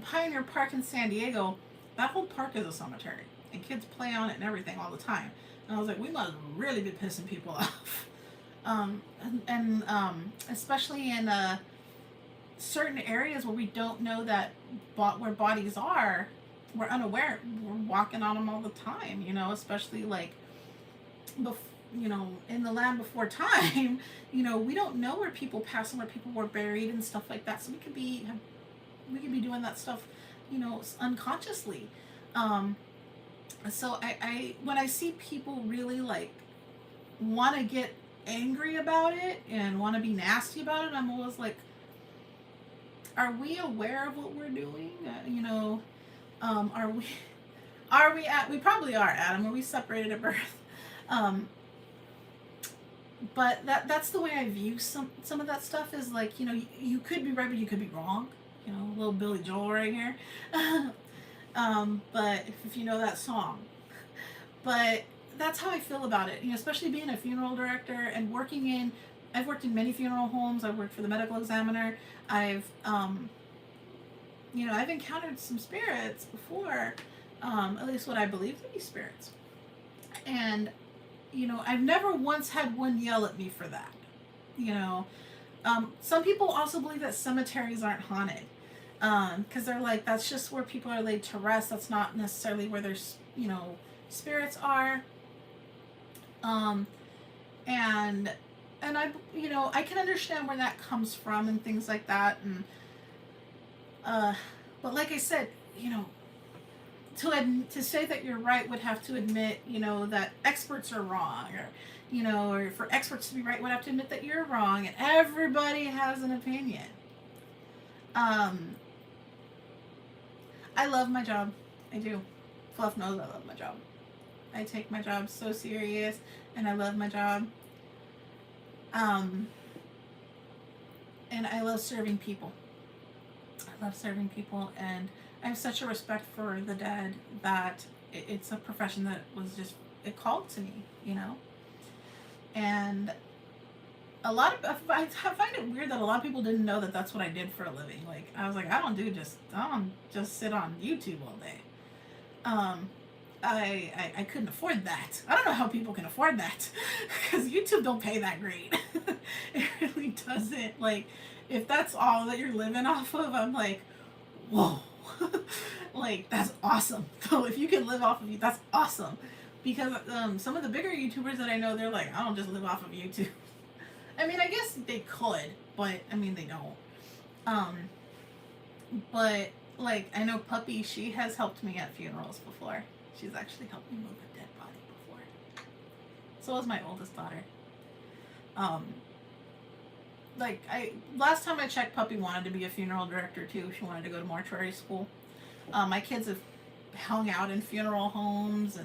Pioneer Park in San Diego, that whole park is a cemetery, and kids play on it and everything all the time. And I was like, we must really be pissing people off. Especially in certain areas where we don't know that where bodies are, we're unaware. We're walking on them all the time, you know, especially like, you know, in the land before time, you know, we don't know where people pass and where people were buried and stuff like that. So we could be doing that stuff, you know, unconsciously. So I when I see people really like want to get angry about it and want to be nasty about it, I'm always like, are we aware of what we're doing? You know, we probably are, Adam. Are we separated at birth? But that's the way I view some of that stuff, is like, you know, you could be right, but you could be wrong. You know, little Billy Joel right here. But if you know that song. But that's how I feel about it. You know, especially being a funeral director and I've worked in many funeral homes. I've worked for the medical examiner. I've encountered some spirits before, at least what I believe to be spirits. And, you know, I've never once had one yell at me for that. You know, some people also believe that cemeteries aren't haunted, because they're like, that's just where people are laid to rest. That's not necessarily where there's, you know, spirits are. And I, you know, I can understand where that comes from and things like that. And, but like I said, you know, to say that you're right would have to admit, you know, that experts are wrong, or, you know, or for experts to be right would have to admit that you're wrong, and everybody has an opinion. I love my job. I do. Fluff knows I love my job. I take my job so serious, and I love my job. And I love serving people. I love serving people, and I have such a respect for the dead that it's a profession that was just, it called to me, you know. And I find it weird that a lot of people didn't know that that's what I did for a living. Like, I was like, I don't just sit on YouTube all day. I couldn't afford that. I don't know how people can afford that, because YouTube don't pay that great. It really doesn't. Like, if that's all that you're living off of, I'm like, whoa. Like, that's awesome. So if you can live off of you, that's awesome. Because some of the bigger YouTubers that I know, they're like, I don't just live off of YouTube. I mean, I guess they could, but I mean, they don't. But like, I know Puppy, she has helped me at funerals before. She's actually helped me move a dead body before. So was my oldest daughter. Last time I checked, Puppy wanted to be a funeral director too. She wanted to go to mortuary school. My kids have hung out in funeral homes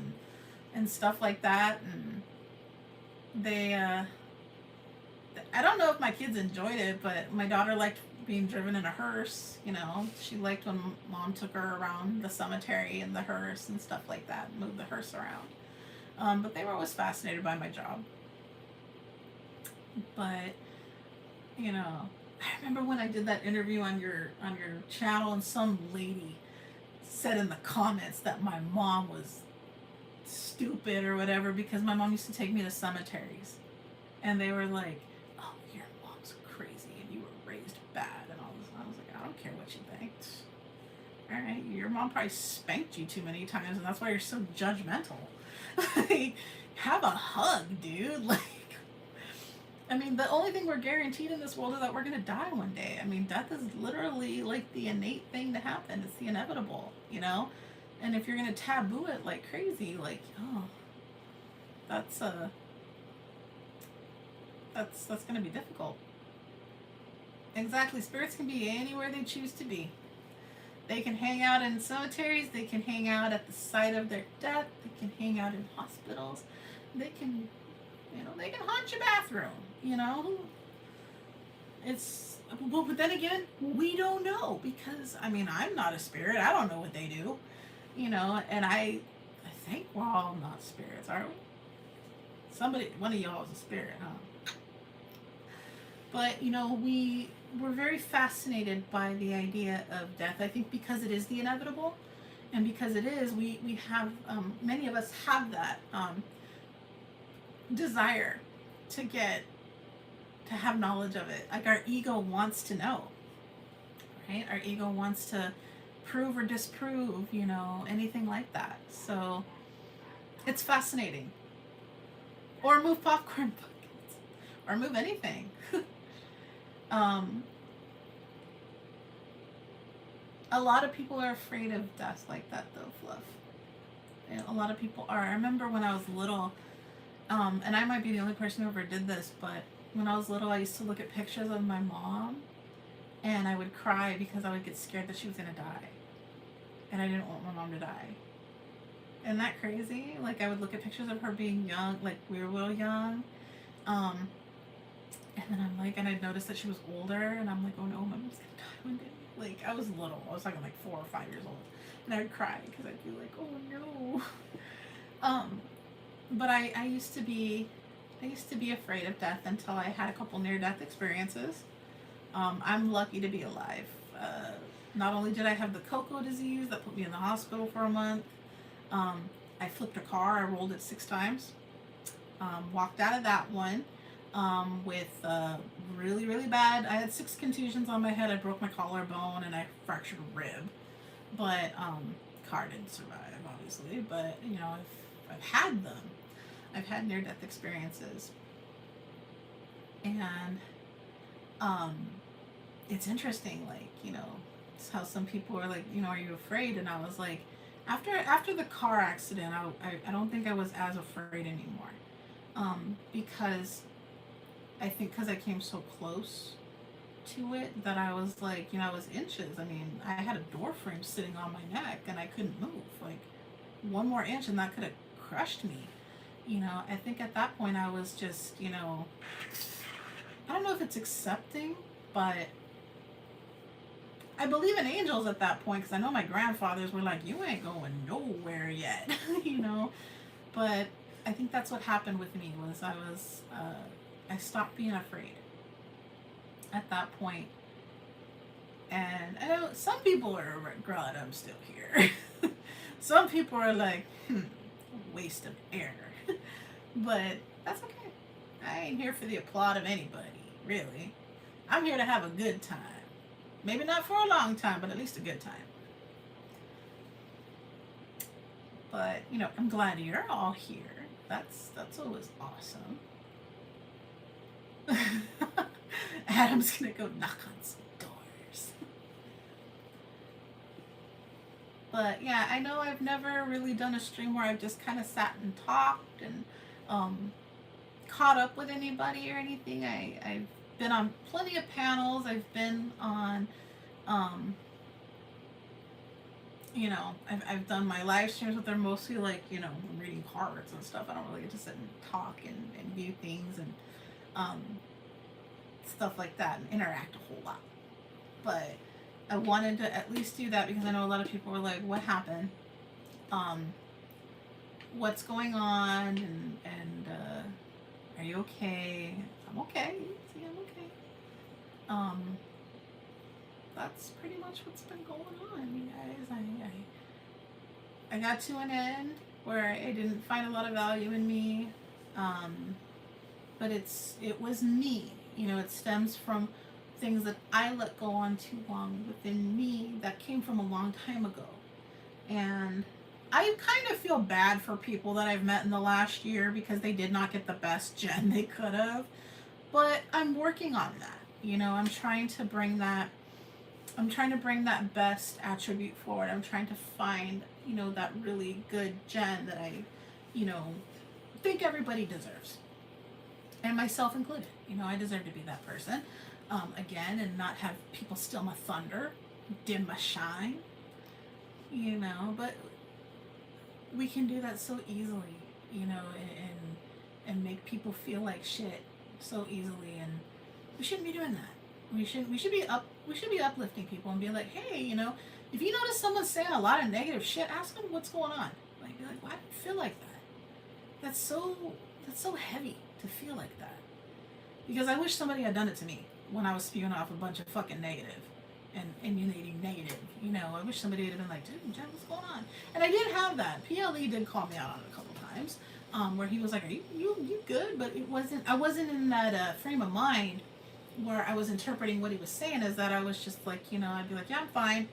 and stuff like that, and they I don't know if my kids enjoyed it, but my daughter liked being driven in a hearse. You know, she liked when Mom took her around the cemetery in the hearse and stuff like that, moved the hearse around. But they were always fascinated by my job. But, you know, I remember when I did that interview on your channel, and some lady said in the comments that my mom was stupid or whatever because my mom used to take me to cemeteries, and they were like, "Oh, your mom's crazy and you were raised bad," and all this. I was like, I don't care what you think. All right, your mom probably spanked you too many times, and that's why you're so judgmental. Like, have a hug, dude. Like, I mean, the only thing we're guaranteed in this world is that we're gonna die one day. I mean, death is literally like the innate thing to happen. It's the inevitable, you know. And if you're gonna taboo it like crazy, like, oh, that's that's gonna be difficult. Exactly, spirits can be anywhere they choose to be. They can hang out in cemeteries. They can hang out at the site of their death. They can hang out in hospitals. They can, they can haunt your bathroom. It's, but then again, we don't know because I mean I'm not a spirit. I don't know what they do. And I think we're all not spirits, are we? One of y'all is a spirit, huh? But we're very fascinated by the idea of death. I think because it is the inevitable, and because it is, we have many of us have that desire to have knowledge of it. Like our ego wants to know, right? Our ego wants to prove or disprove, anything like that. So it's fascinating. Or move popcorn buckets, or move anything. A lot of people are afraid of death like that, though, Fluff. A lot of people are. I remember when I was little, and I might be the only person who ever did this, but when I was little, I used to look at pictures of my mom, and I would cry because I would get scared that she was going to die. And I didn't want my mom to die. Isn't that crazy? Like, I would look at pictures of her being young, like, we were real young, and then I'm like, and I'd noticed that she was older, and I'm like, oh no, my mom's going to die one day. Like, I was little. I was talking like 4 or 5 years old. And I would cry because I'd be like, oh no. But I used to be afraid of death until I had a couple near-death experiences. I'm lucky to be alive. Not only did I have the cocoa disease that put me in the hospital for a month, I flipped a car. I rolled it 6 times. Walked out of that one with really, really bad. I had 6 contusions on my head. I broke my collarbone and I fractured a rib. But car didn't survive, obviously. But I've had them. I've had near-death experiences, and it's interesting. Like it's how some people are like, are you afraid? And I was like, after the car accident, I don't think I was as afraid anymore, because I think because I came so close to it that I was like, I was inches. I mean, I had a door frame sitting on my neck and I couldn't move. Like, one more inch and that could have crushed me. I think at that point I was just, I don't know if it's accepting, but I believe in angels at that point because I know my grandfathers were like, you ain't going nowhere yet, But I think that's what happened with me was I stopped being afraid at that point. And I know some people are glad I'm still here. Some people are like, waste of air. But that's okay. I ain't here for the applaud of anybody, really. I'm here to have a good time. Maybe not for a long time, but at least a good time. But, I'm glad you're all here. That's always awesome. Adam's gonna go knock on some doors. But yeah, I know I've never really done a stream where I've just kind of sat and talked and caught up with anybody or anything. I've been on plenty of panels. I've been on, I've done my live streams, but they're mostly like, reading cards and stuff. I don't really get to sit and talk and view things and stuff like that and interact a whole lot. But I wanted to at least do that because I know a lot of people were like, what happened? What's going on? And are you okay? I'm okay. See, I'm okay. Um, that's pretty much what's been going on, you guys. I got to an end where I didn't find a lot of value in me, but it was me. You know, it stems from things that I let go on too long within me that came from a long time ago. And I kind of feel bad for people that I've met in the last year because they did not get the best Jen they could have. But I'm working on that. You know, I'm trying to bring that best attribute forward. I'm trying to find, you know, that really good Jen that I, you know, think everybody deserves. And myself included. You know, I deserve to be that person. Again, and not have people steal my thunder, dim my shine. You know, but we can do that so easily, you know, and make people feel like shit so easily, and we shouldn't be doing that. We should be uplifting people and be like, hey, you know, if you notice someone saying a lot of negative shit, ask them what's going on. Like, be like, why do you feel like that? That's so heavy to feel like that. Because I wish somebody had done it to me when I was spewing off a bunch of fucking negative and emulating negative. You know, I wish somebody would have been like, dude, Jen, what's going on? And I did have that. PLE did call me out on it a couple times, where he was like, are you good? But I wasn't in that frame of mind where I was interpreting what he was saying as that I was just like, you know, I'd be like, yeah, I'm fine.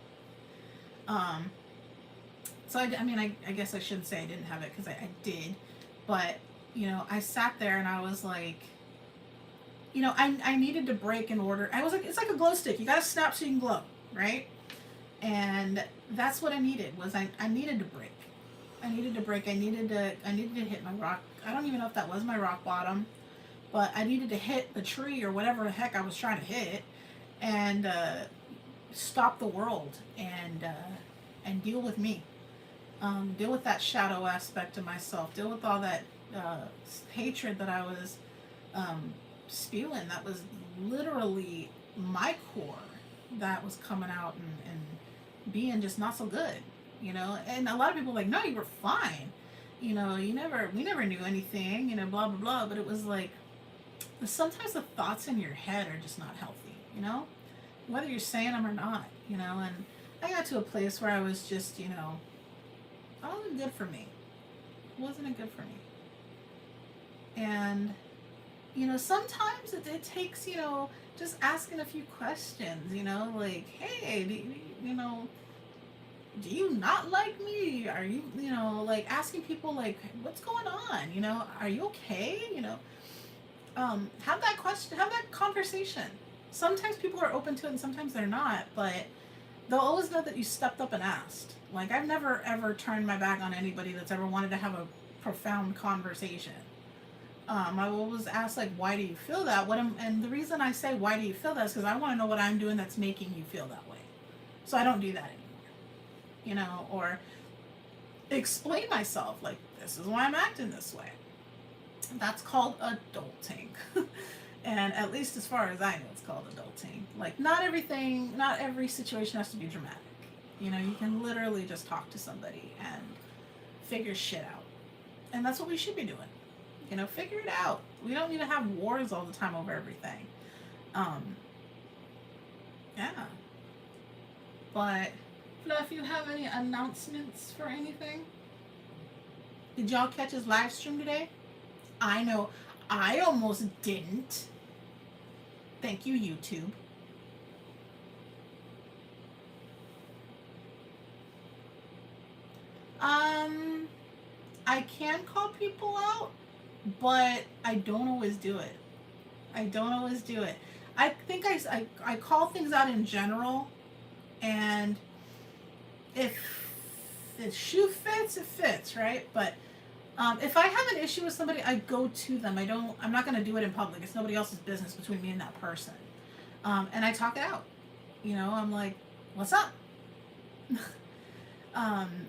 So I guess I shouldn't say I didn't have it because I did, but you know, I sat there and I was like, you know, I needed to break in order. I was like, it's like a glow stick. You got to snap so you can glow, right? And that's what I needed. I needed to break. I needed to break. I needed to hit my rock. I don't even know if that was my rock bottom, but I needed to hit the tree or whatever the heck I was trying to hit, and stop the world and deal with me. Deal with that shadow aspect of myself. Deal with all that hatred that I was spewing. That was literally my core that was coming out and being just not so good, you know. And a lot of people were like, no, you were fine, you know, we never knew anything, you know, blah blah blah. But it was like, sometimes the thoughts in your head are just not healthy, you know, whether you're saying them or not, you know. And I got to a place where I was just, you know, it wasn't good for me. Wasn't it good for me? And you know, sometimes it takes, you know, just asking a few questions, you know, like, hey, you know, do you not like me? Are you, you know, like asking people like, what's going on? You know, are you okay? You know, have that question, have that conversation. Sometimes people are open to it and sometimes they're not, but they'll always know that you stepped up and asked. Like, I've never ever turned my back on anybody that's ever wanted to have a profound conversation. I always ask, like, why do you feel that? And the reason I say, why do you feel that, is because I want to know what I'm doing that's making you feel that way. So I don't do that anymore. You know, or explain myself, like, this is why I'm acting this way. That's called adulting. And at least as far as I know, it's called adulting. Like, not every situation has to be dramatic. You know, you can literally just talk to somebody and figure shit out. And that's what we should be doing. You know, figure it out. We don't need to have wars all the time over everything. Yeah. But, if you have any announcements for anything? Did y'all catch his live stream today? I know I almost didn't. Thank you, YouTube. I can call people out, but I don't always do it. I think I call things out in general, and if the shoe fits, it fits, right? But if I have an issue with somebody, I go to them. I'm not going to do it in public. It's nobody else's business between me and that person. And I talk it out. You know, I'm like, what's up?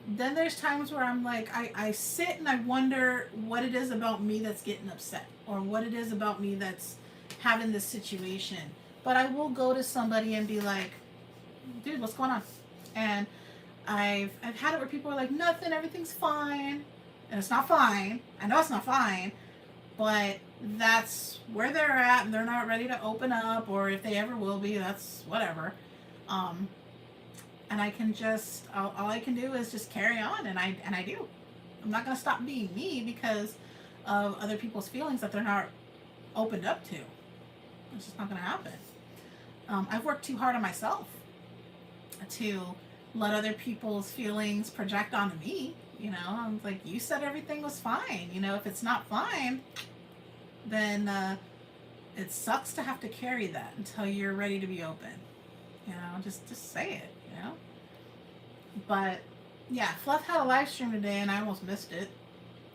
Then there's times where I'm like, I sit and I wonder what it is about me that's getting upset, or what it is about me that's having this situation. But I will go to somebody and be like, dude, what's going on? And I've had it where people are like, nothing, everything's fine. And it's not fine. I know it's not fine. But that's where they're at and they're not ready to open up, or if they ever will be, that's whatever. Um, and I can just, all I can do is just carry on, and I do. I'm not going to stop being me because of other people's feelings that they're not opened up to. It's just not going to happen. I've worked too hard on myself to let other people's feelings project onto me. You know, I'm like, you said everything was fine. You know, if it's not fine, then it sucks to have to carry that until you're ready to be open. You know, just say it, you know. But yeah, Fluff had a live stream today and I almost missed it.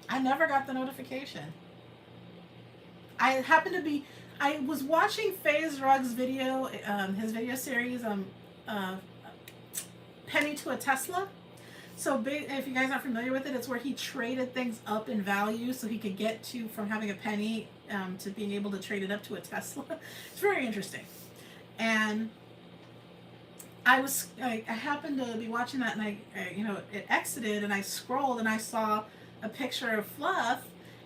I never got the notification. I was watching FaZe Rug's video, his video series, Penny to a Tesla. So if you guys aren't familiar with it, it's where he traded things up in value so he could get to from having a penny to being able to trade it up to a Tesla. It's very interesting. And I happened to be watching that, and I it exited, and I scrolled, and I saw a picture of Fluff,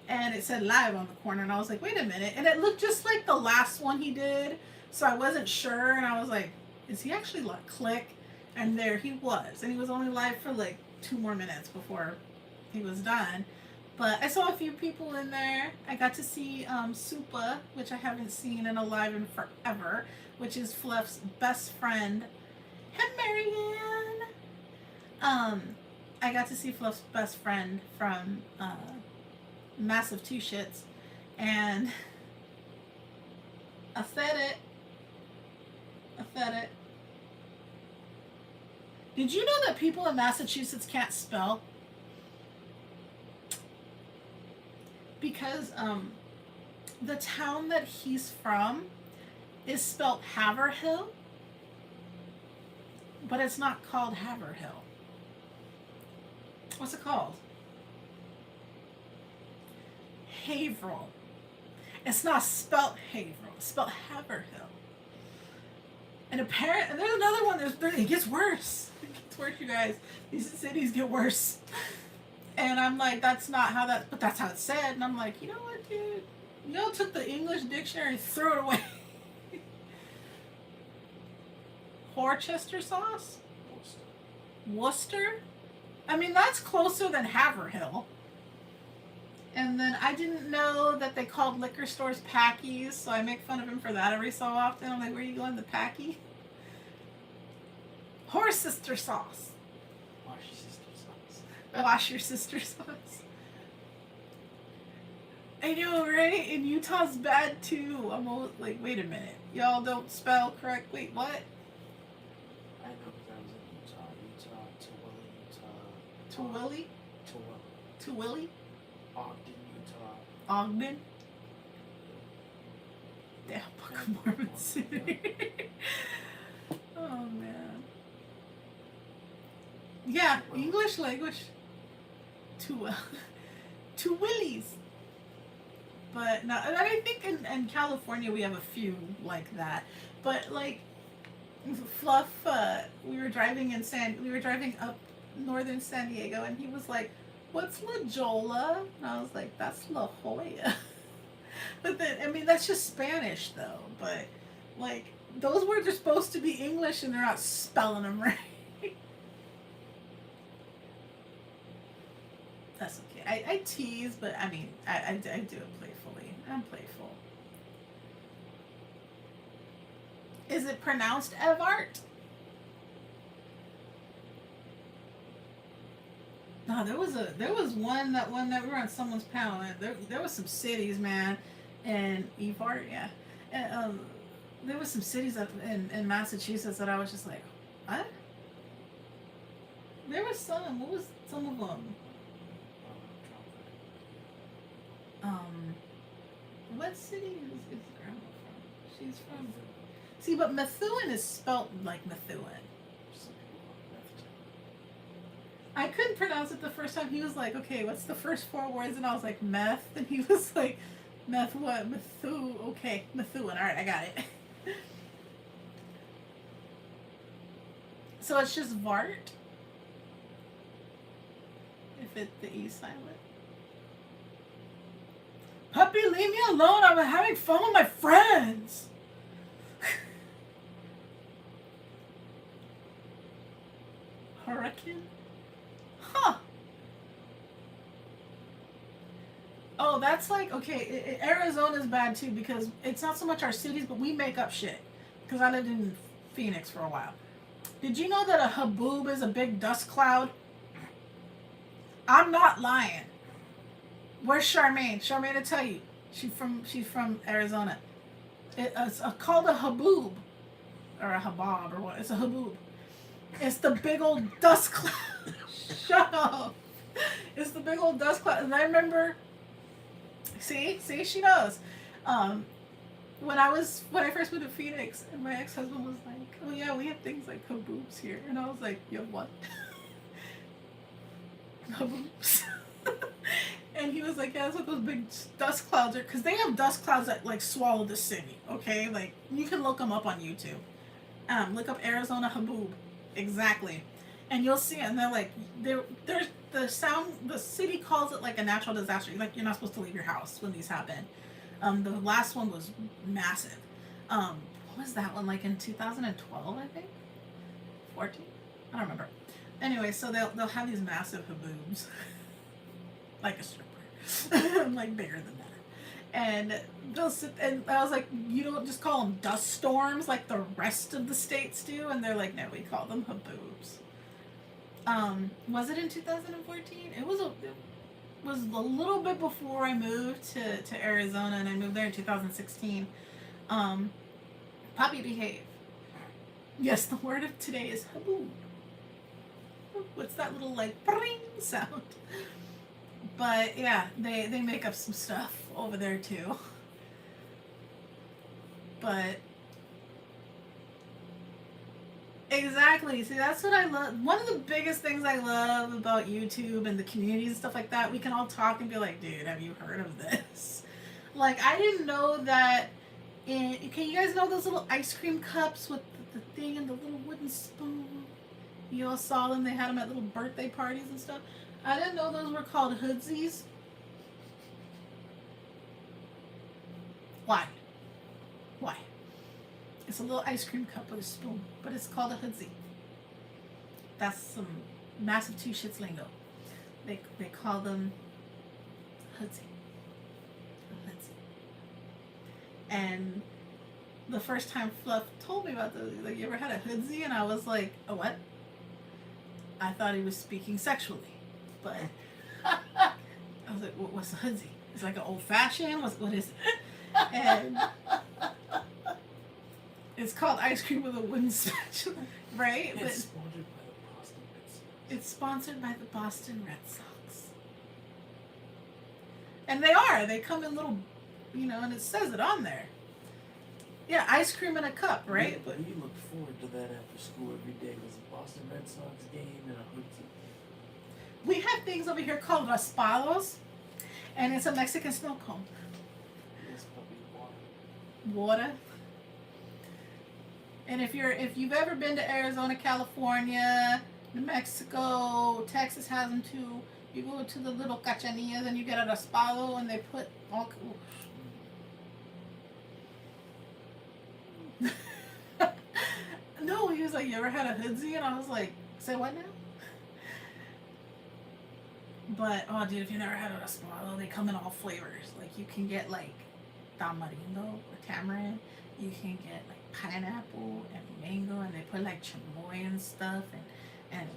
and it said live on the corner, and I was like, wait a minute, and it looked just like the last one he did, so I wasn't sure, and I was like, is he actually like click? And there he was, and he was only live for like 2 more minutes before he was done. But I saw a few people in there. I got to see Supa, which I haven't seen in a live in forever, which is Fluff's best friend. Hey, Marianne. I got to see Fluff's best friend from Massive Two Shits, and I said it. Did you know that people in Massachusetts can't spell? Because the town that he's from is spelled Haverhill, but it's not called Haverhill. What's it called? Haverhill. It's not spelled Haverhill. It's spelled Haverhill. And apparently, there's another one. It gets worse. It gets worse, you guys. These cities get worse. And I'm like, that's not how that, but that's how it's said. And I'm like, you know what, dude? You took the English dictionary and threw it away. Worcester sauce? Worcester? I mean, that's closer than Haverhill. And then I didn't know that they called liquor stores Packies, so I make fun of him for that every so often. I'm like, where are you going, the Packy? Worcester sauce. Wash your sister's sauce. Wash your sister's sauce. I know, right? And Utah's bad too. I'm always like, wait a minute. Y'all don't spell correct. Wait, what? I know because I was in Utah, Tooele? Tooele? Ogden, Utah. Ogden? Damn, Book of Mormon City. Oh, man. Yeah, English language. Two Willies. But no, and I think in California we have a few like that. But like Fluff, we were driving up northern San Diego, and he was like, "What's La Jolla?" And I was like, "That's La Jolla." But then, I mean, that's just Spanish though. But like those words are supposed to be English, and they're not spelling them right. That's okay. I tease, but I mean, I do it playfully. I'm playful. Is it pronounced Evart? No, there was one that we were on someone's panel. There was some cities, man, and Evart, yeah. And, there was some cities in Massachusetts that I was just like, what? There was some. What was some of them? What city is Grandma from? She's from. See, but Methuen is spelt like Methuen. I couldn't pronounce it the first time. He was like, okay, what's the first 4 words? And I was like, meth. And he was like, meth what? Methu. Okay, Methuen. All right, I got it. So it's just Vart? If it's the E silent. Puppy, leave me alone. I'm having fun with my friends. Hurricane? Huh. Oh, that's like, okay, Arizona's bad too because it's not so much our cities, but we make up shit. Because I lived in Phoenix for a while. Did you know that a haboob is a big dust cloud? I'm not lying. Where's Charmaine? Charmaine will tell you. She's from Arizona. It's called a haboob. Or a habab or what. It's a haboob. It's the big old dust cloud. Shut up. It's the big old dust cloud. And I remember, see, she knows. When I first moved to Phoenix, and my ex-husband was like, "Oh yeah, we have things like haboobs here," and I was like, "You have what?" Haboobs. And he was like, "Yeah, that's what those big dust clouds are, because they have dust clouds that like swallow the city." Okay, like you can look them up on YouTube. Look up Arizona haboob, exactly, and you'll see it. And they're like, there's the city calls it like a natural disaster. Like you're not supposed to leave your house when these happen. The last one was massive. What was that one like in 2012? I think 14. I don't remember. Anyway, so they'll have these massive haboobs, like a stripper, like bigger than that. And they'll sit, and I was like, you don't just call them dust storms like the rest of the states do, and they're like, no, we call them haboobs. Was it in 2014? It was a little bit before I moved to Arizona, and I moved there in 2016. Puppy behave. Yes, the word of today is haboob. What's that little like bring sound? But yeah, they make up some stuff over there too. But exactly. See, that's what I love. One of the biggest things I love about YouTube and the communities and stuff like that, we can all talk and be like, dude, have you heard of this? Like, I didn't know that can you guys know those little ice cream cups with the thing and the little wooden spoon? You all saw them. They had them at little birthday parties and stuff. I didn't know those were called hoodsies. Why? Why? It's a little ice cream cup with a spoon, but it's called a hoodsie. That's some massive two shits lingo. They call them hoodsie. A hoodsie. And the first time Fluff told me about those, like, you ever had a hoodsie? And I was like, a what? I thought he was speaking sexually, but I was like, what's a hoodsie? It's like an old fashioned. What is it? And it's called ice cream with a wooden spatula, right? It's But sponsored by the Boston Red Sox. it's sponsored by the Boston Red Sox, and they are. They come in little, and it says it on there. Yeah, ice cream in a cup, right? But we look forward to that after school every day. It was a Boston Red Sox game and a hoodie. We have things over here called raspados, and it's a Mexican snow cone. Yes, puppy, Water. And if you've ever been to Arizona, California, New Mexico, Texas has them too. You go to the little cachanillas and you get a raspado, and they put all. No, he was like, "You ever had a hoodsie?" And I was like, "Say what now?" But oh, dude, if you never had a raspado, they come in all flavors. Like you can get like tamarindo or tamarind. You can get like pineapple and mango, and they put like chamoy and stuff. And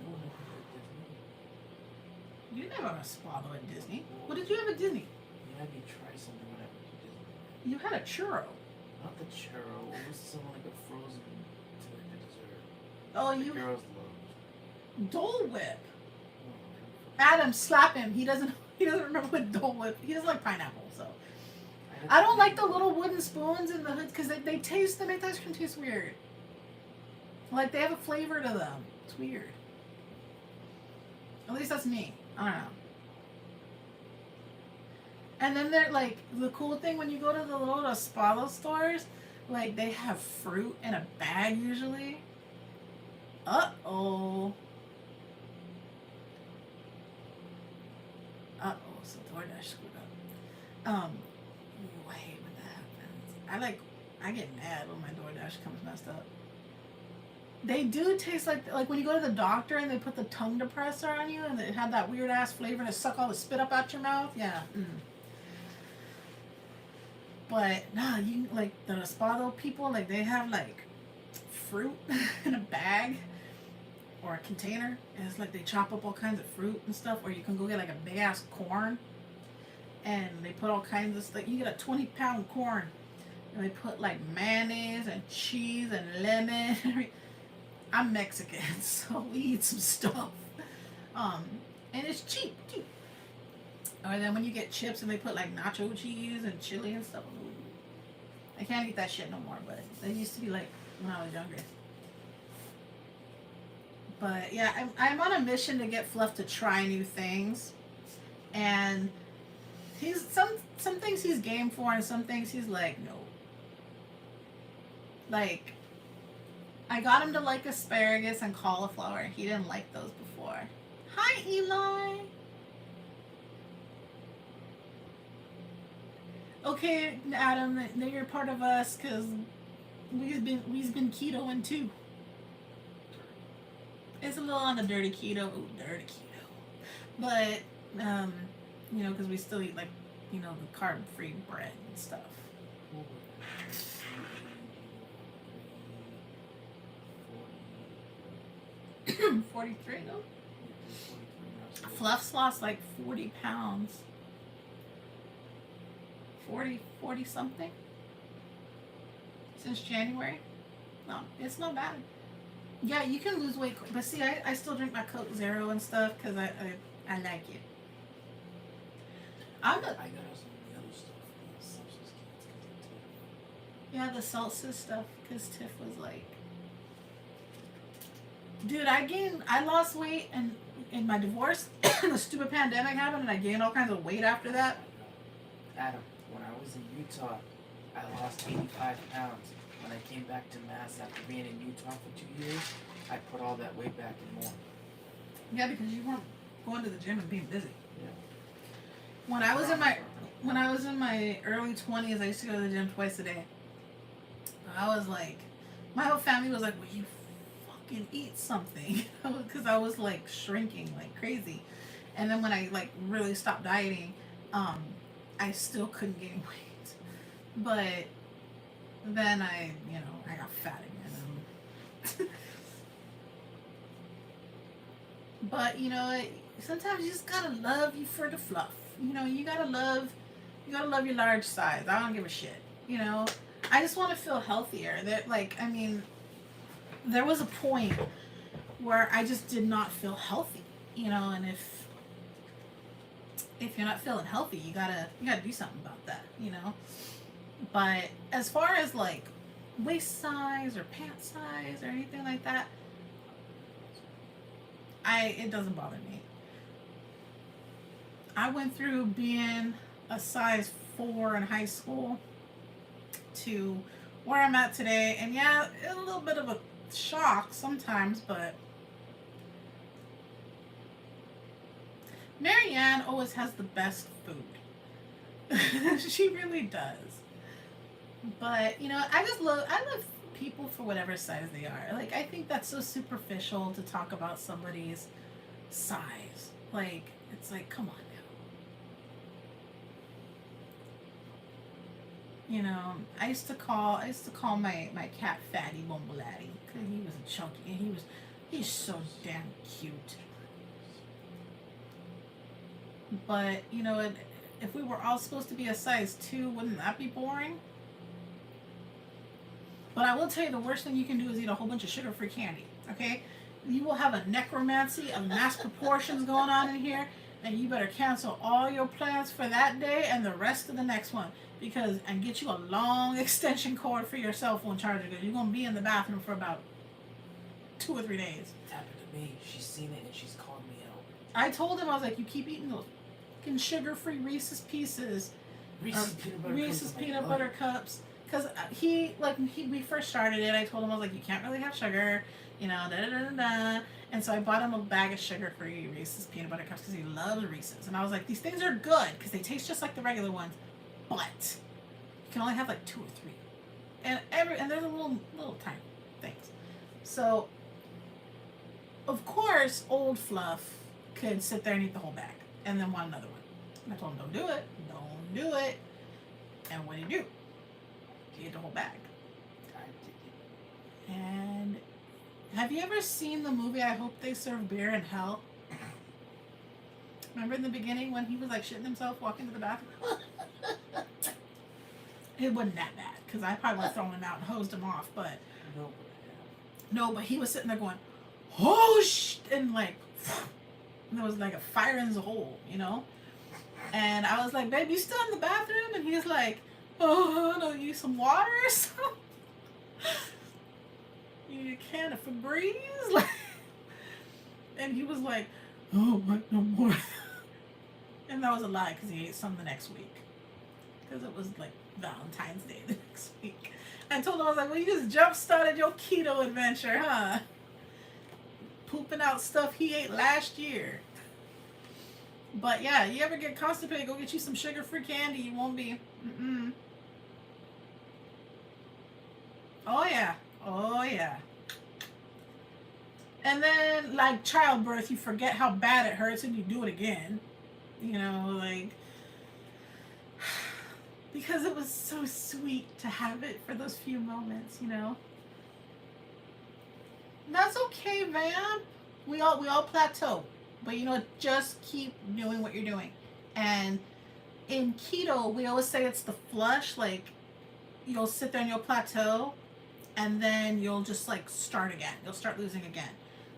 you never had a raspado at Disney. What did you have at Disney? You had me try something when I went to Disney. You had a churro. Not the churro. It was something like a frozen like a dessert. Oh, The you girls loved. Dole Whip. Oh, Adam, slap him. He doesn't remember what Dole Whip. He doesn't like pineapple, so. I don't like the little wooden spoons in the hood because they make the ice cream taste weird. Like they have a flavor to them. It's weird. At least that's me. I don't know. And then they're like, the cool thing when you go to the little Raspado stores, like they have fruit in a bag usually. Uh-oh. So DoorDash screwed up. I get mad when my DoorDash comes messed up. They do taste like when you go to the doctor and they put the tongue depressor on you and it had that weird ass flavor and it suck all the spit up out your mouth. Yeah. But nah, you like the Espado people, like they have like fruit in a bag or a container, and it's like they chop up all kinds of fruit and stuff, or you can go get like a big ass corn and they put all kinds of stuff. You get a 20-pound corn and they put like mayonnaise and cheese and lemon. I'm Mexican, so we eat some stuff. And it's cheap. Or then when you get chips and they put like nacho cheese and chili and stuff. Ooh. I can't eat that shit no more, but they used to be like when I was younger. But yeah, I'm on a mission to get Fluff to try new things. And he's some things he's game for and some things he's like, no. Like, I got him to like asparagus and cauliflower. He didn't like those before. Hi, Eli. Okay, Adam, now you're part of us because we've been ketoing too. It's a little on the dirty keto. Ooh, dirty keto. But you know, because we still eat like, you know, the carb-free bread and stuff. 43 though. Fluff's lost like 40 pounds. 40 something since January. No, it's not bad. Yeah, you can lose weight, but see, I still drink my Coke Zero and stuff because I like it. I got some of the other stuff. Yeah, the salsa stuff because Tiff was like, dude, I lost weight and in my divorce, the stupid pandemic happened, and I gained all kinds of weight after that. Adam, when I was in Utah, I lost 85 pounds. When I came back to Mass after being in Utah for 2 years, I put all that weight back and more. Yeah, because you weren't going to the gym and being busy. Yeah. When I was in my early 20s, I used to go to the gym twice a day. I was like, my whole family was like, "Well, you fucking eat something," because I was like shrinking like crazy. And then when I like really stopped dieting, I still couldn't gain weight. But then I got fat again. But sometimes you just gotta love you for the fluff. You gotta love your large size. I don't give a shit. I just want to feel healthier. There was a point where I just did not feel healthy. And if you're not feeling healthy, you gotta do something about that. But as far as like waist size or pant size or anything like that, it doesn't bother me. I went through being a size 4 in high school to where I'm at today, and yeah, it's a little bit of a shock sometimes, but Marianne always has the best food. She really does. But I love people for whatever size they are. Like, I think that's so superficial to talk about somebody's size. Like, it's like, come on now. I used to call my cat Fatty Bumbleaddy because he was chunky and he's so damn cute. But if we were all supposed to be a size 2, wouldn't that be boring? But I will tell you, the worst thing you can do is eat a whole bunch of sugar-free candy, okay? You will have a necromancy of mass proportions going on in here, and you better cancel all your plans for that day and the rest of the next one, and get you a long extension cord for your cell phone charger, because you're going to be in the bathroom for about 2 or 3 days. It happened to me. She's seen it and she's called me out. I told him, I was like, you keep eating those fucking sugar-free Reese's Pieces. Reese's peanut butter cups. Because we first started it, I told him, I was like, you can't really have sugar, da-da-da-da-da. And so I bought him a bag of sugar-free Reese's peanut butter cups because he loves Reese's. And I was like, these things are good because they taste just like the regular ones. But you can only have like 2 or 3, and there's a little tiny things. So of course, old Fluff could sit there and eat the whole bag, and then want another one. And I told him, don't do it, don't do it. And what did he do? He ate the whole bag. And have you ever seen the movie I Hope They Serve Beer in Hell? Remember in the beginning when he was like shitting himself walking to the bathroom? It wasn't that bad, because I probably would have thrown him out and hosed him off, but no, but he was sitting there going, oh sh, and like, and there was like a fire in his hole, you know? And I was like, babe, you still in the bathroom? And he's like, oh, no, you need some water or something? You need a can of Febreze? Like, and he was like, oh, what, no more. And that was a lie, because he ate some the next week. Because it was like Valentine's Day the next week. I told him, I was like, well, you just jump-started your keto adventure, huh? Pooping out stuff he ate last year. But yeah, you ever get constipated, go get you some sugar-free candy. You won't be. Mm-mm. Oh yeah. Oh yeah. And then, like childbirth, you forget how bad it hurts and you do it again. You know, like, because it was so sweet to have it for those few moments, you know. That's okay, Vamp. We all plateau. But you know, just keep doing what you're doing. And in keto, we always say it's the flush. Like, you'll sit there and you'll plateau, and then you'll just like start again. You'll start losing again.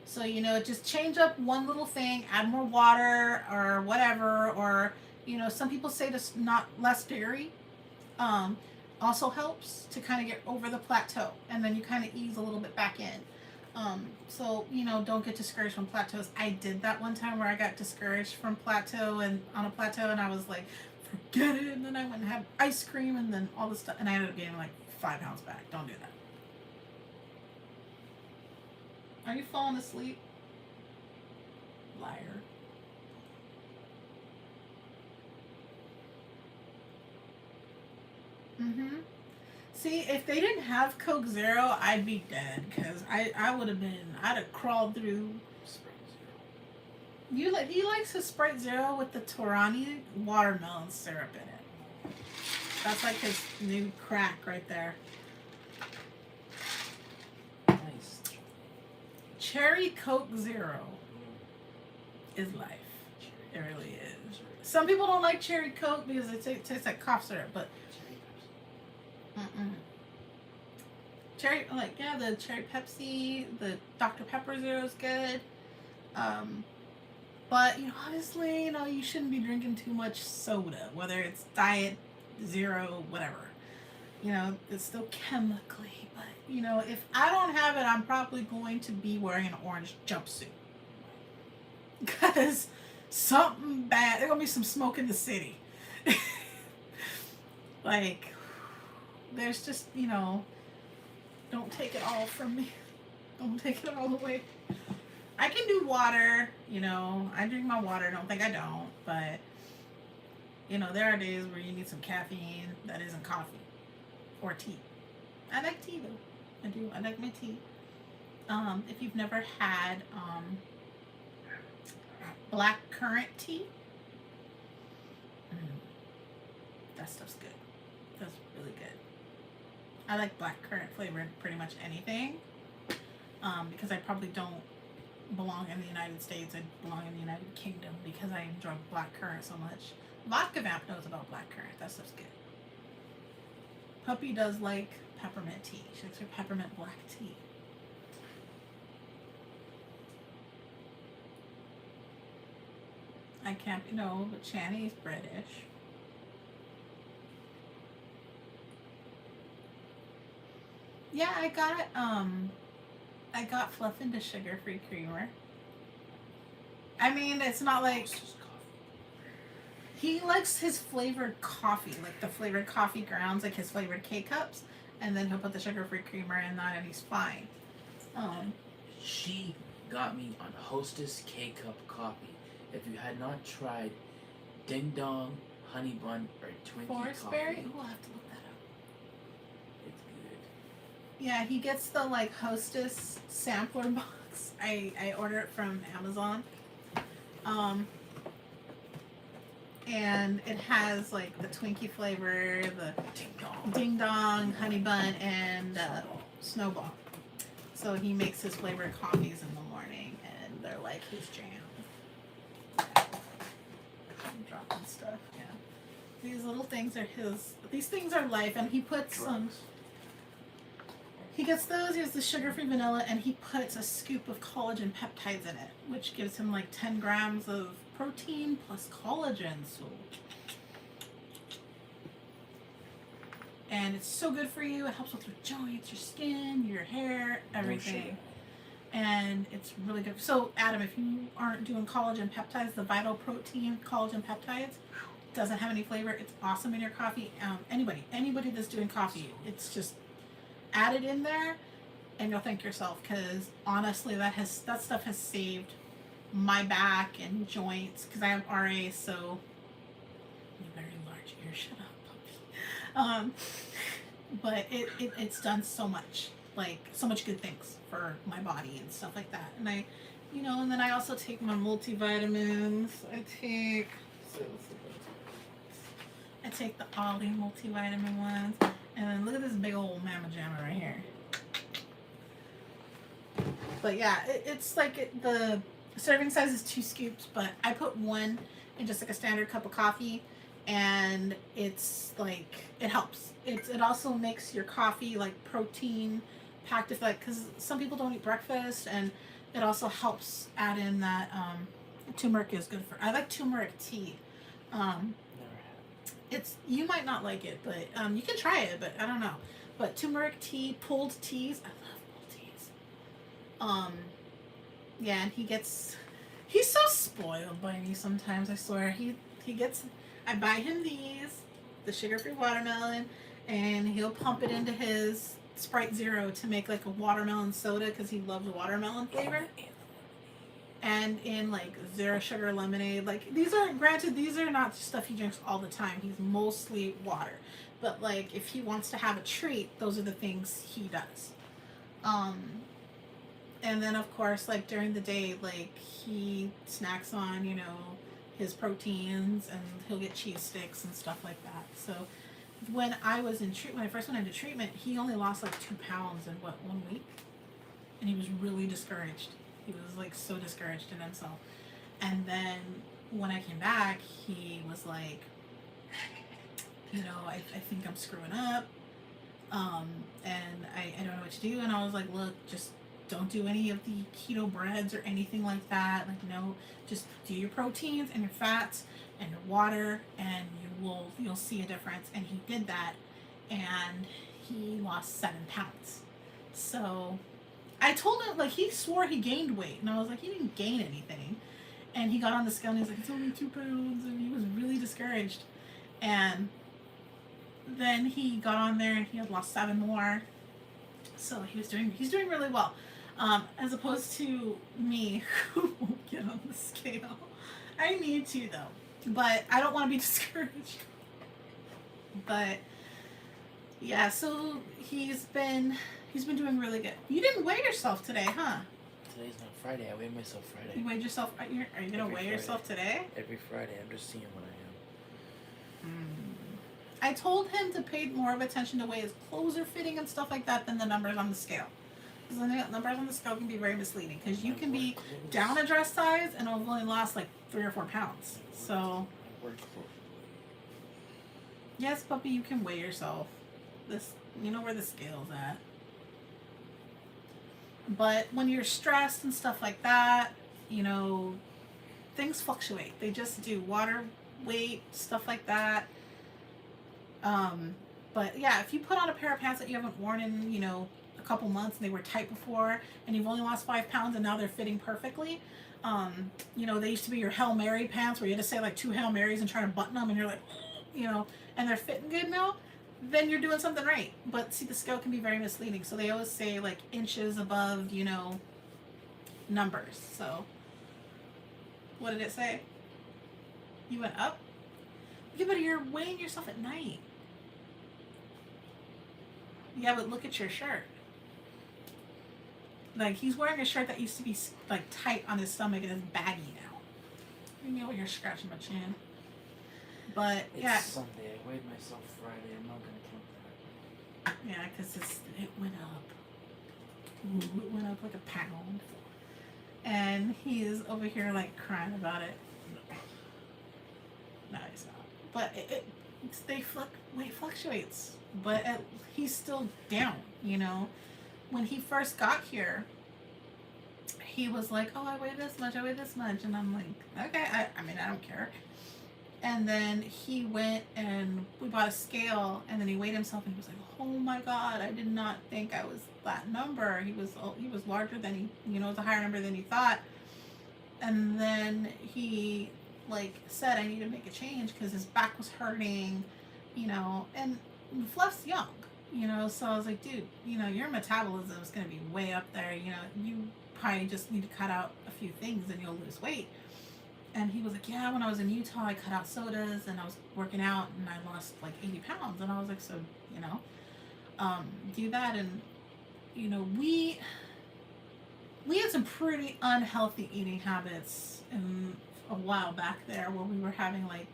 So, you know, just change up one little thing, add more water or whatever, or, you know, some people say just not less dairy. Also helps to kind of get over the plateau, and then you kind of ease a little bit back in. So, you know, don't get discouraged from plateaus. I did that one time where I got discouraged from plateau and on a plateau, and I was like, forget it. And then I went and had ice cream and then all this stuff, and I ended up gaining like 5 pounds back. Don't do that. Are you falling asleep? Liar. Mm-hmm. See, if they didn't have Coke Zero, I'd be dead, because I would have been, I'd have crawled through. Sprite Zero. He likes his Sprite Zero with the Torani watermelon syrup in it. That's like his new crack right there. Nice. Cherry Coke Zero is life. It really is. Some people don't like cherry Coke because it tastes like cough syrup, but cherry, like, yeah, the cherry Pepsi, the Dr. Pepper Zero is good. But, you know, honestly, you know, you shouldn't be drinking too much soda, whether it's diet, zero, whatever. You know, it's still chemically, but, you know, if I don't have it, I'm probably going to be wearing an orange jumpsuit. Because something bad, there's going to be some smoke in the city. Like, there's just, you know, don't take it all from me. Don't take it all away. I can do water, you know. I drink my water. Don't think I don't. But, you know, there are days where you need some caffeine that isn't coffee or tea. I like tea, though. I do. I like my tea. If you've never had black currant tea, that stuff's good. That's really good. I like black currant flavored pretty much anything, because I probably don't belong in the United States. I belong in the United Kingdom because I enjoy black currant so much. Vodka Vamp knows about black currant. That stuff's good. Puppy does like peppermint tea. She likes her peppermint black tea. I can't, no, but Channy's British. Yeah, I got Fluff into sugar-free creamer. I mean, it's not like he likes his flavored coffee, like the flavored coffee grounds, like his flavored K-cups, and then he'll put the sugar-free creamer in that, and he's fine. She got me on Hostess K-cup coffee. If you had not tried Ding Dong, Honey Bun, or Twinkie Forest coffee, Berry? We'll have to look that up. Yeah, he gets the like Hostess sampler box. I order it from Amazon. Um, and it has like the Twinkie flavor, the Ding Dong, Honey Bun, and Snowball. So he makes his flavored coffees in the morning, and they're like his jam. I'm dropping stuff. Yeah, these little things are his. These things are life, and he puts some. He gets those. He has the sugar-free vanilla, and he puts a scoop of collagen peptides in it, which gives him like 10 grams of protein plus collagen. So, and it's so good for you. It helps with your joints, your skin, your hair, everything. And it's really good. So, Adam, if you aren't doing collagen peptides, the Vital Protein collagen peptides doesn't have any flavor. It's awesome in your coffee. Anybody that's doing coffee, it's just add it in there, and you'll thank yourself. Because honestly, that stuff has saved my back and joints. Because I have RA, so very large ear. Shut up, puppy. But it's done so much, like so much good things for my body and stuff like that. And and then I also take my multivitamins. I take the Ollie multivitamin ones. And then look at this big old Mama Jamma right here. But yeah, it's like the serving size is 2 scoops, but I put 1 in just like a standard cup of coffee, and it's like it helps. It also makes your coffee like protein packed with like, because some people don't eat breakfast, and it also helps add in that turmeric is good for. I like turmeric tea. You might not like it, but you can try it, but I don't know. But turmeric tea, pulled teas, I love pulled teas. Yeah, and he's so spoiled by me sometimes, I swear. I buy him the sugar-free watermelon, and he'll pump it into his Sprite Zero to make like a watermelon soda, because he loves watermelon flavor. And in like 0 sugar lemonade. Like these are not stuff he drinks all the time. He's mostly water. But like if he wants to have a treat, those are the things he does. And then of course, like during the day, like he snacks on, his proteins, and he'll get cheese sticks and stuff like that. So when I first went into treatment, he only lost like 2 pounds in 1 week. And he was really discouraged. He was like so discouraged in himself. And then when I came back, he was like, I think I'm screwing up. And I don't know what to do. And I was like, look, just don't do any of the keto breads or anything like that. Like, no, just do your proteins and your fats and your water, and you'll see a difference. And he did that, and he lost 7 pounds. So I told him, like, he swore he gained weight, and I was like, he didn't gain anything. And he got on the scale, and he's like, it's only 2 pounds, and he was really discouraged. And then he got on there, and he had lost 7 more. So he's doing really well. As opposed to me, who won't get on the scale. I need to, though. But I don't want to be discouraged. But yeah, so he's been doing really good. You didn't weigh yourself today, huh? Today's not Friday. I weigh myself Friday. You weighed yourself? Are you gonna weigh yourself today? Every Friday. I'm just seeing what I am. I told him to pay more of attention to way his clothes are fitting and stuff like that than the numbers on the scale. Because the numbers on the scale can be very misleading. Because you can be down a dress size and it'll only lost like 3 or 4 pounds. So. Yes, puppy, you can weigh yourself. You know where the scale's at. But when you're stressed and stuff like that, things fluctuate. They just do. Water, weight, stuff like that. But yeah, if you put on a pair of pants that you haven't worn in, a couple months, and they were tight before, and you've only lost 5 pounds, and now they're fitting perfectly. They used to be your Hail Mary pants where you had to say like 2 Hail Marys and try to button them, and you're like, and they're fitting good now. Then you're doing something right. But see, the scale can be very misleading. So they always say like inches above, numbers. So what did it say? You went up? Yeah, but you're weighing yourself at night. Yeah, but look at your shirt. Like, he's wearing a shirt that used to be like tight on his stomach and is baggy now. You know, you're scratching my chin. But It's yeah, Sunday. I weighed myself Friday. I'm not gonna count that. yeah, because it went up. Ooh, it went up like a pound. And he's over here like crying about it. No, he's not. But weight fluctuates. But he's still down. You know, when he first got here, he was like, "Oh, I weigh this much. I weigh this much," and I'm like, "Okay, I mean, I don't care." And then he went and we bought a scale, and then he weighed himself, and he was like, "Oh my God, I did not think I was that number." He was larger than it was a higher number than he thought. And then he like said, "I need to make a change because his back was hurting," and Fluff's young, so I was like, "Dude, your metabolism is going to be way up there. You probably just need to cut out a few things and you'll lose weight." And he was like, "Yeah, when I was in Utah, I cut out sodas and I was working out and I lost like 80 pounds." And I was like, "So, do that." And, we had some pretty unhealthy eating habits in a while back there where we were having like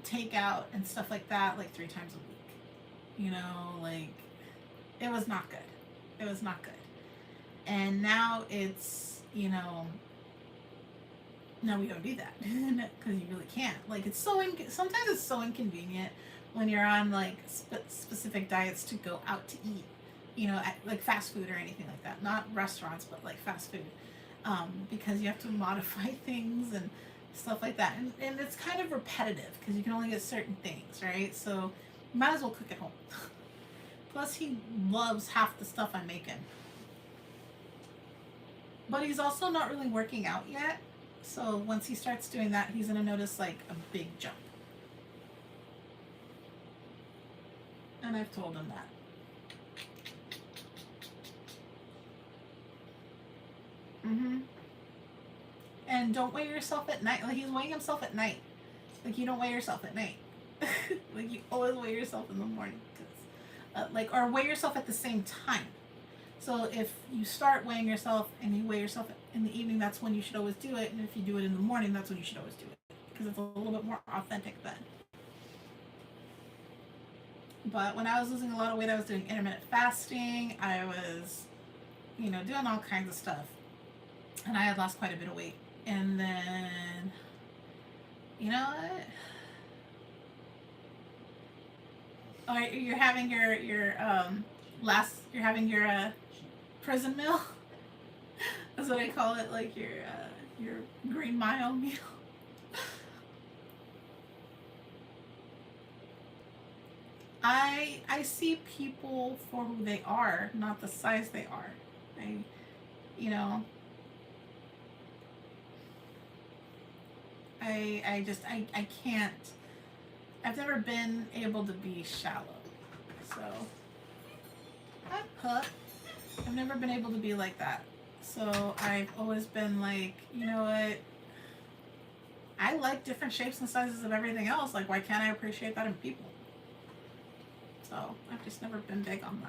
takeout and stuff like that like 3 times a week. Like it was not good. It was not good. And now it's, no, we don't do that because you really can't. Like sometimes it's so inconvenient when you're on like specific diets to go out to eat, like fast food or anything like that. Not restaurants, but like fast food, because you have to modify things and stuff like that. And it's kind of repetitive because you can only get certain things, right? So you might as well cook at home. Plus, he loves half the stuff I'm making. But he's also not really working out yet. So once he starts doing that, he's going to notice like a big jump. And I've told him that. And don't weigh yourself at night. Like, he's weighing himself at night. Like, you don't weigh yourself at night. Like, you always weigh yourself in the morning. Or weigh yourself at the same time. So if you start weighing yourself and you weigh yourself in the evening, that's when you should always do it. And if you do it in the morning, that's when you should always do it. Because it's a little bit more authentic then. But when I was losing a lot of weight, I was doing intermittent fasting. I was, doing all kinds of stuff. And I had lost quite a bit of weight. And then, you know what? Oh, you're having your you're having your prison meal. That's what I call it, like your Green Mile meal. I see people for who they are, not the size they are. I can't. I've never been able to be shallow. So, hi, pup. I've never been able to be like that. So I've always been like, you know what? I like different shapes and sizes of everything else. Like, why can't I appreciate that in people? So I've just never been big on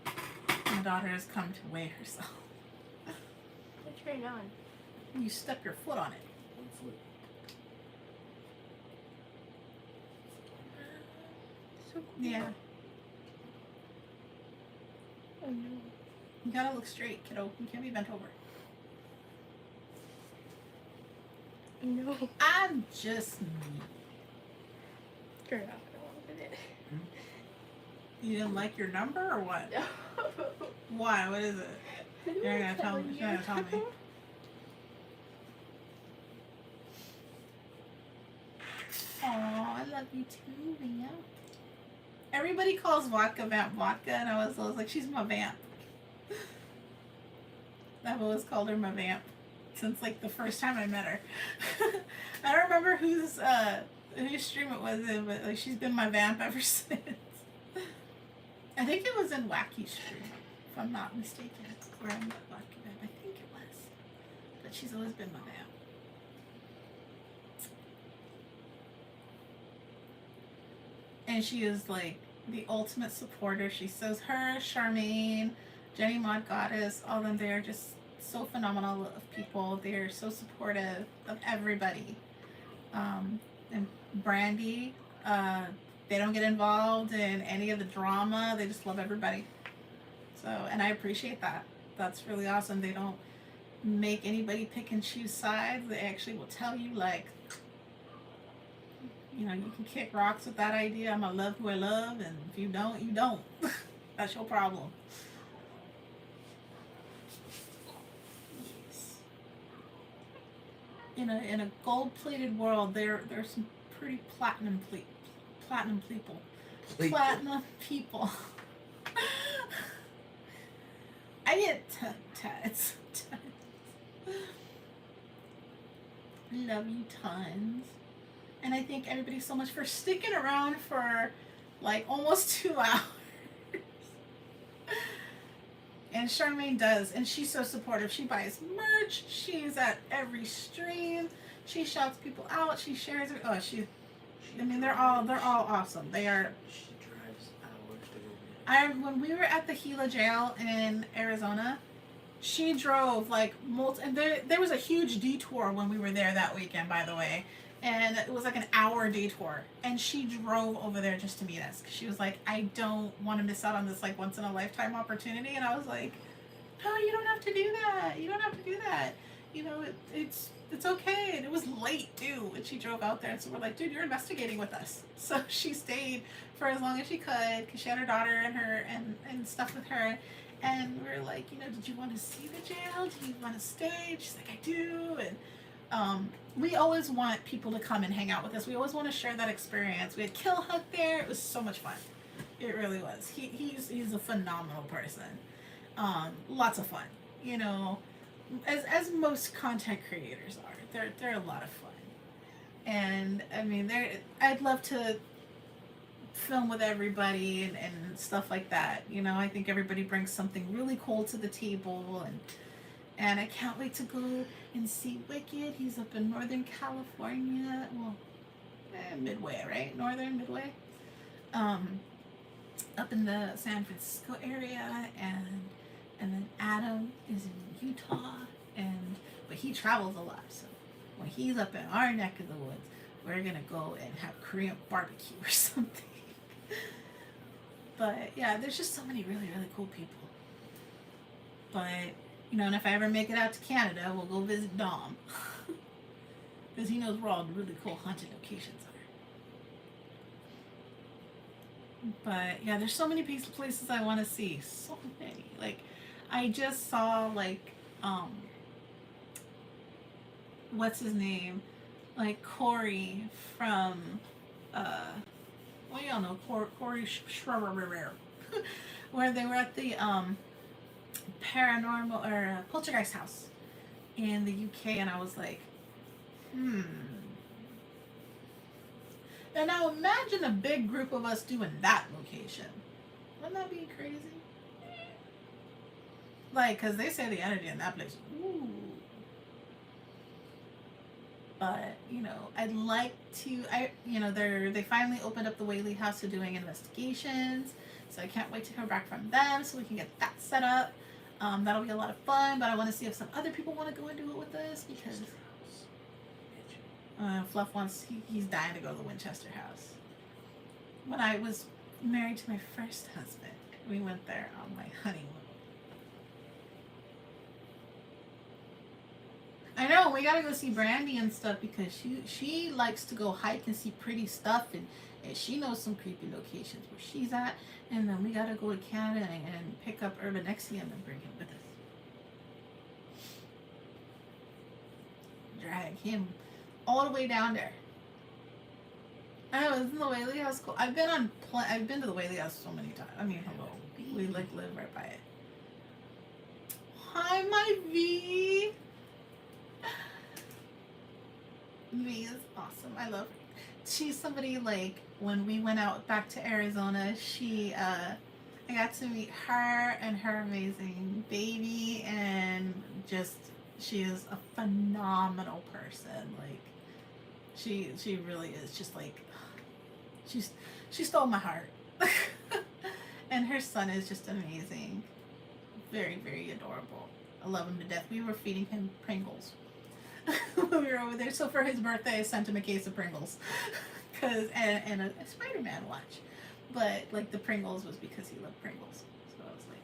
that. My daughter has come to weigh herself. What's going on? You step your foot on it. One foot. So cool. Yeah. Oh no. You gotta look straight, kiddo. You can't be bent over. No. I'm just me. Turn it off. I don't want to look at it. You didn't like your number or what? No. Why? What is it? You're gonna tell me. You're gonna tell me. Oh, I love you too, Vamp. Everybody calls vodka Vamp vodka, and I was like, she's my Vamp. I've always called her my Vamp since like the first time I met her. I don't remember whose stream it was in, but like she's been my Vamp ever since. I think it was in Wacky stream, if I'm not mistaken, where I met vodka Vamp. I think it was, but she's always been my Vamp. and she is like the ultimate supporter. She says her, Charmaine, Jenny Mod Goddess, all of them, they're just so phenomenal of people. They're so supportive of everybody. And Brandy, they don't get involved in any of the drama. They just love everybody. So, and I appreciate that. That's really awesome. They don't make anybody pick and choose sides. They actually will tell you, like, you know, you can kick rocks with that idea. I'm gonna love who I love, and if you don't, you don't. That's your problem. Yes. In a gold-plated world, there's some pretty platinum people. Platinum people. I get tongue-tied sometimes. Love you tons. And I thank everybody so much for sticking around for like almost 2 hours. And Charmaine does, and she's so supportive. She buys merch. She's at every stream. She shouts people out. She shares it. Oh, I mean, they're all awesome. They are. She drives hours to go get. When we were at the Gila jail in Arizona, she drove like and there was a huge detour when we were there that weekend, by the way, and it was like an hour detour, and she drove over there just to meet us, because she was like, I don't want to miss out on this like once in a lifetime opportunity. And I was like, no, you don't have to do that. You don't have to do that. You know, it's okay. And it was late too when she drove out there, and so we're like, dude, you're investigating with us. So she stayed for as long as she could, because she had her daughter and stuff with her. And we were like, you know, did you want to see the jail? Do you want to stay? She's like, I do. And we always want people to come and hang out with us. We always want to share that experience. We had Kill Huck there. It was so much fun. It really was. He's a phenomenal person. Lots of fun. You know, as most content creators are. They're a lot of fun. And I mean, I'd love to film with everybody and stuff like that. You know, I think everybody brings something really cool to the table, and I can't wait to go and see Wicked. He's up in Northern California. Well, Midway, right? Northern Midway. Up in the San Francisco area, and then Adam is in Utah, but he travels a lot. So when he's up in our neck of the woods, we're gonna go and have Korean barbecue or something. But yeah, there's just so many really, really cool people. But, you know, and if I ever make it out to Canada, we'll go visit Dom. Because he knows where all the really cool haunted locations are. But yeah, there's so many places I want to see. So many. Like, I just saw, like, what's his name? Like, Corey from, well, y'all know Corey Schreiber, where they were at the paranormal or poltergeist house in the UK, and I was like, And now imagine a big group of us doing that location. Wouldn't that be crazy? Like, because they say the energy in that place, ooh. But, you know, I'd like to, they finally opened up the Whaley House to doing investigations. So I can't wait to hear back from them so we can get that set up. That'll be a lot of fun, but I want to see if some other people want to go and do it with us, because Fluff wants, he's dying to go to the Winchester House. When I was married to my first husband, we went there on my honeymoon. I know, we gotta go see Brandy and stuff, because she likes to go hike and see pretty stuff, and she knows some creepy locations where she's at. And then we gotta go to Canada and pick up Urban Exium and bring him with us. Drag him all the way down there. I know, isn't the Whaley House cool? I've been to the Whaley House so many times. I mean, hello, we like live right by it. Hi, my V. V is awesome. I love her. She's somebody, like, when we went out back to Arizona, I got to meet her and her amazing baby, and just, she is a phenomenal person. Like, she really is just, like, She stole my heart. And her son is just amazing. Very, very adorable. I love him to death. We were feeding him Pringles when we were over there. So for his birthday, I sent him a case of Pringles, and a Spider-Man watch. But like the Pringles was because he loved Pringles. So I was like,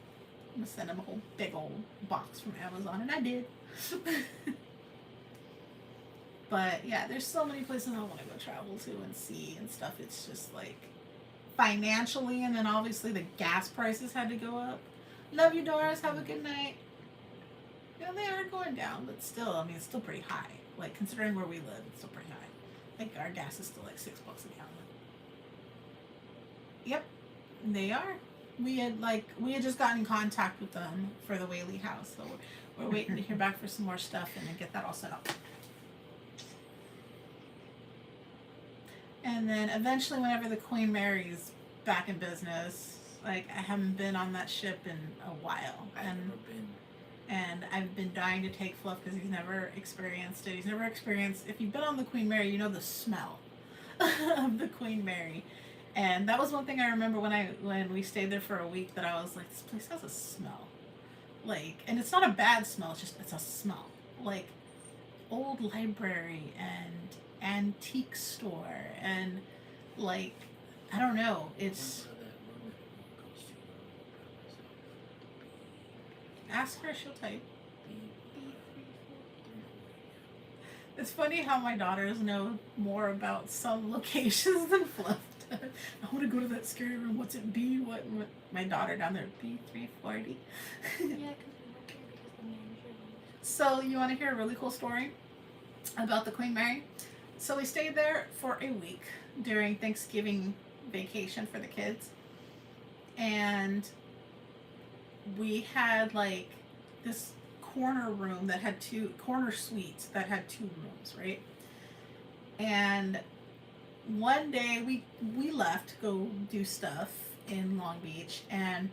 I'm gonna send him a whole big old box from Amazon, and I did. But yeah, there's so many places I want to go travel to and see and stuff. It's just like financially, and then obviously the gas prices had to go up. Love you, Doris. Have a good night. Yeah, they are going down, but still, I mean, it's still pretty high. Like, considering where we live, it's still pretty high. Like, our gas is still like $6 a gallon. Yep, they are. We had just gotten in contact with them for the Whaley house, so we're waiting to hear back for some more stuff and then get that all set up. And then eventually, whenever the Queen Mary's back in business, like, I haven't been on that ship in a while, I've never been. and I've been dying to take Fluff because he's never experienced it. He's never experienced. If you've been on the Queen Mary, you know the smell of the Queen Mary, and that was one thing I remember when we stayed there for a week, that I was like, this place has a smell, like, and it's not a bad smell. It's a smell, like old library and antique store and like, I don't know. It's ask her, she'll type. It's funny how my daughters know more about some locations than Fluff does. I want to go to that scary room. What's it B? What my daughter down there, B340. Yeah, because we went there because the manager wanted. So you want to hear a really cool story about the Queen Mary? So we stayed there for a week during Thanksgiving vacation for the kids, and we had like this corner room that had corner suites that had 2 rooms, right? And one day we left to go do stuff in Long Beach, and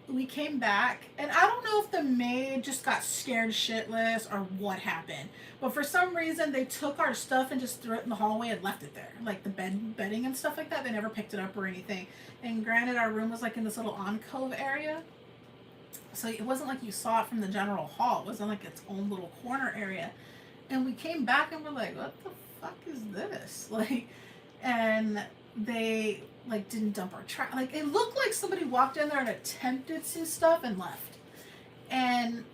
we came back, and I don't know if the maid just got scared shitless or what happened, but for some reason they took our stuff and just threw it in the hallway and left it there, like the bedding and stuff like that. They never picked it up or anything. And granted, our room was like in this little alcove area, so it wasn't like you saw it from the general hall. It wasn't like its own little corner area. And we came back and we're like, what the fuck is this? Like, and they like didn't dump our trash. Like, it looked like somebody walked in there and attempted some stuff and left. And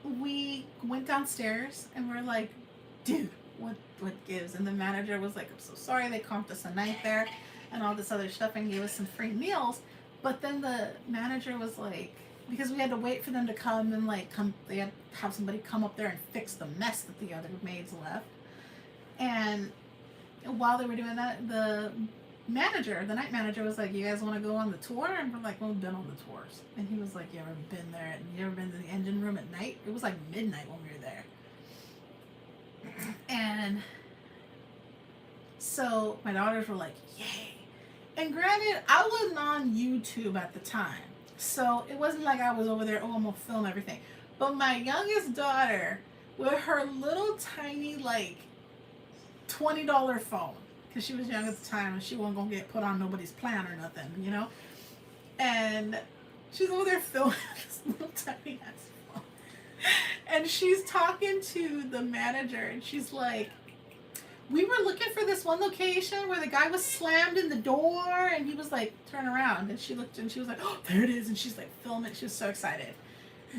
we went downstairs and we're like, dude, what gives? And the manager was like, I'm so sorry, they comped us a night there and all this other stuff and gave us some free meals. But then the manager was like, because we had to wait for them to come and they had to have somebody come up there and fix the mess that the other maids left. And while they were doing that, the night manager was like, you guys want to go on the tour? And we're like, well, we've been on the tours. And he was like, you ever been there? And you ever been to the engine room at night? It was like midnight when we were there. And so my daughters were like, yay. And granted, I wasn't on YouTube at the time, so it wasn't like I was over there, oh, I'm gonna film everything. But my youngest daughter, with her little tiny like $20 phone, because she was young at the time and she wasn't gonna get put on nobody's plan or nothing, you know? And she's over there filming this little tiny ass phone. And she's talking to the manager and she's like, we were looking for this one location where the guy was slammed in the door and he was like, turn around. And she looked and she was like, oh, there it is. And she's like, film it. She was so excited.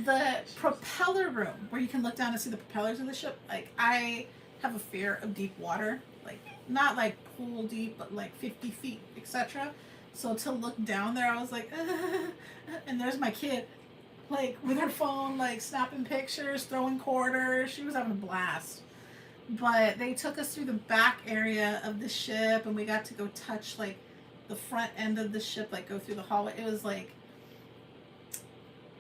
The propeller room where you can look down and see the propellers of the ship. Like, I have a fear of deep water. Like, not like pool deep, but like 50 feet, etc. So to look down there, I was like, and there's my kid, like with her phone, like snapping pictures, throwing quarters. She was having a blast. But they took us through the back area of the ship and we got to go touch like the front end of the ship, like go through the hallway. It was like,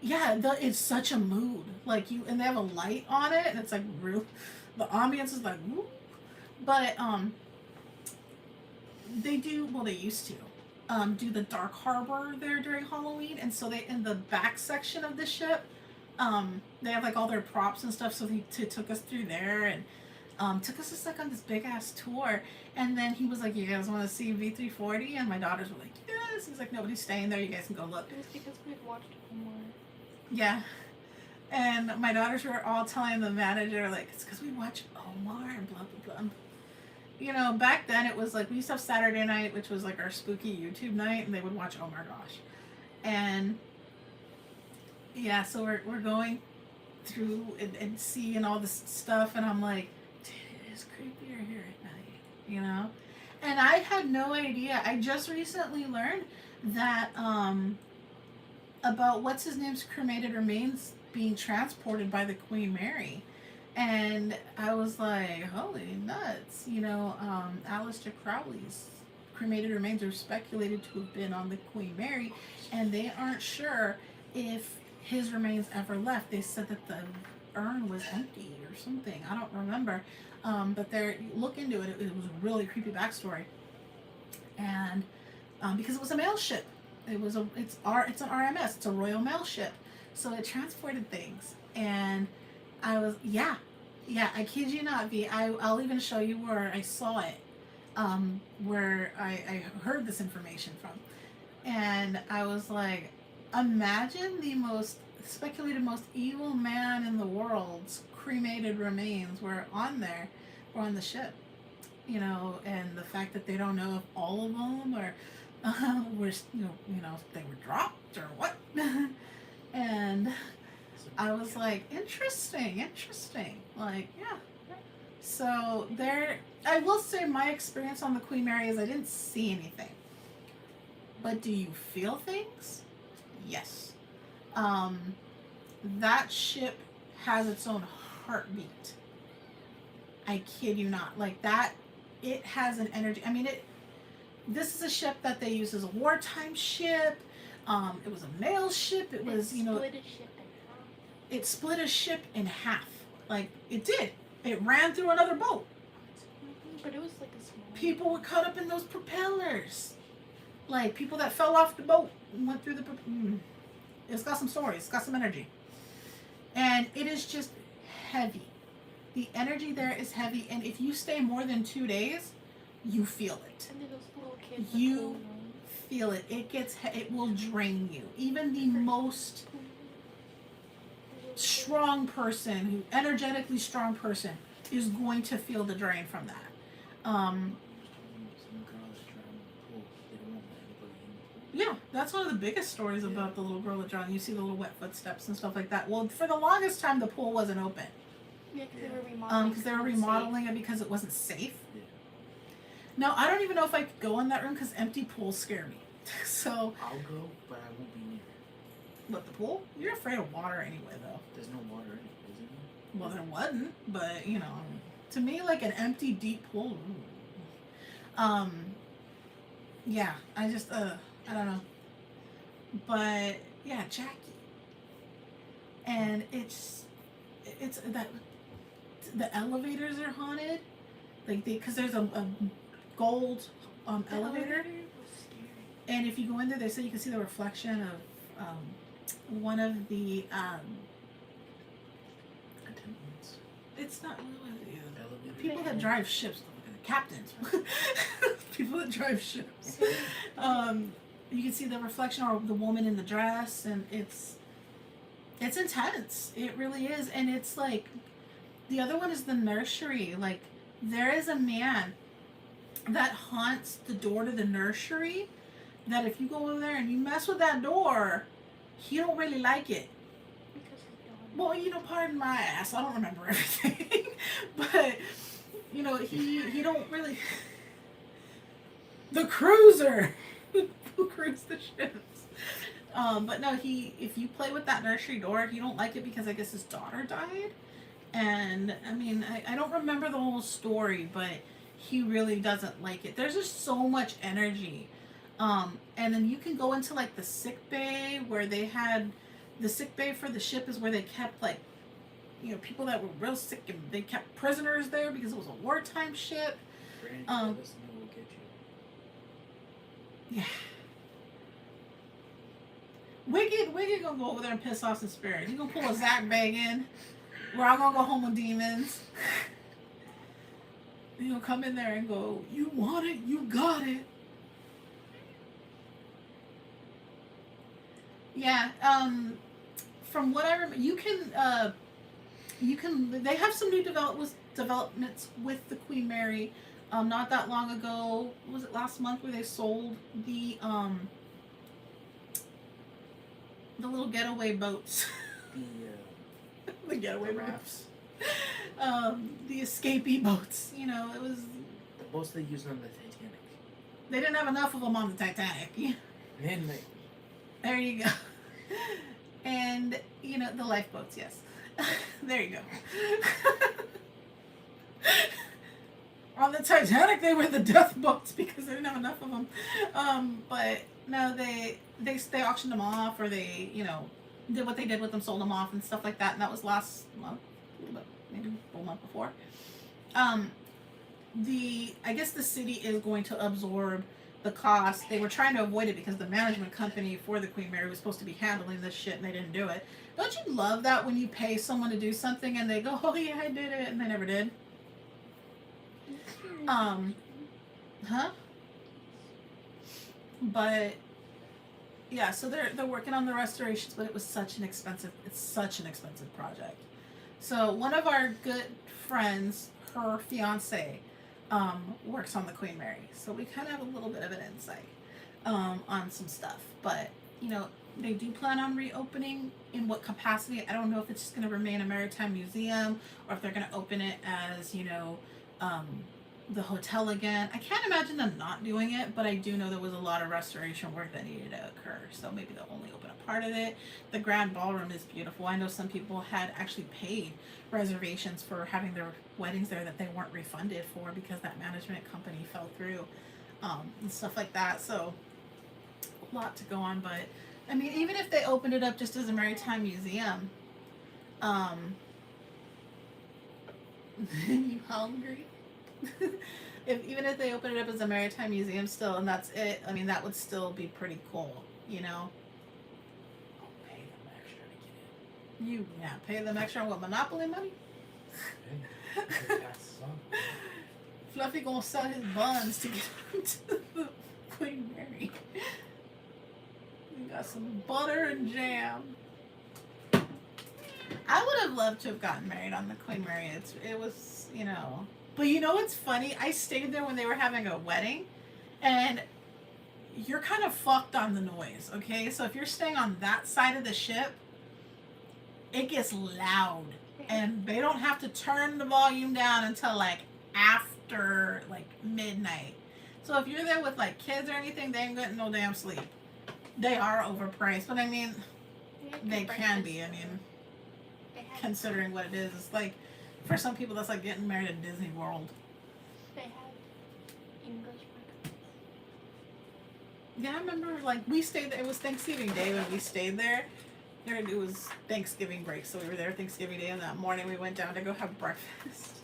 yeah, it's such a mood. Like and they have a light on it and it's like real, the ambience is like, woo. But they used to do the dark harbor there during Halloween. And so they, in the back section of the ship, they have like all their props and stuff. So they took us through there, and took us just like on this big ass tour, and then he was like, "You guys want to see V340?" And my daughters were like, "Yes." He's like, "Nobody's staying there. You guys can go look." It was because we had watched Omar. Yeah. And my daughters were all telling the manager, like, it's because we watch Omar and blah, blah, blah. You know, back then it was like, we used to have Saturday night, which was like our spooky YouTube night, and they would watch Oh My Gosh. And yeah, so we're going through and seeing all this stuff, and I'm like, dude, it is creepier here at night, you know? And I had no idea. I just recently learned that, about what's his name's cremated remains being transported by the Queen Mary. And I was like, holy nuts. You know, Aleister Crowley's cremated remains are speculated to have been on the Queen Mary, and they aren't sure if his remains ever left. They said that the urn was empty or something. I don't remember. But look into it. It was a really creepy backstory. And because it was a mail ship. It's an RMS. It's a Royal Mail ship. So it transported things. And I was, yeah, I kid you not, V. I'll even show you where I saw it, where I heard this information from. And I was like, imagine the most speculated, most evil man in the world's cremated remains were on the ship. You know, and the fact that they don't know if all of them were, they were dropped or what. And I was like, interesting. Like, yeah. So I will say my experience on the Queen Mary is I didn't see anything. But do you feel things? Yes. That ship has its own heartbeat. I kid you not. Like that, it has an energy. I mean, this is a ship that they use as a wartime ship. It was a mail ship. It was, it split a ship in half. Like, it did. It ran through another boat. But it was like a small... People were caught up in those propellers. Like, people that fell off the boat and went through the... It's got some stories. It's got some energy. And it is just heavy. The energy there is heavy. And if you stay more than 2 days, you feel it. And then those little kids... You feel it. It will drain you. Even the most strong person, energetically strong person, is going to feel the drain from that. Yeah, that's one of the biggest stories about the little girl that drowned. You see the little wet footsteps and stuff like that. Well, for the longest time, the pool wasn't open. Yeah, because they were remodeling. Because they were remodeling it because it wasn't safe. Yeah. Now, I don't even know if I could go in that room because empty pools scare me. So I'll go, but I won't be near it. What, the pool? You're afraid of water anyway, though. There's no water in it, is it? Well, there wasn't, but you know, to me, like an empty deep pool. Yeah, I just I don't know, but yeah, Jackie, and it's that the elevators are haunted, like because there's a gold elevator. And if you go in there, they say you can see the reflection of one of the attendants. It's not people that drive ships, captains. People that drive ships. You can see the reflection of the woman in the dress, and it's intense. It really is, and it's like the other one is the nursery. Like there is a man that haunts the door to the nursery. That if you go over there and you mess with that door, he don't really like it. Well, you know, pardon my ass, I don't remember everything. But, you know, he don't really... The cruiser! Who cruised the ships? But no, if you play with that nursery door, he don't like it because I guess his daughter died. And, I mean, I don't remember the whole story, but he really doesn't like it. There's just so much energy. And then you can go into like the sick bay where they had the sick bay for the ship is where they kept like, you know, people that were real sick, and they kept prisoners there because it was a wartime ship. Yeah. Wicked gonna go over there and piss off some spirits. He's gonna pull a Zach bag in. We're all gonna go home with demons. You'll come in there and go, you want it, you got it. Yeah, from what I remember, they have some new developments with the Queen Mary. Not that long ago, was it last month, where they sold the little getaway boats. The getaway rafts. The escapee boats. You know, it was. The boats they used on the Titanic. They didn't have enough of them on the Titanic. And like, There you go. And, you know, the lifeboats, yes. There you go. On the Titanic, they were the death boats because they didn't have enough of them. But no, they auctioned them off, or they, you know, did what they did with them, sold them off and stuff like that. And that was last month, a little bit, maybe a full month before. I guess the city is going to absorb the cost. They were trying to avoid it because the management company for the Queen Mary was supposed to be handling this shit, and they didn't do it. Don't you love that when you pay someone to do something and they go, oh yeah, I did it, and they never did? Huh? But yeah, so they're working on the restorations, but it's such an expensive project. So one of our good friends, her fiance, works on the Queen Mary, so we kind of have a little bit of an insight on some stuff. But you know, they do plan on reopening. In what capacity, I don't know if it's just going to remain a maritime museum, or if they're going to open it as, you know, the hotel again. I can't imagine them not doing it, but I do know there was a lot of restoration work that needed to occur, so maybe they'll only open a part of it. The grand ballroom is beautiful. I know some people had actually paid reservations for having their weddings there that they weren't refunded for because that management company fell through, and stuff like that. So a lot to go on. But I mean, even if they opened it up just as a maritime museum, you hungry? Even if they open it up as a maritime museum still, and that's it, I mean, that would still be pretty cool, you know? I'll pay them extra to get in. Pay them extra on what, Monopoly money? Fluffy gonna sell his buns to get into the Queen Mary. We got some butter and jam. I would have loved to have gotten married on the Queen Mary. It was, you know. But you know what's funny? I stayed there when they were having a wedding, and you're kind of fucked on the noise, okay? So if you're staying on that side of the ship, it gets loud, and they don't have to turn the volume down until like after like midnight. So if you're there with like kids or anything, they ain't getting no damn sleep. They are overpriced, but I mean, they can be. I mean, considering what it is, it's like, for some people that's like getting married at Disney World. They have English breakfast. Yeah, I remember, like, we stayed there. It was Thanksgiving Day when we stayed there. It was Thanksgiving break, so we were there Thanksgiving Day, and that morning we went down to go have breakfast.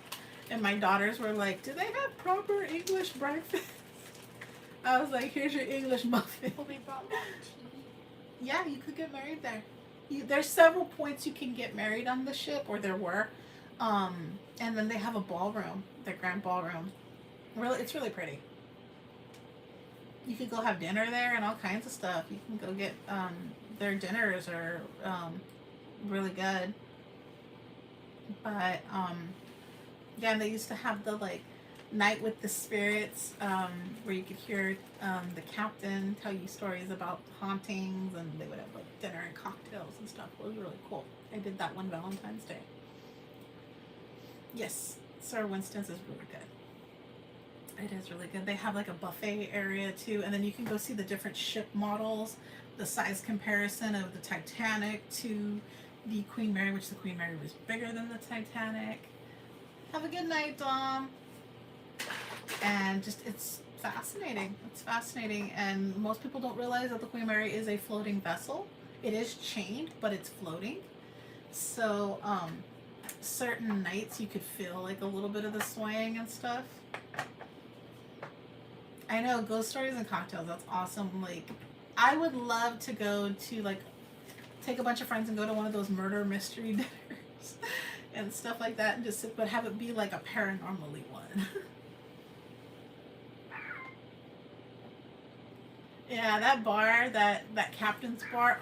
And my daughters were like, do they have proper English breakfast? I was like, here's your English muffin. Well, we brought that tea. Yeah, you could get married there. There's several points you can get married on the ship, or there were. And then they have a ballroom, their grand ballroom. Really, it's really pretty. You could go have dinner there and all kinds of stuff. You can go get, their dinners are, really good. But, yeah, and they used to have the, like, night with the spirits, where you could hear, the captain tell you stories about hauntings, and they would have, like, dinner and cocktails and stuff. It was really cool. I did that one Valentine's Day. Yes, Sir Winston's is really good. It is really good. They have like a buffet area too, and then you can go see the different ship models, the size comparison of the Titanic to the Queen Mary, which the Queen Mary was bigger than the Titanic. Have a good night, Dom. And just, it's fascinating. It's fascinating, and most people don't realize that the Queen Mary is a floating vessel. It is chained, but it's floating. So, certain nights you could feel like a little bit of the swaying and stuff. I know, ghost stories and cocktails, that's awesome. Like, I would love to go to, like, take a bunch of friends and go to one of those murder mystery dinners and stuff like that, and just sit, but have it be like a paranormally one. Yeah, that bar, that Captain's Bar,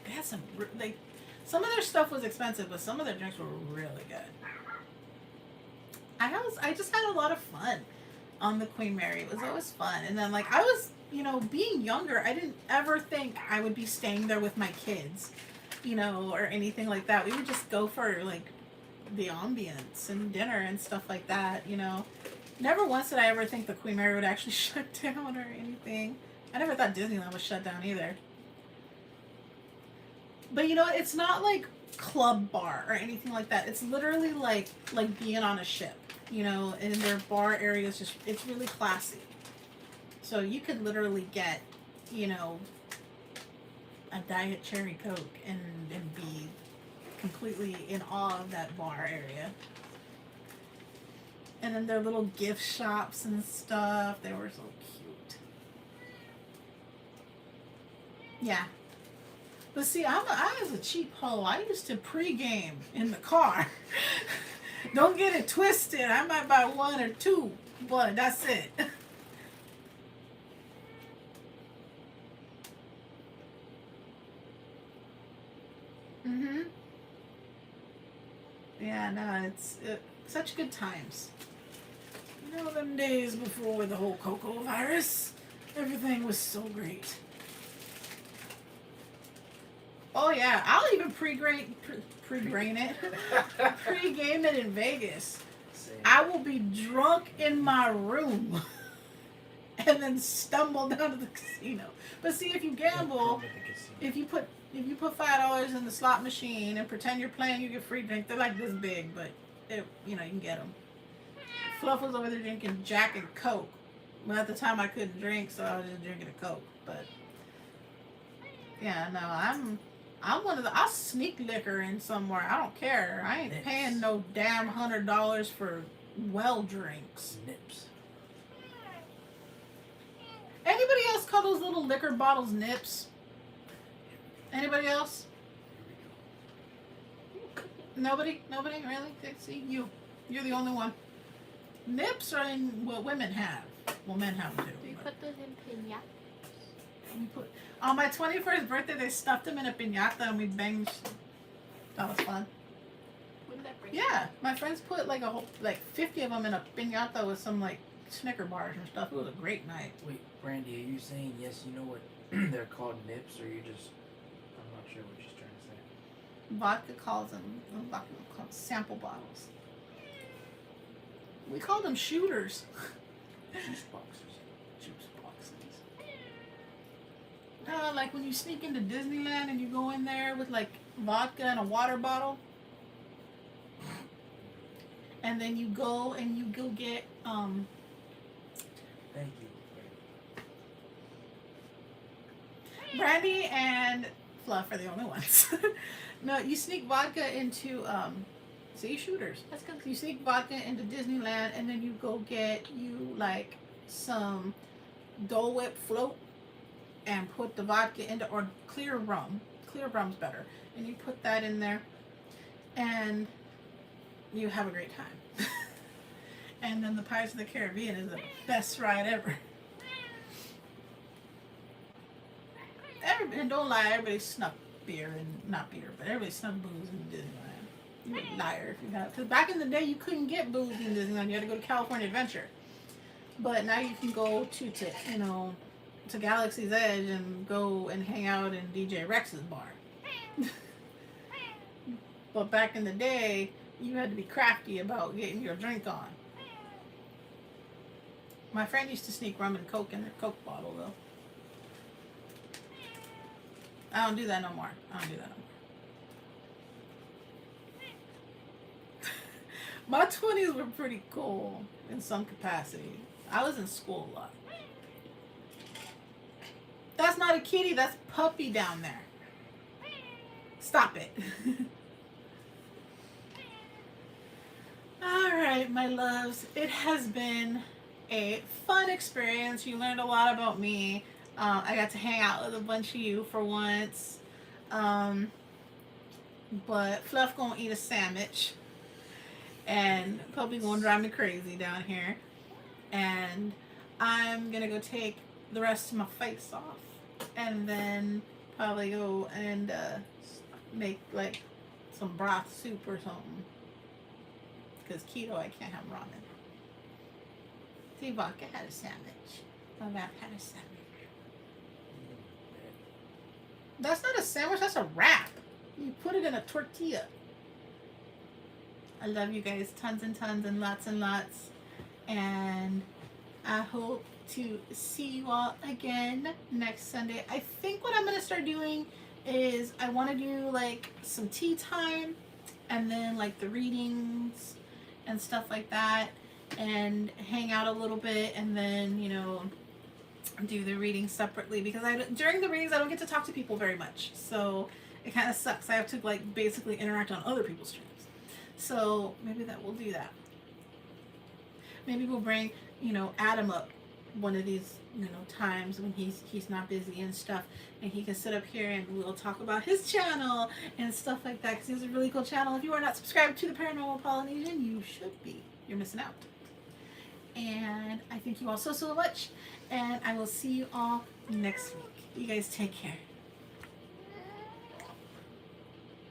they had some like some of their stuff was expensive, but some of their drinks were really good. I just had a lot of fun on the Queen Mary. It was always fun. And then like I was, being younger, I didn't ever think I would be staying there with my kids, or anything like that. We would just go for like the ambience and dinner and stuff like that. Never once did I ever think the Queen Mary would actually shut down or anything. I never thought Disneyland was shut down either. But it's not like club bar or anything like that. It's literally like being on a ship. And their bar area is just it's really classy. So you could literally get, a diet cherry coke and be completely in awe of that bar area. And then their little gift shops and stuff, they were so cute. Yeah. But see, I was a cheap hoe. I used to pregame in the car. Don't get it twisted. I might buy one or two, but that's it. Mhm. Yeah, no, it's such good times. Them days before the whole cocoa virus, everything was so great. Oh yeah, I'll even pre-game it in Vegas. Same. I will be drunk in my room and then stumble down to the casino. But see, if you gamble, if you put $5 in the slot machine and pretend you're playing, you get free drink. They're like this big, but you can get them. Fluff was over there drinking Jack and Coke. But at the time I couldn't drink, so I was just drinking a Coke. But yeah, no, I'm one of the. I'll sneak liquor in somewhere. I don't care. I ain't paying no damn $100 for well drinks. Nips. Anybody else call those little liquor bottles nips? Anybody else? Nobody really. See you. You're the only one. Nips are in what women have. Well, men have them too. We put those in piñata. On my 21st birthday, they stuffed them in a piñata and we banged. That was fun. Wouldn't that break? Yeah, my friends put like 50 of them in a piñata with some like Snicker bars and stuff. It was a great night. Wait, Brandy, are you saying yes? You know what they're called nips, or you just? I'm not sure what she's trying to say. Vodka calls them sample bottles. We call them shooters. Juice boxes. Juice boxes. Like when you sneak into Disneyland and you go in there with like vodka and a water bottle. And then you go get Thank you. Brandy and Fluff are the only ones. No, you sneak vodka into shooters. That's good. You sneak vodka into Disneyland and then you go get like some Dole Whip float and put the vodka into, or clear rum. Clear rum's better. And you put that in there and you have a great time. And then the Pirates of the Caribbean is the best ride ever. And don't lie, everybody snuck beer and not beer, but everybody snuck booze in Disneyland. You're a liar if you have. Because back in the day, you couldn't get booze in Disneyland. You had to go to California Adventure. But now you can go to Galaxy's Edge and go and hang out in DJ Rex's bar. But back in the day, you had to be crafty about getting your drink on. My friend used to sneak rum and Coke in her Coke bottle, though. I don't do that no more. My 20s were pretty cool in some capacity. I was in school a lot. That's not a kitty, that's Puppy down there. Stop it. Alright, my loves. It has been a fun experience. You learned a lot about me. I got to hang out with a bunch of you for once. But Fluff gonna eat a sandwich. And Puppy gonna drive me crazy down here. And I'm gonna go take the rest of my face off, and then probably go and make like some broth soup or something. Because keto, I can't have ramen. See, Vodka had a sandwich. My wrap had a sandwich. That's not a sandwich, that's a wrap. You put it in a tortilla. I love you guys tons and tons and lots and lots. And I hope to see you all again next Sunday. I think what I'm going to start doing is I want to do like some tea time and then like the readings and stuff like that, and hang out a little bit, and then, you know, do the readings separately, because during the readings I don't get to talk to people very much, so it kind of sucks. I have to like basically interact on other people's streams. So maybe that we'll do that. Maybe we'll bring, you know, Adam up one of these, you know, times when he's not busy and stuff, and he can sit up here and we'll talk about his channel and stuff like that, because he has a really cool channel. If you are not subscribed to the Paranormal Polynesian, you should be. You're missing out. And I thank you all so much, and I will see you all next week. You guys take care.